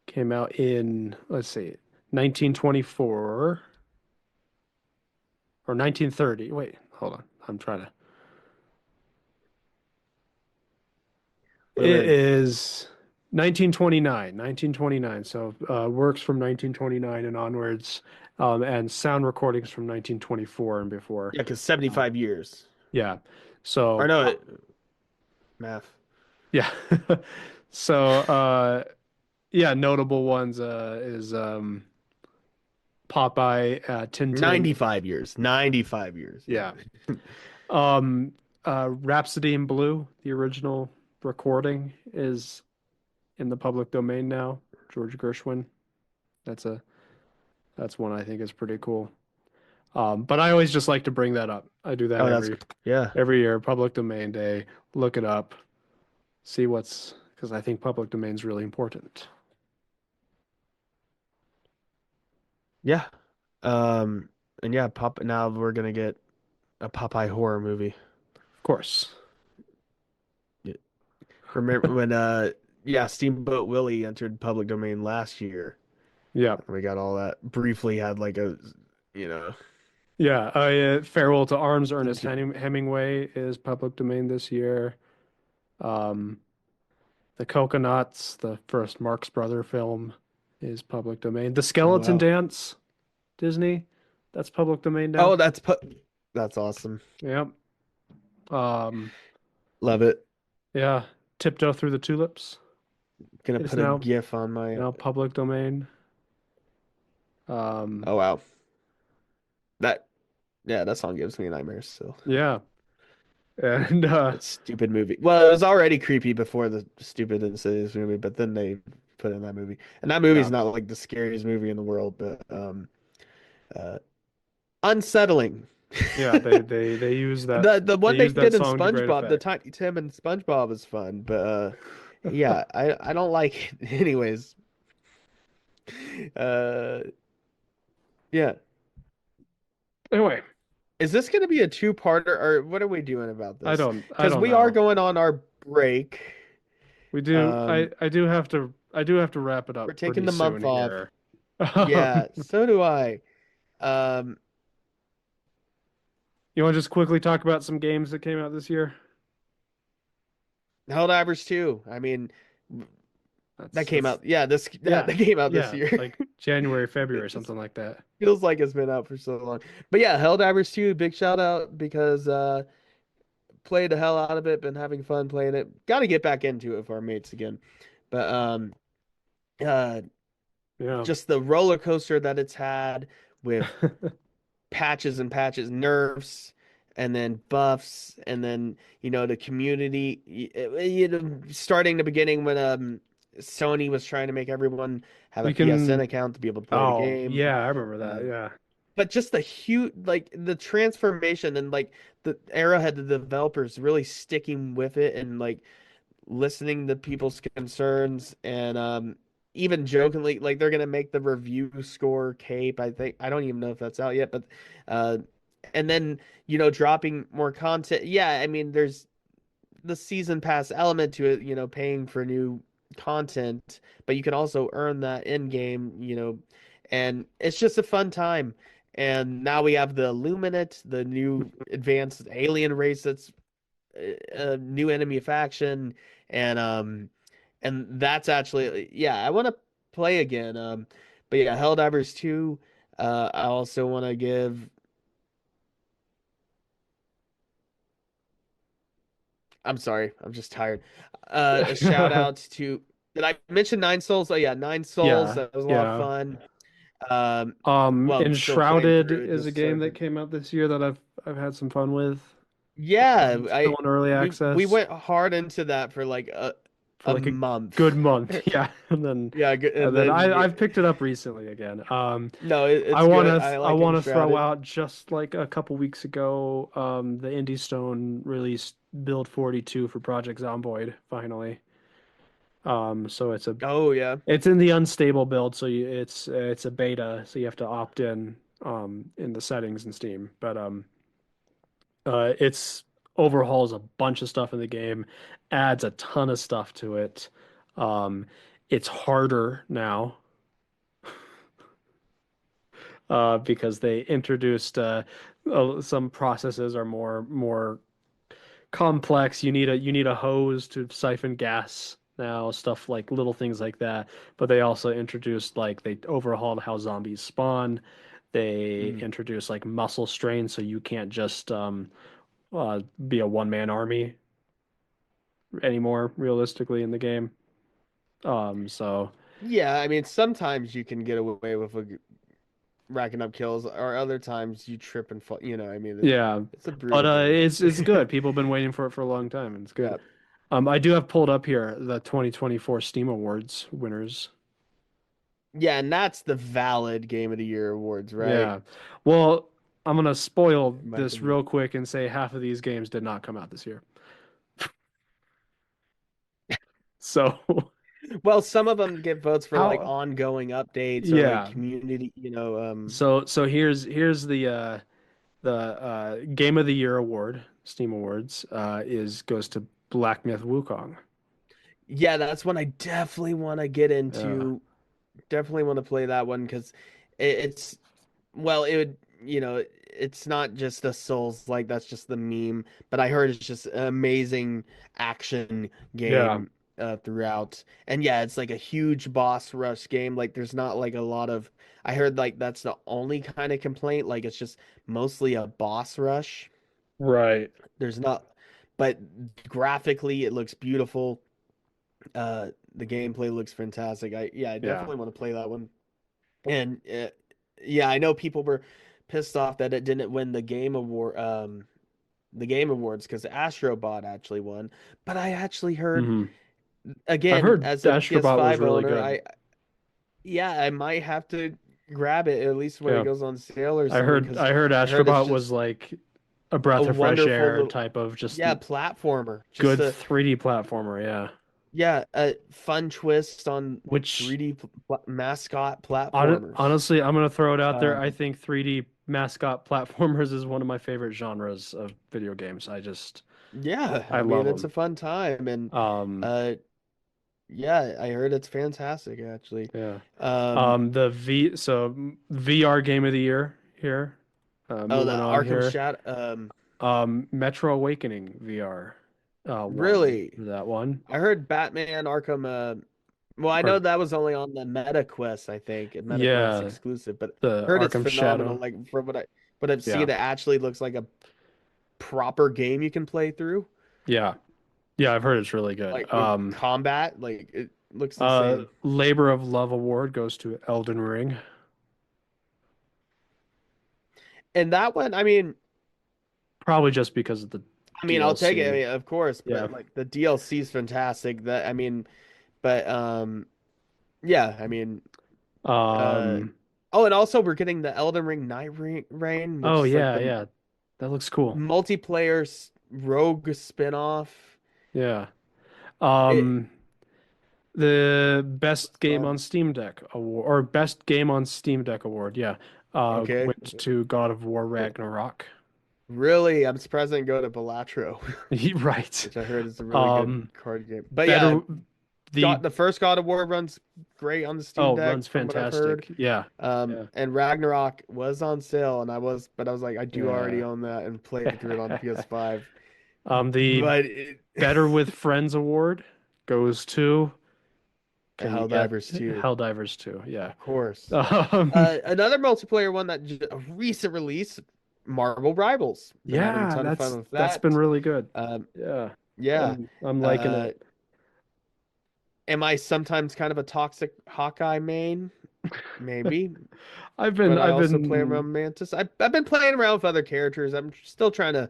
came out in, let's see, 1924 or 1930. Wait, hold on. I'm trying to. What am It I? is 1929, 1929. So works from 1929 and onwards, and sound recordings from 1924 and before. Yeah, because Uh, 75 years. yeah. So Or no, math. yeah. So yeah, notable ones is Popeye, Tintin. 95 years. 95 years. Yeah. Yeah. Um, Rhapsody in Blue, the original recording, is in the public domain now. George Gershwin. That's a that's one I think is pretty cool. But I always just like to bring that up. I do that Oh, that's yeah. every year, public domain day. Look it up, see what's because I think public domain is really important. Yeah. And yeah, Pop now we're gonna get a Popeye horror movie. Of course. Yeah. Remember when yeah, Steamboat Willie entered public domain last year. Yeah. We got all that briefly had like a you know Yeah. Farewell to Arms, Ernest to- Hemingway is public domain this year. Um, The Coconuts, the first Marx Brother film, is public domain. The oh Skeleton wow. Dance, Disney, that's public domain Oh, now. that's awesome. Yep. Um, Love it. yeah. Tiptoe Through the Tulips. Gonna It's put a now GIF on my. public domain. Um, Oh wow, that yeah, that song gives me nightmares still. yeah, and That stupid movie. Well, it was already creepy before the stupid Insidious movie, but then they put in that movie, and that movie's yeah, not like the scariest movie in the world, but uh, unsettling. yeah. They use that The they one they use that did in song to great SpongeBob, the effect. Tiny Tim and SpongeBob is fun, but yeah, I don't like it. Anyways, uh, yeah. Anyway, Is this gonna be a two-parter, or what are we doing about I this? don't I Because don't we are know. going on our break. We do. Um, I do have to. I do have to wrap it we're up taking pretty the soon month off. here. Yeah, so do I. Um, You want to just quickly talk about some games that came out this year? Helldivers 2. I mean, that came That's out. Yeah, this that, yeah, that came out this yeah, year. like January, It February, just something like that. feels like it's been out for so long. But yeah, Helldivers 2, big shout out because played the hell out of it, been having fun playing it. Got to get back into it with our mates again. But uh Yeah. just the roller coaster that it's had with patches and patches, nerfs, and then buffs, and then the community. Starting the beginning when Sony was trying to make everyone have a We PSN can. account to be able to play the Oh, game. yeah, I remember that. Um, Yeah. but just the huge, like the transformation and like the Arrowhead, the developers really sticking with it and like listening to people's concerns and even jokingly like they're gonna make the review score cape. I think I don't even know if that's out yet, but uh and then dropping more content. Yeah, I mean there's the season pass element to it, paying for new content, but you can also earn that in game, and it's just a fun time. And now we have the Illuminate, the new advanced alien race that's a new enemy faction, and that's actually yeah, I want to play again. But yeah, Helldivers 2. I also want to give. I'm sorry, I'm just tired. A shout out to. Did I mention Nine Souls? Oh yeah, Nine Souls. Yeah, That was a lot of yeah. fun. Well, I'm still playing Enshrouded through it. is a Just so game that came out this year that I've had some fun with. yeah, Still I in early we access went hard into that for like a for a like a month. good month. Yeah, and then Yeah, and and then then I've picked it up recently again. no, it's good. I I like want to throw Enshrouded. out just like a couple weeks ago, the Indie Stone released Build 42 for Project Zomboid finally. So Oh yeah. it's in the unstable build, so it's a beta, so you have to opt in the settings in Steam. But it's overhauls a bunch of stuff in the game, adds a ton of stuff to it. Um, it's harder now because they introduced some processes are more complex. You need a hose to siphon gas now, stuff like little things like that. But they also introduced like they overhauled how zombies spawn. They Mm. introduced like muscle strain, so you can't just be a one man army anymore, realistically in the game. So Yeah, I mean sometimes you can get away with racking up kills, or other times you trip and fall. I mean yeah, it's a but brutal game. it's good. People have been waiting for it for a long time, and it's good. Yeah. I do have pulled up here the 2024 Steam Awards winners. Yeah, and that's the valid Game of the Year awards, right? Yeah. Well, I'm gonna spoil In my this opinion. real quick and say half of these games did not come out this year. So Well, some of them get votes for like how ongoing updates or like yeah. community, So here's the Game of the Year award, Steam Awards, is goes to Black Myth Wukong. yeah, that's one I definitely want to get Yeah. into. Definitely want to play that one because it's well, it would, it's not just a Souls like that's just the meme, but I heard it's just an amazing action Yeah. game throughout. And yeah, it's like a huge boss rush game. Like there's not like a lot of I heard like that's the only kind of complaint, like it's just mostly a boss rush. Right. There's not but graphically it looks beautiful. The gameplay looks fantastic. I Yeah. definitely want to play that one. And yeah, I know people were pissed off that it didn't win the game awards because Astrobot actually won. But I actually heard Hmm. I've again heard as a Astrobot was PS5 really owner, good. I might have to grab it at least when it Yeah. goes on sale or I something heard because I heard I heard it's Astrobot was just like a a breath of fresh wonderful air little type of just yeah platformer. Just good a 3D platformer, yeah. yeah a fun twist on Which 3D mascot platformers. honestly, I'm gonna throw it out there. I Um, think 3D mascot platformers is one of my favorite genres of video games. yeah, I I mean love it's a them. fun time and Um, uh yeah, I heard it's fantastic actually. yeah. Um, VR game of the year here. oh, the Moving on Arkham here. Shadow. Metro Awakening VR. Won Really, that one. I heard Batman Arkham. Well, I know Or that was only on the MetaQuest, I think, and MetaQuest yeah, exclusive, but the heard it's Arkham phenomenal. Shadow. Like from what I've Yeah. seen, it actually looks like a proper game you can play through, Yeah. Yeah, I've heard it's really good. like with combat. Like it looks Uh, insane. Labor of Love award goes to Elden Ring. And that one, Probably just because of the I'll take it. I DLC. mean, of course, Yeah. but like the DLC is fantastic. But yeah, uh, Um, oh, and also we're getting the Elden Ring Rain, which oh is like yeah, the yeah. That looks cool. multiplayer rogue spinoff. Yeah. It Um, the best game fun. on Steam Deck award or best game on Steam Deck award, yeah. Okay. Went to God of War Ragnarok. Really, I'm surprised I didn't go to Balatro, Right. which I heard is a really good Um, card game. But yeah, better the the first God of War runs great on the Steam Deck runs from what I've heard. fantastic. Yeah. Yeah. And Ragnarok was on sale, but I was like, I do already Yeah. own that and played through it on PS5. The But Better with Friends award goes to, can you get Helldivers 2, Helldivers 2? Yeah. of course. Um, Another multiplayer one a recent release, Marvel Rivals. Been having a yeah, ton of fun with that's been that. really good. Um, Yeah. yeah. I'm liking Uh, it. am I sometimes kind of a toxic Hawkeye main? Maybe, but I I've also play been around Mantis. I've been playing around with other characters. I'm still trying to.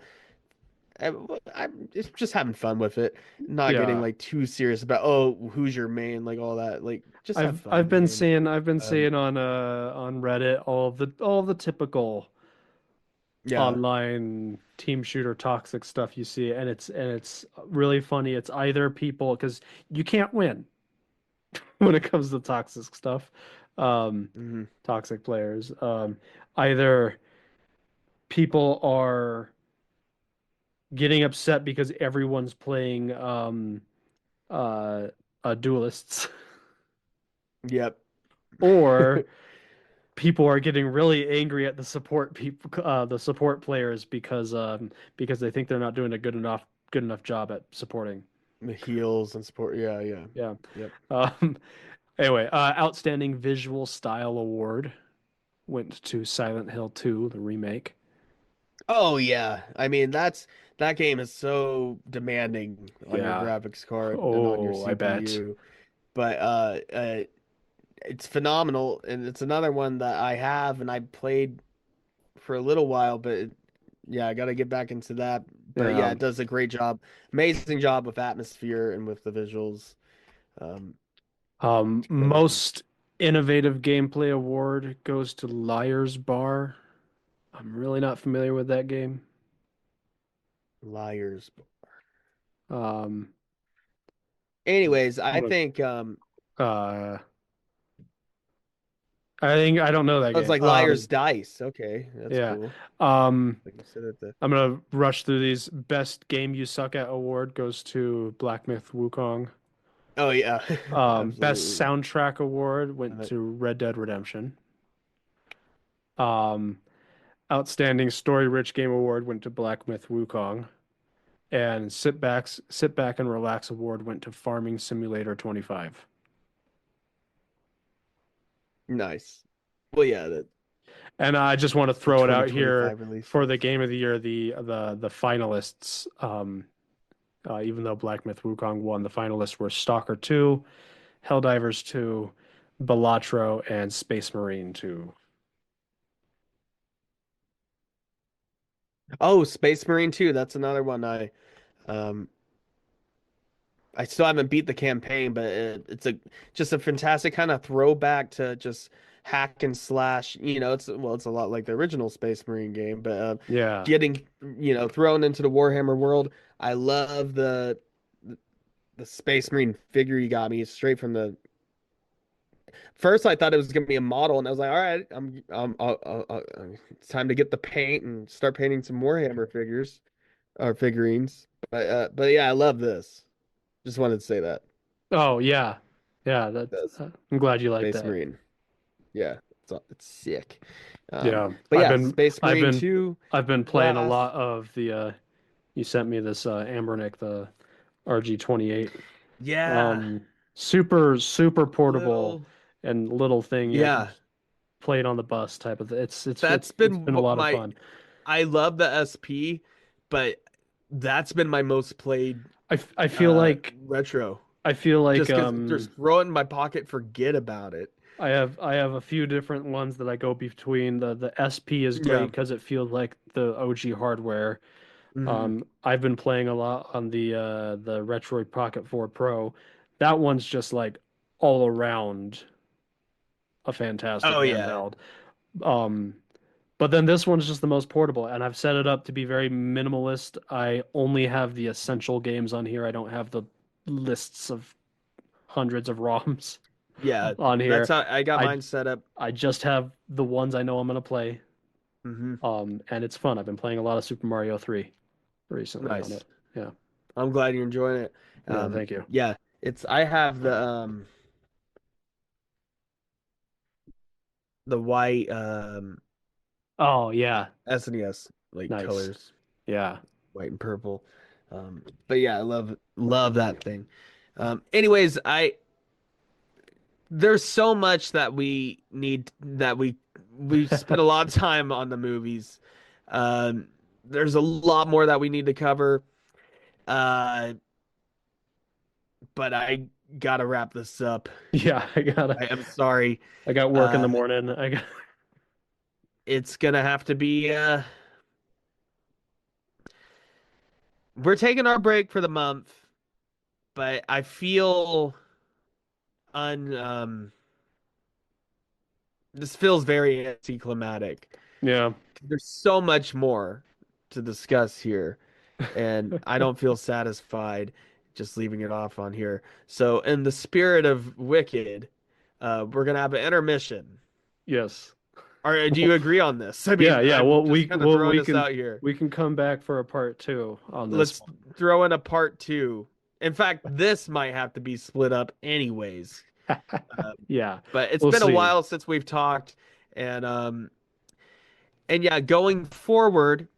I'm just having fun with it, not getting yeah. like too serious about who's your main, like all that. Like just have fun I've in the been game. seeing Um, on Reddit all of the typical yeah, online team shooter toxic stuff you see, and it's really funny. It's either people because you can't win when it comes to toxic stuff, hmm toxic players. Either people are getting upset because everyone's playing uh, duelists, yep, or people are getting really angry at the support people, the support players because they think they're not doing a good enough job at supporting. the heals and support. Yeah, yeah, Yeah. yep. Um, anyway, outstanding visual style award went to Silent Hill 2, the remake. Oh yeah, that game is so demanding on your Yeah. graphics card and on your Oh, I bet. CPU, but it's phenomenal, and it's another one that I have and I played for a little while, but yeah, I got to get back into that. But yeah, Yeah. it does a great job, amazing job with atmosphere and with the visuals. It's great. Most innovative gameplay award goes to Liar's Bar. I'm really not familiar with that game. Liars. Um, Anyways, I'm uh, I don't know that I was game. like Liar's Dice. Okay, that's Yeah. cool. Um, Like you said at the I'm gonna rush through these. Best game you suck at award goes to Black Myth Wukong. Oh yeah, Best absolutely. soundtrack award went Uh, to Red Dead Redemption. Um, Outstanding story rich game award went to Black Myth Wukong. And sit back and relax award went to Farming Simulator 25. nice. Well, yeah, And I just want to the throw it out here 2025 release. for the game of the year, the finalists. even though Black Myth Wukong won. The finalists were Stalker 2, Helldivers 2, Balatro, and Space Marine 2. Oh, Space Marine 2. That's another one um I still haven't beat the campaign, but it's a just a fantastic kind of throwback to just hack and slash. It's a lot like the original Space Marine game, but Yeah. getting thrown into the Warhammer world. I love the Space Marine figure you got me straight from the first. I thought it was gonna be a model, and I was like, all right, it's time to get the paint and start painting some Warhammer figures or figurines. But yeah, I love this. Just wanted to say that. Oh yeah, yeah. I'm glad you like Space that. Marine. Yeah, it's sick. Yeah, But yeah, Space I've Marine been 2 I've been playing a blast. lot of the. You sent me this Ambernick, the RG-28. Yeah, Um, super portable little. and little thing. Yeah, I can Yeah, just play it on the bus type of. that's It's been been a lot of my. fun. I love the SP, but that's been my most played I feel like retro. I feel like Just because just throw it in my pocket, forget about it. I have a few different ones that I go between. The SP is great Yeah. because it feels like the OG hardware. Hmm. I've been playing a lot on the Retroid Pocket 4 Pro. That one's just like all around a fantastic Oh yeah. handheld. Um, but then this one's just the most portable, and I've set it up to be very minimalist. I only have the essential games on here. I don't have the lists of hundreds of ROMs Yeah. on That's here. how I got I mine set up. I just have the ones I know I'm gonna play. Hmm. And it's fun. I've been playing a lot of Super Mario 3 recently on Nice. it. Yeah. I'm glad you're enjoying it. Yeah, thank you. Yeah, I have the white Oh yeah. SNES like Nice. colors, Yeah. white and purple. But yeah, I love that thing. Anyways, I there's so much that we need that we spent a lot of time on the movies. Um, there's a lot more that we need to cover. Uh, but I gotta wrap this up. Yeah, I am sorry. I got work in the Uh, morning. I got it's gonna have to be we're taking our break for the month, but I feel un this feels very anticlimactic. yeah. There's so much more to discuss here, and I don't feel satisfied just leaving it off on here. So, in the spirit of Wicked, we're gonna have an intermission. Yes. Or do you agree on this? I Yeah, mean, yeah. I'm just kind of throwing this out here. we can come back for a part two on this Let's throw in a part two. In fact, this might have to be split up anyways. one. Uh, Yeah. but it's We'll been a see. while since we've talked, and yeah, going forward,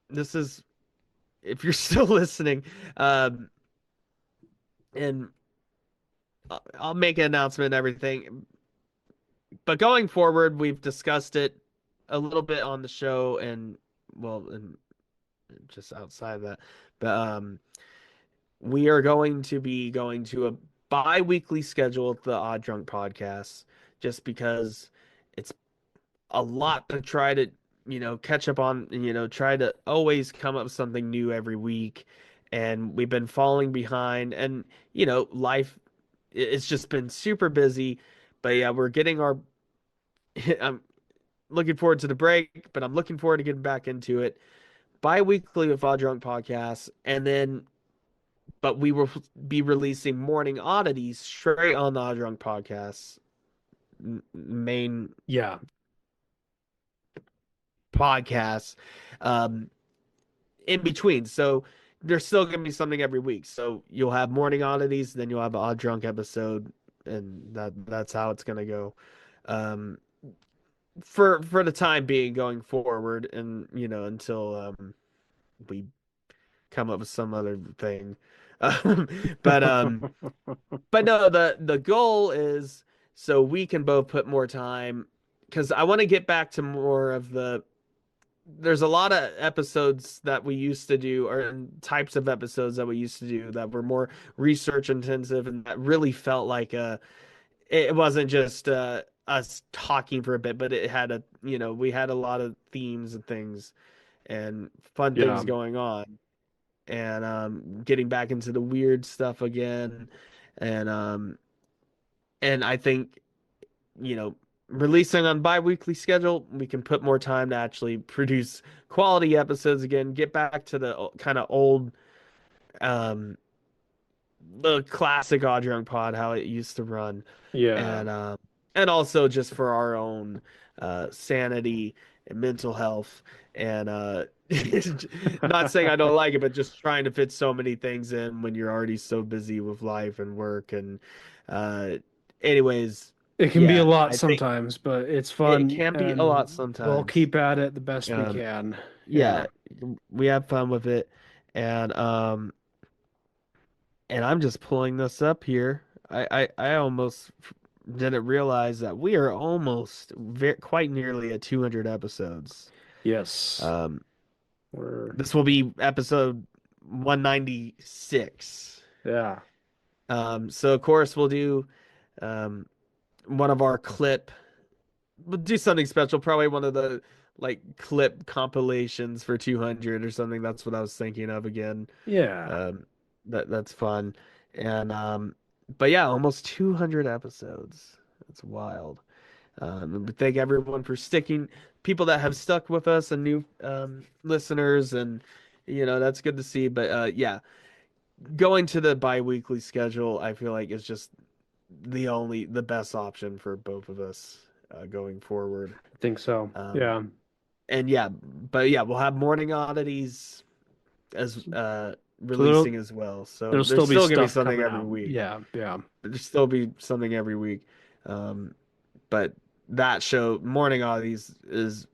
this is if you're still listening, um, and I'll make an announcement and everything. But going forward, we've discussed it a little bit on the show and well, and just outside of that. But we are going to be going to a bi-weekly schedule with the Odd Drunk podcast just because it's a lot to try to, catch up on, try to always come up with something new every week. And we've been falling behind and, life it's just been super busy. But yeah, we're getting our I'm looking forward to the break, but I'm looking forward to getting back into it. Bi-weekly with Odd Drunk Podcast, and then but we will be releasing Morning Oddities straight on the Odd Drunk Podcast main Yeah. podcast in between. So there's still gonna be something every week. So you'll have Morning Oddities, then you'll have an Odd Drunk episode, and that's how it's gonna go. Um, for the time being going forward and until we come up with some other thing. um, but um but no, the goal is so we can both put more time because I want to get back to more of the there's a lot of episodes that we used to do, or types of episodes that we used to do that were more research intensive, and that really felt like it wasn't just us talking for a bit, but it had we had a lot of themes and things and fun Yeah. things going on, and getting back into the weird stuff again, and I think releasing on bi-weekly schedule, we can put more time to actually produce quality episodes again, get back to the kind of old um the classic Odd Drunk Pod, how it used to run. Yeah. And also just for our own sanity and mental health, and not saying I don't like it, but just trying to fit so many things in when you're already so busy with life and work, and anyways, It can be yeah, a lot I think sometimes, but it's fun. it can be a and lot We'll sometimes. keep at it the best we Um, can. yeah, we have fun with it, and I'm just pulling this up here. I almost didn't realize that we are almost quite nearly at 200 episodes. Yes. Um, We're this will be episode 196. yeah. So of course we'll do one of our we'll do something special, probably one of the like clip compilations for 200 or something. That's what I was thinking of again. Yeah. That's fun. And but yeah, almost 200 episodes. That's wild. And we thank everyone for people that have stuck with us, and new listeners, and that's good to see. But yeah, going to the bi-weekly schedule, I feel like is just the best option for both of us going forward. I think so. Yeah. And yeah, but yeah, we'll have morning oddities as releasing as well. So there'll there's still be gonna be stuff something coming every out. week. Yeah. There'll still be something every week. But that show, Morning Oddities, is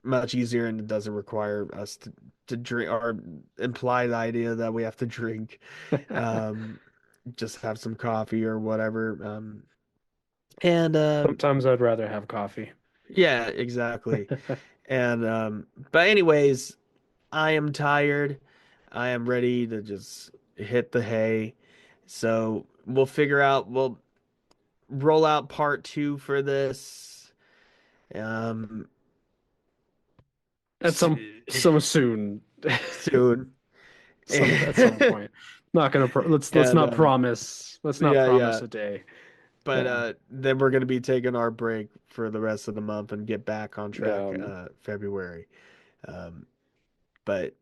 much easier, and it doesn't require us to drink, or imply the idea that we have to drink. Just have some coffee or whatever. And Sometimes I'd rather have coffee. yeah, exactly. And but anyways, I am tired. I am ready to just hit the hay. So we'll roll out part 2 for this. At some soon. Soon. At some point. Not gonna let's not promise. Let's not promise a day. But then we're gonna be taking our break for the rest of the month and get back on track February. But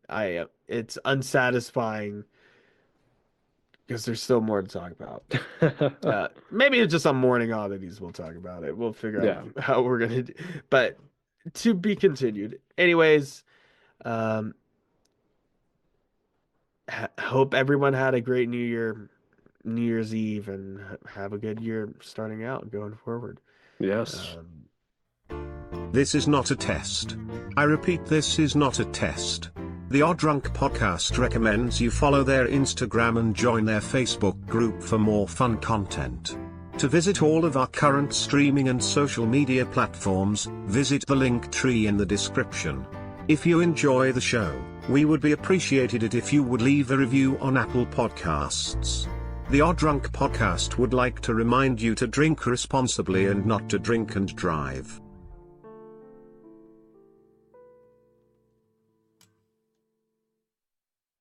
it's unsatisfying because there's still more to talk about. Maybe it's just on Morning Oddities we'll talk about it. We'll figure out how we're gonna do. But to be continued. Anyways, hope everyone had a great New Year's Eve, and have a good year starting out going forward. Yes. This is not a test. I repeat, this is not a test. The Odd Drunk Podcast recommends you follow their Instagram and join their Facebook group for more fun content. To visit all of our current streaming and social media platforms, visit the link tree in the description. If you enjoy the show, we would be appreciated it if you would leave a review on Apple Podcasts. The Odd Drunk Podcast would like to remind you to drink responsibly and not to drink and drive.